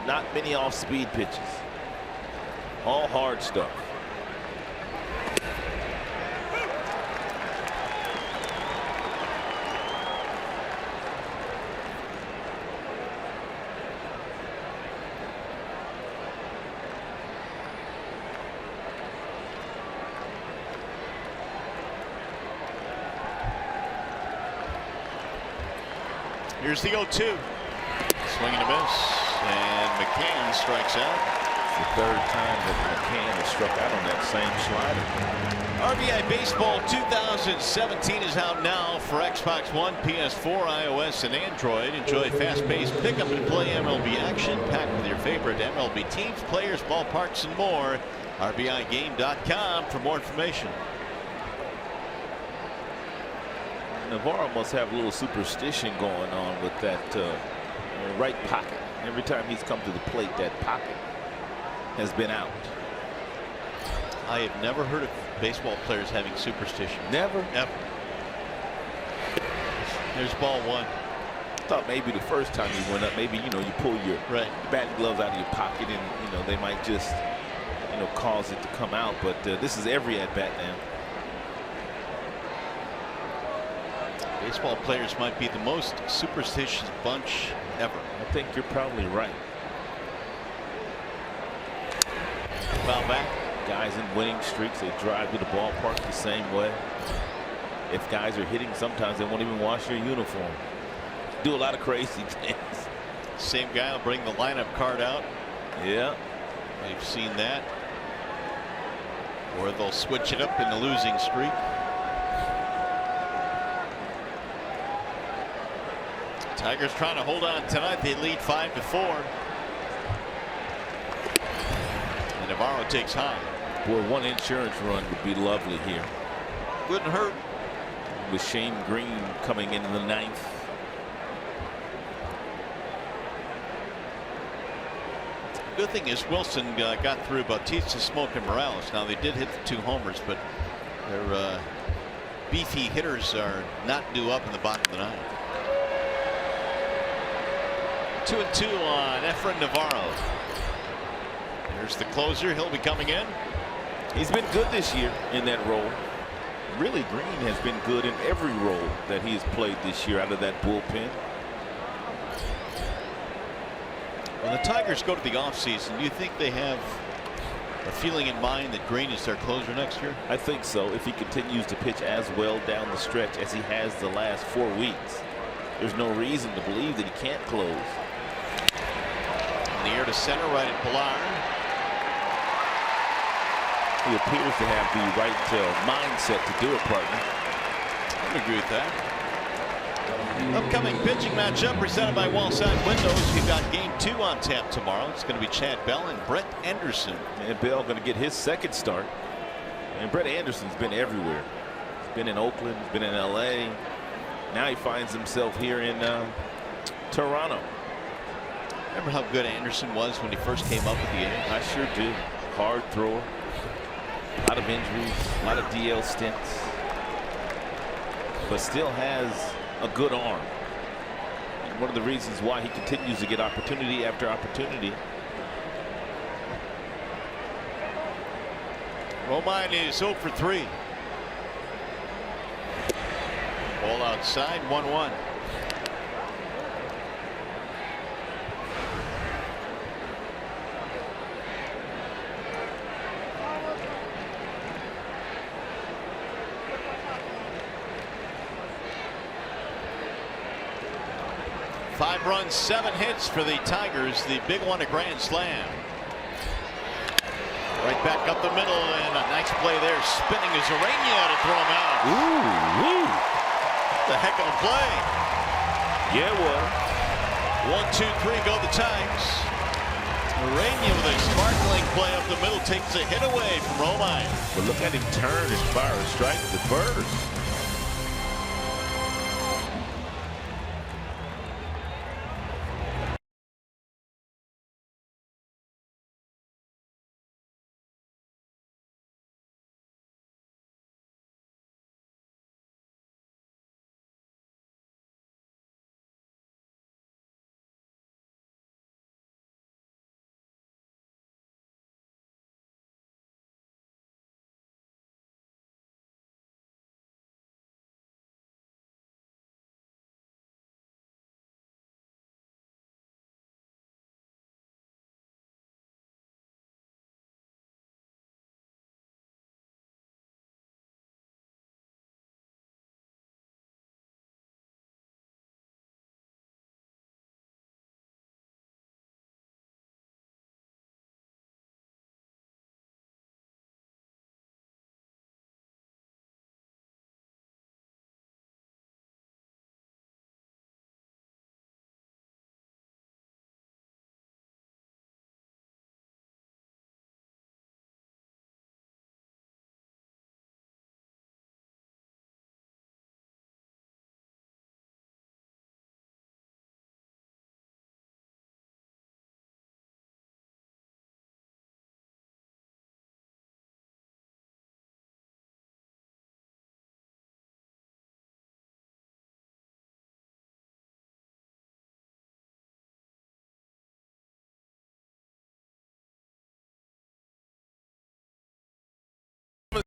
Not many off-speed pitches. All hard stuff. Here's the 0-2. Swing and a miss. And McCann strikes out. The third time that McCann has struck out on that same slider. RBI Baseball 2017 is out now for Xbox One, PS4, iOS, and Android. Enjoy fast-paced pick-up and play MLB action packed with your favorite MLB teams, players, ballparks, and more. RBIGame.com for more information. Navarro must have a little superstition going on with that right pocket. Every time he's come to the plate, that pocket has been out. I have never heard of baseball players having superstition. Never? Ever. There's ball 1. I thought maybe the first time he went up, maybe, you know, you pull your batting gloves out of your pocket and, you know, they might just, you know, cause it to come out. But this is every at-bat now. Baseball players might be the most superstitious bunch ever. I think you're probably right. Foul back. Guys in winning streaks, they drive to the ballpark the same way. If guys are hitting, sometimes they won't even wash their uniform. Do a lot of crazy things. Same guy will bring the lineup card out. Yeah. We've seen that. Or they'll switch it up in the losing streak. Tigers trying to hold on tonight. They lead 5-4. And Navarro takes high. Boy, one insurance run would be lovely here. Wouldn't hurt. With Shane Green coming in the 9th. Good thing is Wilson got through Bautista, Smoke, and Morales. Now they did hit the 2 homers, but their beefy hitters are not due up in the bottom of the 9th. 2-2 on Efrain Navarro. There's the closer. He'll be coming in. He's been good this year in that role. Really, Green has been good in every role that he has played this year out of that bullpen. When the Tigers go to the offseason, do you think they have a feeling in mind that Green is their closer next year? I think so. If he continues to pitch as well down the stretch as he has the last 4 weeks, there's no reason to believe that he can't close. In the air to center, right at Pilar. He appears to have the right mindset to do it, partner. I would agree with that. Upcoming pitching matchup presented by Wallside Windows. We've got game 2 on tap tomorrow. It's going to be Chad Bell and Brett Anderson. And Bell going to get his 2nd start. And Brett Anderson's been everywhere. He's been in Oakland, he's been in LA. Now he finds himself here in Toronto. Remember how good Anderson was when he first came up with the A's? I sure do. Hard thrower. A lot of injuries, a lot of DL stints. But still has a good arm. And one of the reasons why he continues to get opportunity after opportunity. Romine is 0 for 3. Ball outside, 1-1. Five runs, 7 hits for the Tigers. The big one, a grand slam. Right back up the middle, and a nice play there. Spinning is Urania to throw him out. Ooh. The heck of a play. Yeah, well. 1, 2, 3, go the Tigers. Urania with a sparkling play up the middle takes a hit away from Romine. But look at him turn and fire a strike to first.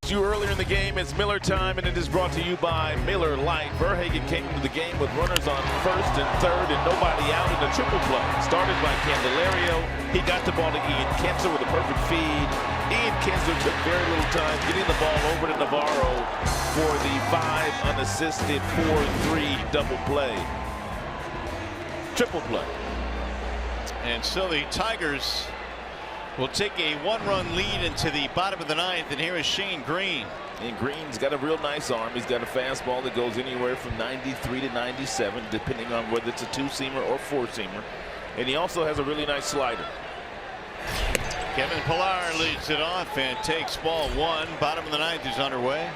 You earlier in the game, it's Miller time, and it is brought to you by Miller Lite. Verhagen came into the game with runners on first and third and nobody out in a triple play. Started by Candelario. He got the ball to Ian Kinsler with a perfect feed. Ian Kinsler took very little time getting the ball over to Navarro for the 5 unassisted 4-3 double play. Triple play. And so the Tigers will take a 1-run lead into the bottom of the 9th, and here is Shane Green. And Green's got a real nice arm. He's got a fastball that goes anywhere from 93 to 97, depending on whether it's a 2-seamer or 4-seamer. And he also has a really nice slider. Kevin Pillar leads it off and takes ball 1. Bottom of the 9th is underway.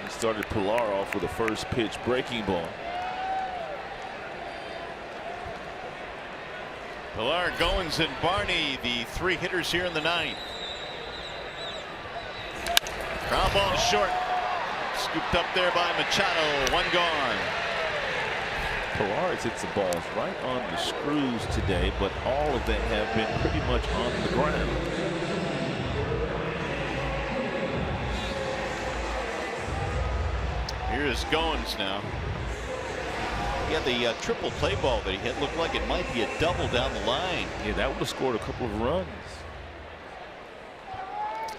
He started Pillar off with a first pitch breaking ball. Pillar, Goins, and Barney, the 3 hitters here in the 9th. Ground ball short. Scooped up there by Machado. 1 gone. Pillar has hit some balls right on the screws today, but all of them have been pretty much on the ground. Here's Goins now. Yeah, the triple play ball that he hit looked like it might be a double down the line. Yeah, that would have scored a couple of runs.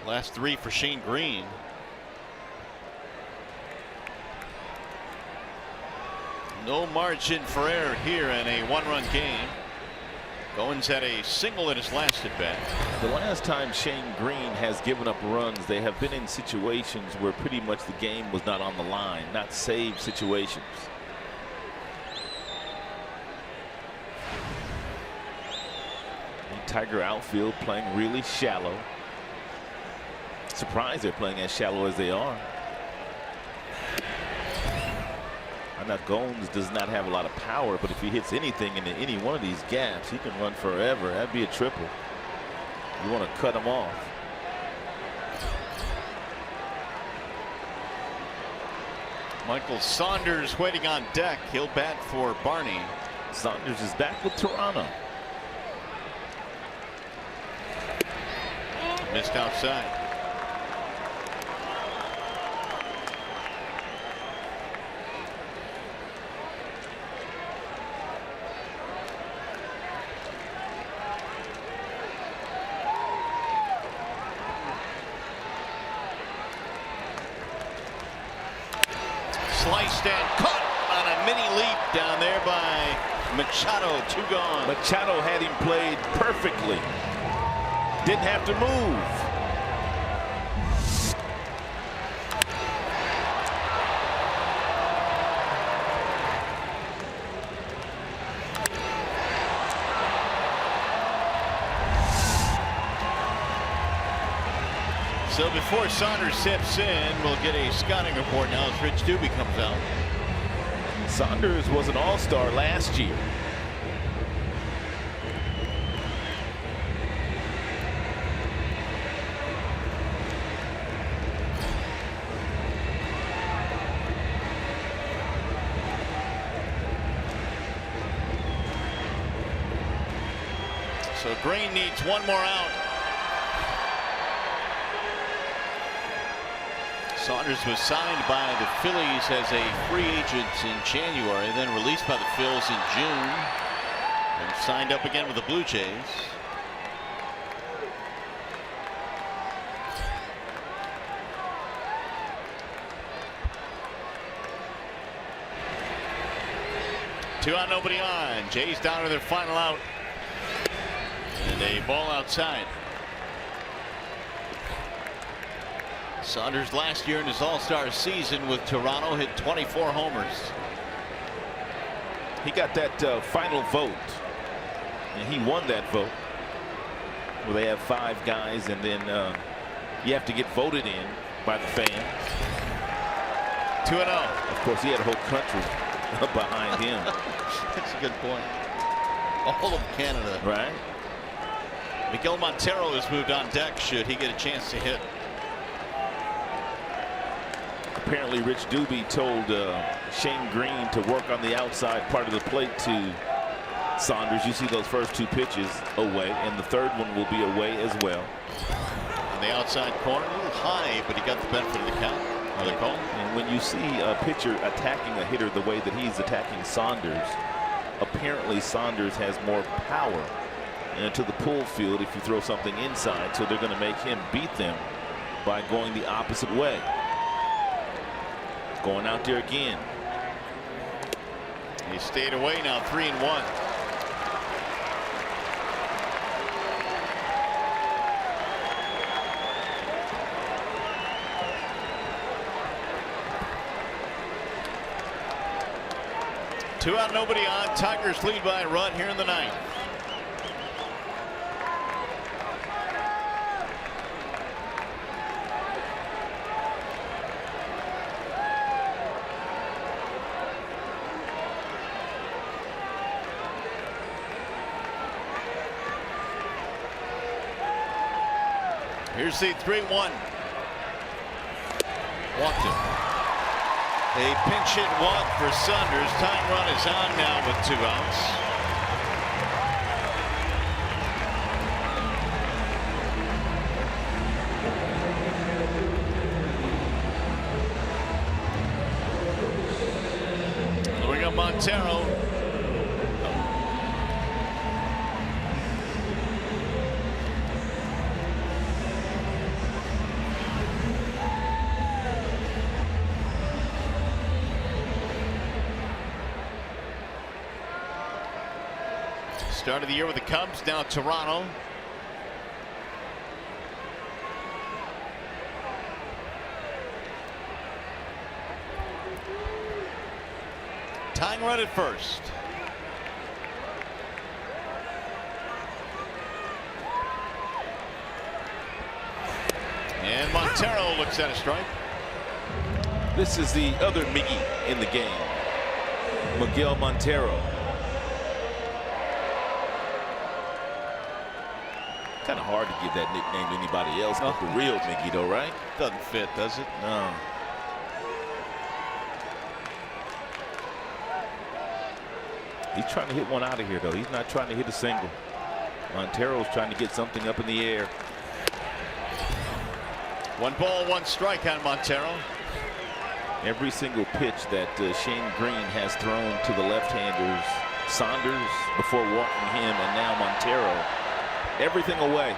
Last 3 for Shane Green. No margin for error here in a 1-run game. Goins had a single in his last at bat. The last time Shane Green has given up runs, they have been in situations where pretty much the game was not on the line, not save situations. Tiger outfield playing really shallow. Surprised they're playing as shallow as they are. I know Goins does not have a lot of power, but if he hits anything into any one of these gaps, he can run forever. That'd be a triple. You want to cut him off. Michael Saunders waiting on deck. He'll bat for Barney. Saunders is back with Toronto. Missed outside. Sliced and caught on a mini leap down there by Machado. 2 gone. Machado had him played perfectly. Didn't have to move. So before Saunders steps in, we'll get a scouting report now as Rich Doobie comes out. Saunders was an all-star last year. So Green needs 1 more out. Saunders was signed by the Phillies as a free agent in January, then released by the Phils in June, and signed up again with the Blue Jays. Two out, nobody on. Jays down to their final out. And a ball outside. Saunders last year in his all-star season with Toronto hit 24 homers. He got that final vote, and he won that vote, where they have 5 guys, and then you have to get voted in by the fans. 2-0. Of course, he had a whole country behind him. That's a good point. All of Canada. Right. Miguel Montero has moved on deck should he get a chance to hit. Apparently Rich Doobie told Shane Green to work on the outside part of the plate to Saunders. You see those first 2 pitches away, and the third one will be away as well. On the outside corner, a little high, but he got the benefit of the count. Another call. And when you see a pitcher attacking a hitter the way that he's attacking Saunders, apparently Saunders has more power into the pull field if you throw something inside, so they're going to make him beat them by going the opposite way. Going out there again. He stayed away now, 3-1. Two out, nobody on. Tigers lead by a run here in the 9th. Here's the 3-1. Walked him. A pinch hit walk for Saunders. Tying run is on now with 2 outs. Lowering up Montero. Start of the year with the Cubs, now Toronto. Tying run at first. And Montero looks at a strike. This is the other Miggy in the game, Miguel Montero. Kind of hard to give that nickname to anybody else but the real Miggy, though, right? Doesn't fit, does it? No. He's trying to hit one out of here, though. He's not trying to hit a single. Montero's trying to get something up in the air. 1 ball, 1 strike on Montero. Every single pitch that Shane Green has thrown to the left-handers, Saunders before walking him, and now Montero, everything away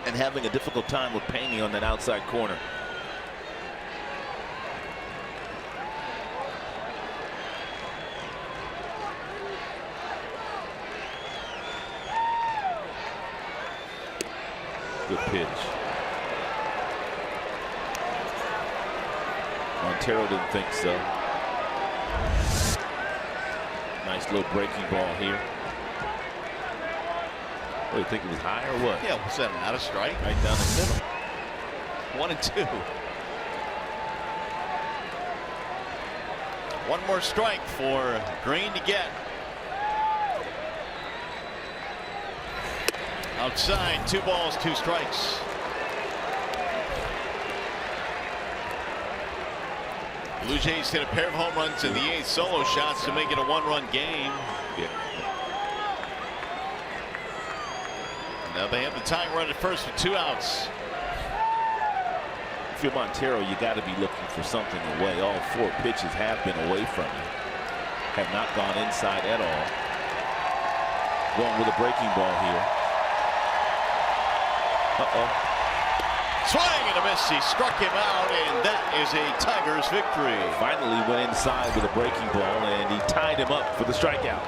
and having a difficult time with Paney on that outside corner. Good pitch. Montero didn't think so. Nice little breaking ball here. What, do you think it was high or what? Yeah, was that not a strike? Right down the middle. 1-2. One more strike for Green to get. Outside, 2 balls, 2 strikes. Blue Jays hit a pair of home runs in the 8th, solo shots to make it a 1-run game. Yeah. Now they have the tying run at first with 2 outs. If you're Montero, you got to be looking for something away. All 4 pitches have been away from you. Have not gone inside at all. Going with a breaking ball here. Swing and a miss. He struck him out, and that is a Tigers victory. Finally went inside with a breaking ball, and he tied him up for the strikeout.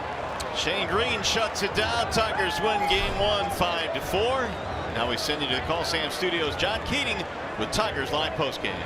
Shane Green shuts it down. Tigers win game 1, 5-4. Now we send you to the Call Sam Studios. John Keating with Tigers live postgame.